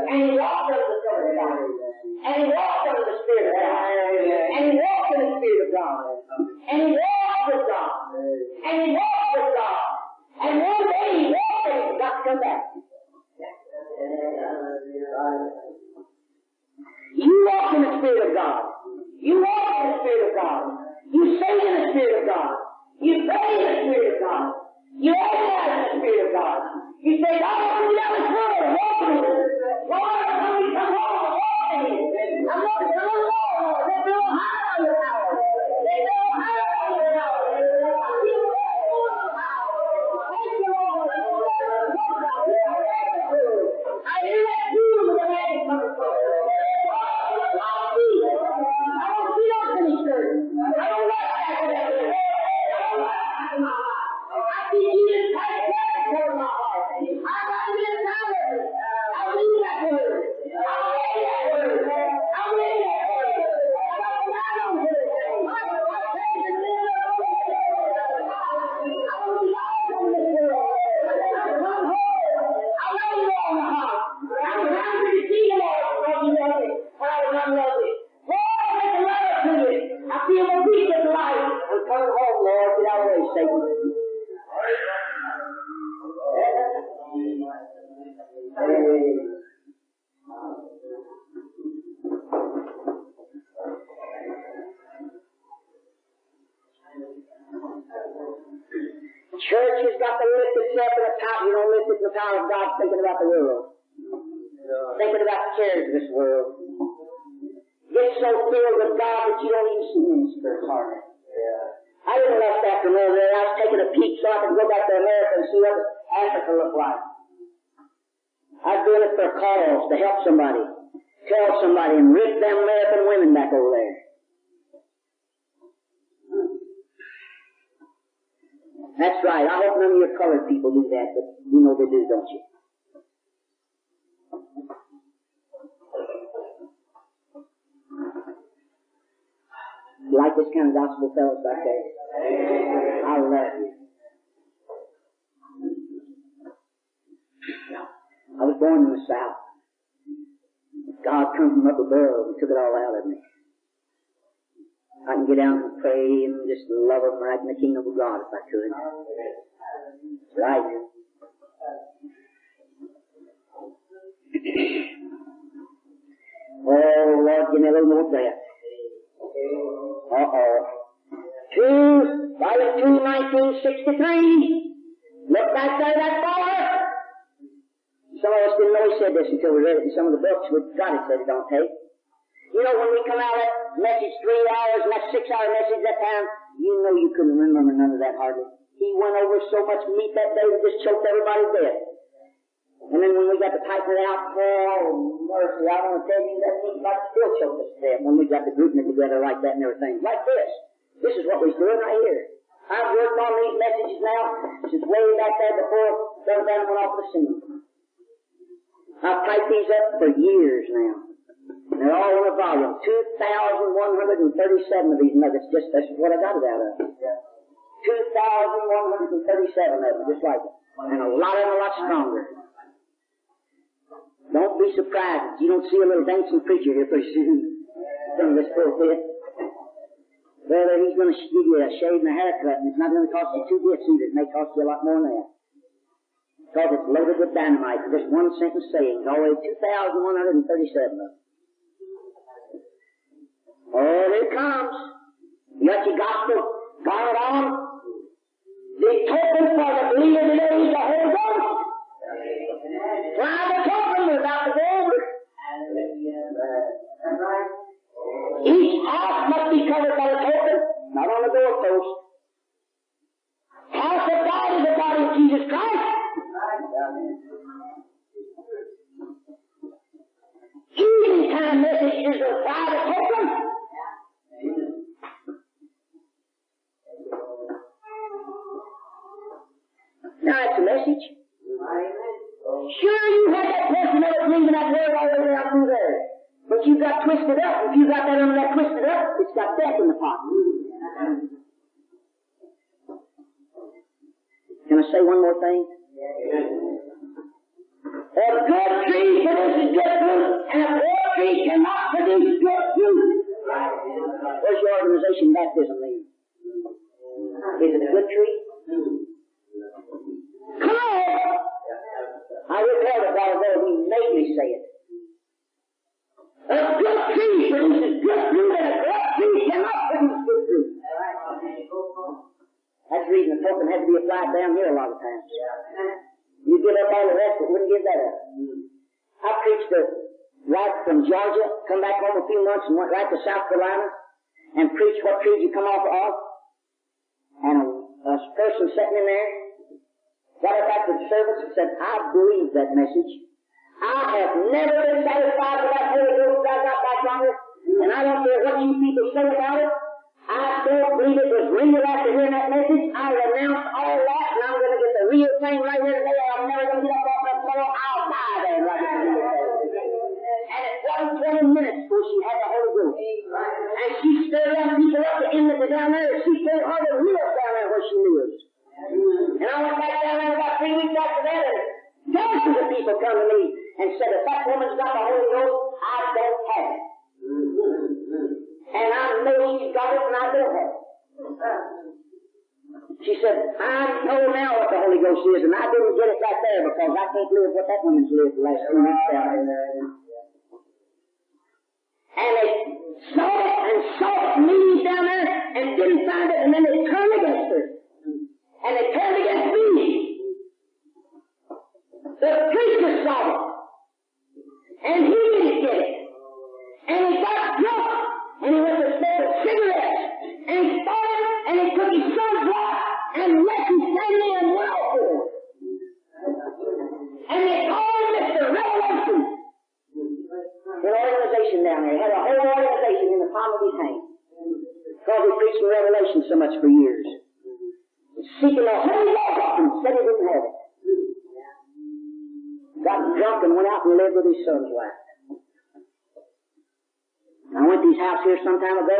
And he walked under the Spirit of God. And he walked under the Spirit of God. And he walked in the Spirit of God. And he walked with God. And he walked with God. And one day he walked and he got to come back. You walk in the Spirit of God. You walk in the Spirit of God. You sing in the Spirit of God. You pray in the Spirit of God. You organize in the Spirit of God. You say, God, I'm going to be down this road and walk with you. Lord, I'm going to come home and walk with you. I'm going to be a little lower, Lord. They're a little higher on your power. They're a little higher on your power. I feel very full of power. Thank you, Lord. I hear that too with the man coming forward. I don't see us in these churches. I don't like that. I see Jesus Christ over my heart. I got this power. I believe that word. I believe that word. I believe that word. I got the God on here. I take the little I want to die from this world. I come home. I love you all in the heart. I'm trying to see you all because you love me. And I love you. Lord, I make a letter to you. I feel the peace of life. I'm coming home, Lord. Get out of the way, Satan. Church has got to lift itself in the power. You don't lift it in the power of God thinking about the world. Thinking about the cares of this world. Get so filled with God that you don't even see minister hardly. I didn't left after over there. I was taking a peek so I could go back to America and see what Africa looked like. I was doing it for a cause to help somebody, tell somebody, and rip them American women back over there. That's right. I hope none of your colored people do that, but you know they do, don't you? You like this kind of gospel, fellas, back there? I love you. I was born in the South. God come from up above and took it all out of me. I can get down and pray and just love Him right in the kingdom of God if I could. That's right. Oh, Lord, give me a little more breath. Volume 2, 1963. Look back there, that far. Some of us didn't know he said this until we read it in some of the books. We got it said it don't take. You know, when we come out that message 3 hours and that 6-hour message that time, you know you couldn't remember none of that hardly. He went over so much meat that day that just choked everybody dead. And then when we got to typing it out, oh, mercy, I want to tell you that meat like still choked us to death when we got the grouping it together like that and everything. Like this. This is what we're doing right here. I've worked on these messages now since way back there before Brother Banner went off the scene. I've typed these up for years now. And they're all in a volume. 2,137 of these nuggets. Just that's what I got it out of. 2,137 of them, just like it. And a lot of them a lot stronger. Don't be surprised if you don't see a little dancing preacher here pretty soon from this pulpit. Well, he's going to give you a shave and a haircut, and it's not going to cost you $2 bits either. It may cost you a lot more than that. Because it's loaded with dynamite for just one sentence saying. Already 2,137 of them. Oh, here it comes. You got your gospel. Got it on. The token for the believer today is the Holy Ghost. Try the token without the gold. Each house must be covered by the token, not on the doorpost. House of God is the body of Jesus Christ. Evening time message is the private token. Now that's a message. Sure, you had that person that was leaving that word all the way out through there. But you got twisted up. If you got that under that twisted up, it's got death in the pot. Can I say one more thing? A good tree produces good fruit, and a poor tree cannot produce good fruit. Where's your organization baptism mean? Is it a good tree? Come on! I repaired it while ago. He made me say it. A good tree produces good fruit, and a good tree cannot produce good fruit. That's the reason the token had to be applied down here a lot of times. You give up all the rest, it wouldn't give that up. I preached right from Georgia, come back home a few months and went right to South Carolina and preached what creed you come off of. And a person sitting in there got up after the service and said, I believe that message. I have never been satisfied with that Holy Ghost that I got back on it, and I don't care what you people say about it. I don't believe it was real after hearing that message. I renounce all that, and I'm going to get the real thing right here today. I'm never going to get up off that floor. I'll die there like it's the real thing. And it wasn't 20 minutes before she had the Holy Ghost. And she stirred them people up to end it down there. She told her to live down there where she lives. And I went back down there about 3 weeks after that, and dozens of people come to me and said, if that woman's got the Holy Ghost, I don't have it. And I know she's got it, and I don't have it. She said, I know now what the Holy Ghost is, and I didn't get it right there because I can't live what that woman's lived the last 2 weeks down there. And they saw it and saw it leave down there and didn't find it, and then they turned against her. And they turned against me. The preacher saw it. And he didn't get it. And he got drunk. And he went to smoke a cigarette. And he started, and he took his son's wife and left him standing in welfare. And they called him Mr. Revelation. An organization down there. He had a whole organization in the palm of his hand. Because he preached in Revelation so much for years. Seeking the Holy Ghost and said he didn't have it. Got drunk and went out and lived with his son's wife. I went to his house here some time ago.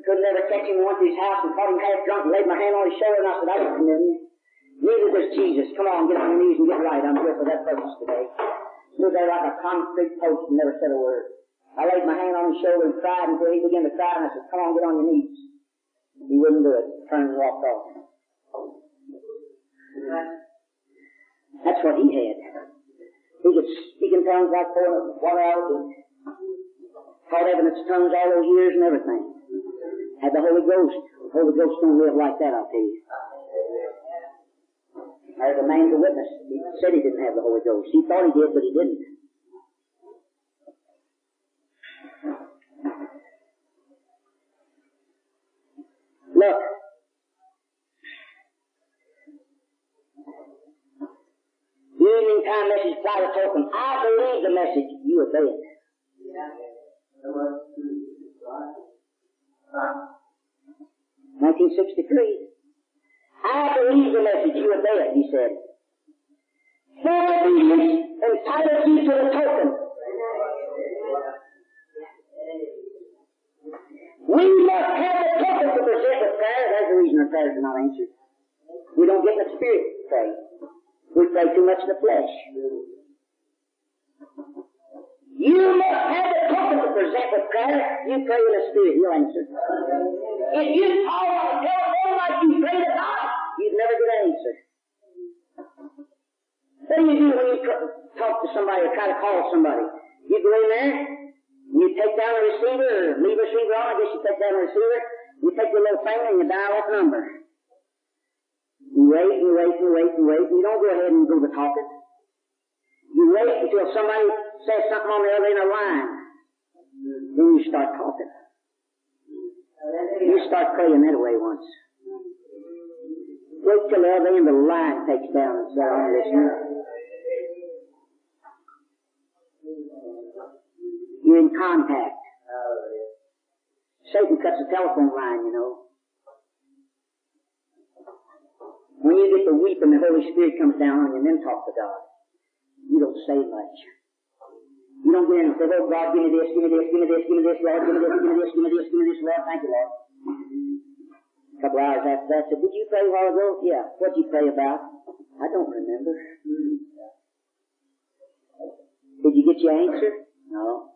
Couldn't ever catch him. I went to his house and caught him half drunk and laid my hand on his shoulder and I said, I don't condemn you. Neither does Jesus. Come on, get on your knees and get right. I'm here for that purpose today. Stood there like a concrete post and never said a word. I laid my hand on his shoulder and cried until he began to cry and I said, come on, get on your knees. He wouldn't do it. Turned and walked off. That's what he had. He could speak in tongues like 4 hours and taught evidence of tongues all those years and everything. Had the Holy Ghost. The Holy Ghost don't live like that, I'll tell you. There's a man to witness. He said he didn't have the Holy Ghost. He thought he did, but he didn't. Look. The evening time message, private token. I believe the message. You obey it. 1963. I believe the message. You obey it, he said. For obedience entitles you to the the flesh. You must have the token to present with prayer. You pray in the Spirit, He'll answer. If you call on the telephone like you pray to God, you'd never get an answer. What do you do when you talk to somebody or try to call somebody? You go in there, you take down the receiver, or leave the receiver on, I guess you take down the receiver, you take your little finger and you dial that number. You wait, and you wait, and you wait, and you wait, and you don't go ahead and do the talking. You wait until somebody says something on the other end of the line. Then you start talking. You start praying that way once. Wait till the other end of the line takes down and says, I'm listening. You're in contact. Satan cuts the telephone line, you know. When you get to weep and the Holy Spirit comes down on you and then talk to God, you don't say much. You don't get in and say, oh God, give me this, give me this, give me this, give me this, Lord, give me this, give me this, give me this, give me this, Lord, thank you, Lord. A couple hours after that, I said, did you pray a while ago? Yeah. What'd you pray about? I don't remember. Did you get your answer? No.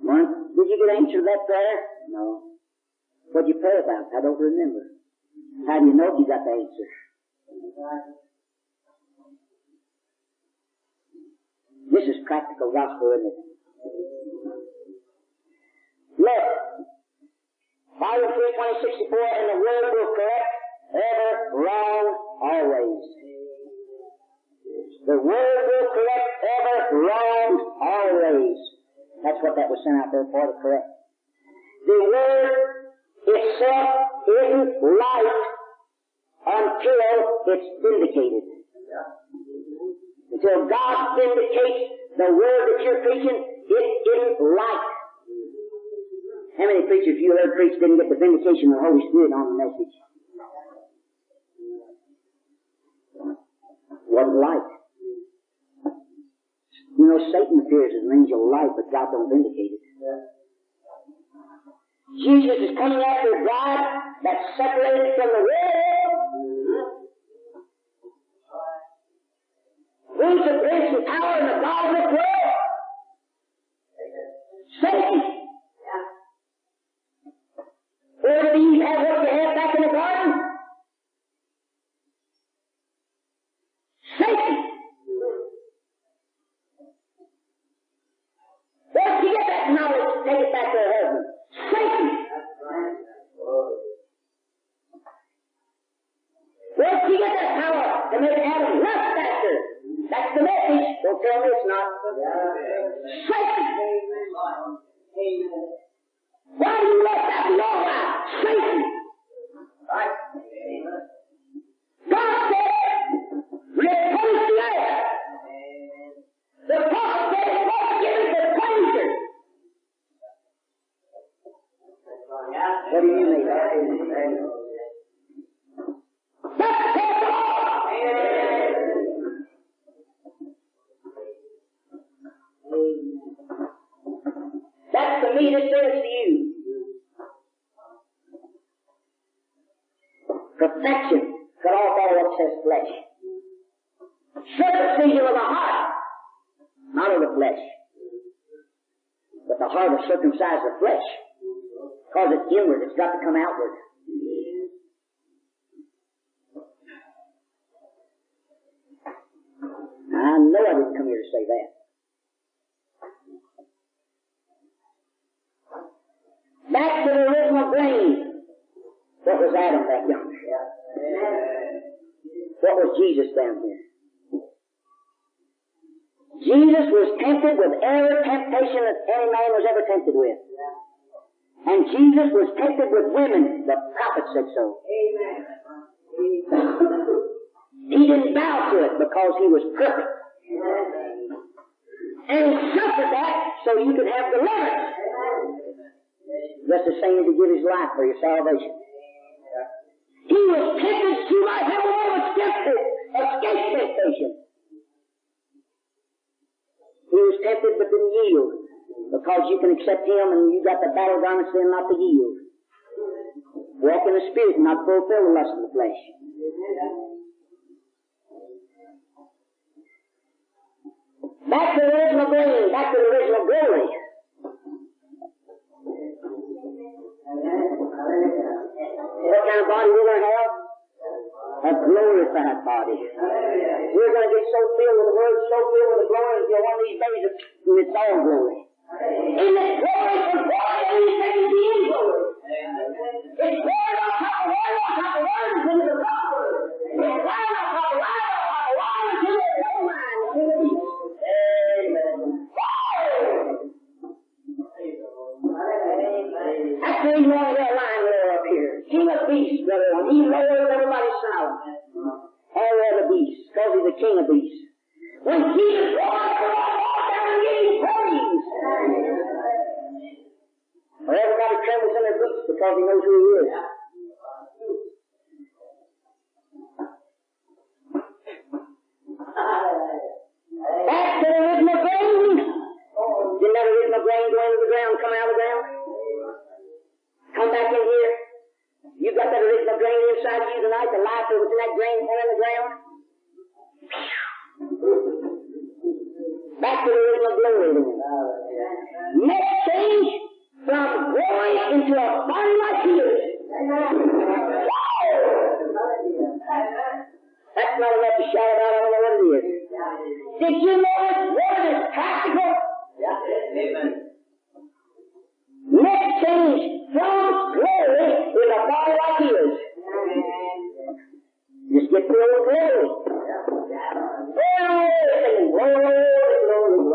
Did you get an answer to that prayer? No. What'd you pray about? I don't remember. How do you know if you got the answer? This is practical gospel, isn't it? Look, Bible 3:20-64, and the word will correct ever, wrong, always. The word will correct ever, wrong, always. That's what that was sent out there for, to correct. The word itself isn't right until it's vindicated. Until God vindicates the word that you're preaching, it isn't right. How many preachers you heard preach didn't get the vindication of the Holy Spirit on the message? Wasn't right. You know, Satan appears as an angel of light, but God don't vindicate it. Jesus is coming after a bride that's separated from the world. Who's the prince and power and the God of this world? Satan. Where did Eve have what they had back in the garden? Satan. Where did she get that knowledge to take it back to her husband? Satan. Where did she get that power to make Adam lust after? That's the message. Don't tell me it's not. Satan. Why do you lust after your wife? Satan. Right. God said, replace the earth. The prophet said it's not given to pleasure. What do you mean? That's the That's the meat it says to you. Perfection cut off all excess flesh. Circumcision of the heart, not of the flesh. But the heart will circumcise the flesh. Because it's inward, it's got to come outward. I know I didn't come here to say that. Back to the original grain. What was Adam back yonder? What was Jesus down here? Jesus was tempted with every temptation that any man was ever tempted with. And Jesus was tempted with women. The prophet said so. He didn't bow to it because he was perfect. And he suffered that so you could have deliverance. Just the same as to give his life for your salvation. He was tempted so you might have a moment escape temptation. He was tempted but didn't yield. Because you can accept him and you got the battle garments then not to yield. Walk in the Spirit and not fulfill the lust of the flesh. Back to the original grain, back to the original glory. What kind of body we're going to have? A glorified body. We're going to get so filled with the Word, so filled with the glory, until one of these days it's all glory. In the glory from God, everything will be in glory. It's word on top of word on top of word until it's a proper. It's line on top of line on top of line until there's no line, until it's peace. Amen. That's the reason why that line roar up here. King of beasts, brother. He roars, everybody's silent. All roar the beast, because he's the king of beasts. When Jesus roars, everybody walks down and gives him praise. Or everybody trembles in their boots because he knows who he is. Back to the original grain. Didn't that original grain go into the ground, come out of the ground? Come back in here. You got that original grain inside you tonight, the life that was in that grain fell in the ground. Back to the original glory. Next change from glory into a body like his. That's not enough to shout about. I don't know what it is. Did you notice word is practical? Next change from glory in a body like his. Just get filled with glory. Glory, glory, glory,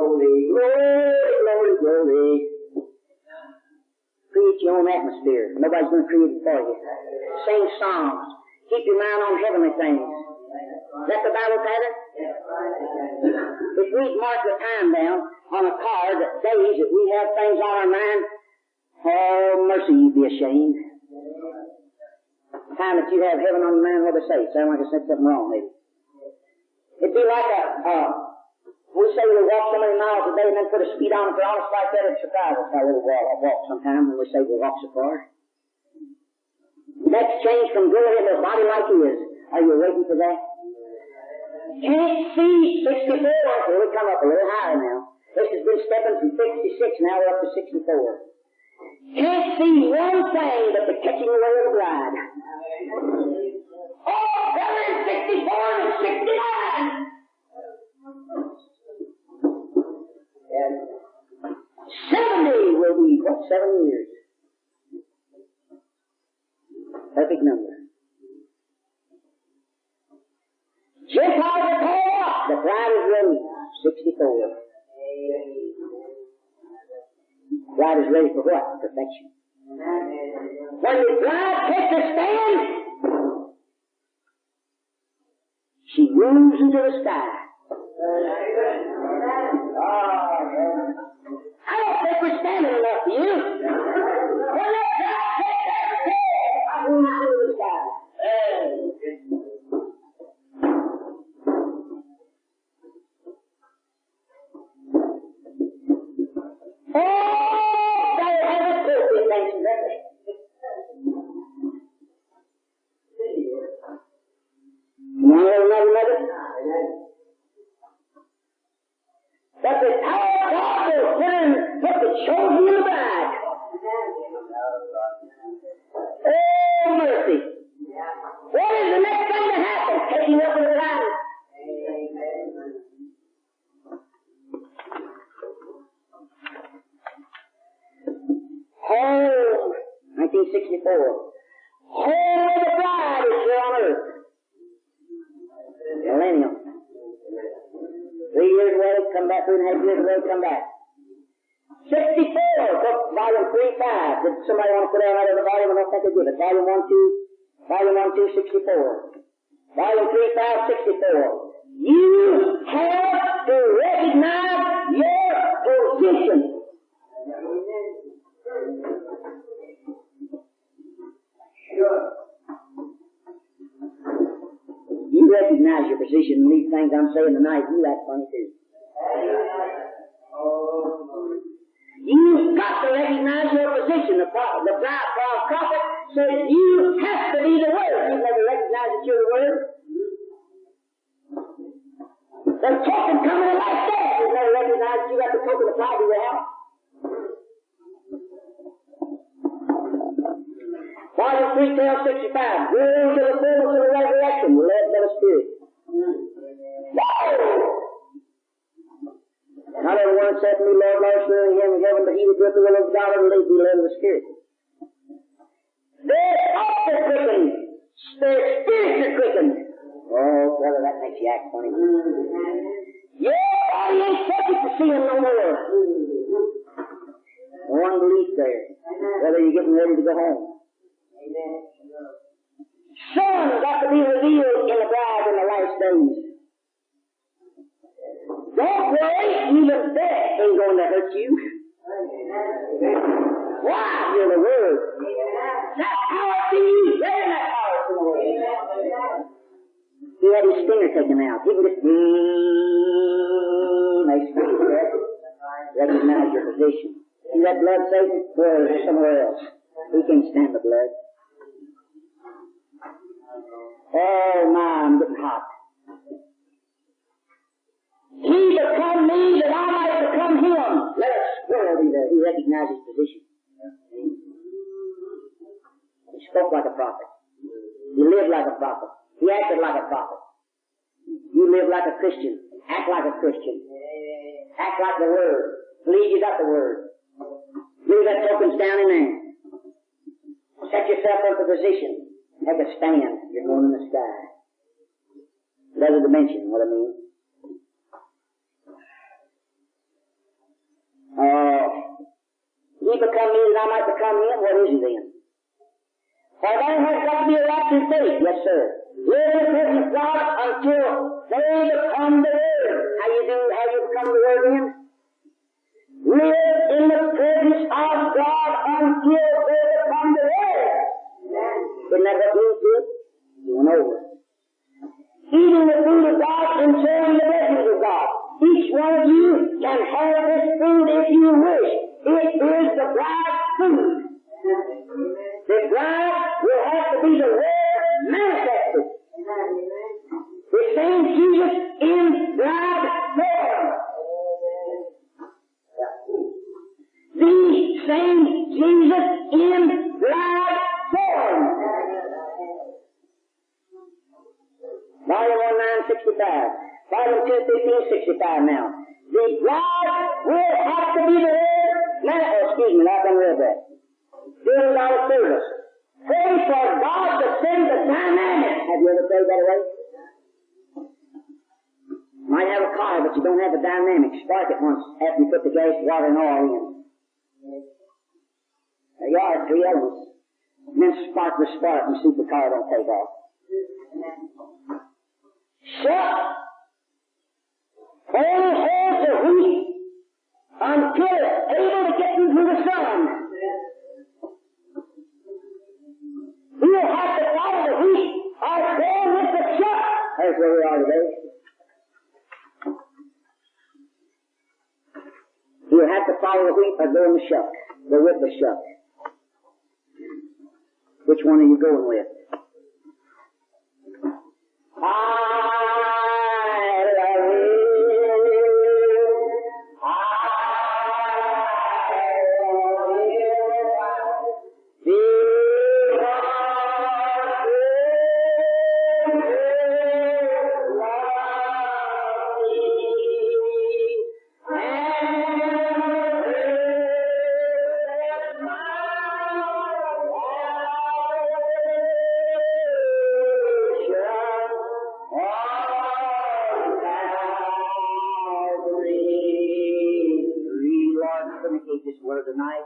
glory, glory. Create your own atmosphere. Nobody's going to create it for you. Sing songs. Keep your mind on heavenly things. Is that the Bible pattern? If we mark the time down on a card that days that we have things on our mind, oh, mercy, you'd be ashamed. The time that you have heaven on your mind, what to say? Sound like I said something wrong, maybe. It'd be like we say we walk so many miles a day and then put a speedometer on us like that, it'd surprise us how we'll walk sometime when we say we'll walk so far. Next change from glory into a body like his. Are you waiting for that? Can't see 64. Well, we come up a little higher now. This has been stepping from 66, now we're up to 64. Can't see one thing but the catching away of the bride. Oh, brother, in 64 and 69. And 70 will be, what, 7 years? Perfect number. Gentiles are called up. The bride is ready. 64. Bride is ready for what? Perfection. When the bride takes her stand, she moves into the sky. I don't think we're standing enough for you. When the bride takes her stand, I move into the sky. Oh, they have a perfect thing, don't they? You want to know another nugget? But the power of God will put the chosen in the bride. Oh, mercy. What is the next thing to happen? Taking up in the bride. Home, 1964. Home of the bride is here on earth. Millennium. 3 years away, come back, 3.5 years away, come back. 64, book volume 3.5. Did somebody want to put out another volume? I don't think they did it. Volume 1, 2, 64. Volume 3.5, 64. You have to recognize your position. Sure. You recognize your position in these things I'm saying tonight. You act funny too. You've got to recognize your position. The prophet says you have to be the Word. You never recognize that you're the Word. The talking coming like that. You never recognize that you got the token applied to your house? Volume 3, tale 65. Grow to the fullness of the resurrection, led by the Spirit. Not everyone said to me, Lord, Lord, surely him in heaven, but he that doeth the will of God and leads be led of the Spirit. Their thoughts are quickened. Their spirits are quickened. Oh, brother, that makes you act funny. Your body ain't subject to sin no more. One belief there, whether you're getting ready to go home. Son got to be revealed in the bride in the last days. Don't worry, even death ain't going to hurt you. Why? You're the Word. That power to you, there's that power from the Word. He had his stinger taken out. He would just, they speak that. Recognize your position. See that blood, Satan? Well, it's somewhere else. He can't stand the blood. Oh, my, I'm getting hot. He become me that I might become him. Let us squirrel be there. He recognized his position. He spoke like a prophet. He lived like a prophet. He acted like a prophet. You live like a Christian. Act like a Christian. Act like the Word. Believe you got the Word. Leave that tokens down in there. Set yourself up in position. Make a stand. You're going in the sky. Another dimension, what I mean. He become me that I might become him. What is he then? For there has got to be a rapture faith. Yes, sir. Live in the presence of God until they become the Word. How you become the Word then? Live in the presence of God until they become the Word. Isn't that what you did? You went over. Eating the food of God and sharing the blessings of God. Each one of you can have this food if you wish. It is the bride's food. The bride will have to be the Word manifested. The same Jesus in bride form. The same Jesus in bride form. Volume 1965. Volume 21565 now. The bride will have to be the Word. Excuse me, I can read that. Doing our service. Pray for God to send the dynamic. Have you ever prayed that way? Might have a car, but you don't have the dynamic. Spark it once after you put the gas, water, and oil in. There you are, 3 elements. And then spark the spark and see if the car don't take off. Shut. Hold hold the wheat until it's able to get into the sun. You'll have to follow the wheat or go with the shuck. That's where we are today. You'll have to follow the wheat or go in the shuck. Go with the shuck. Which one are you going with? This word tonight.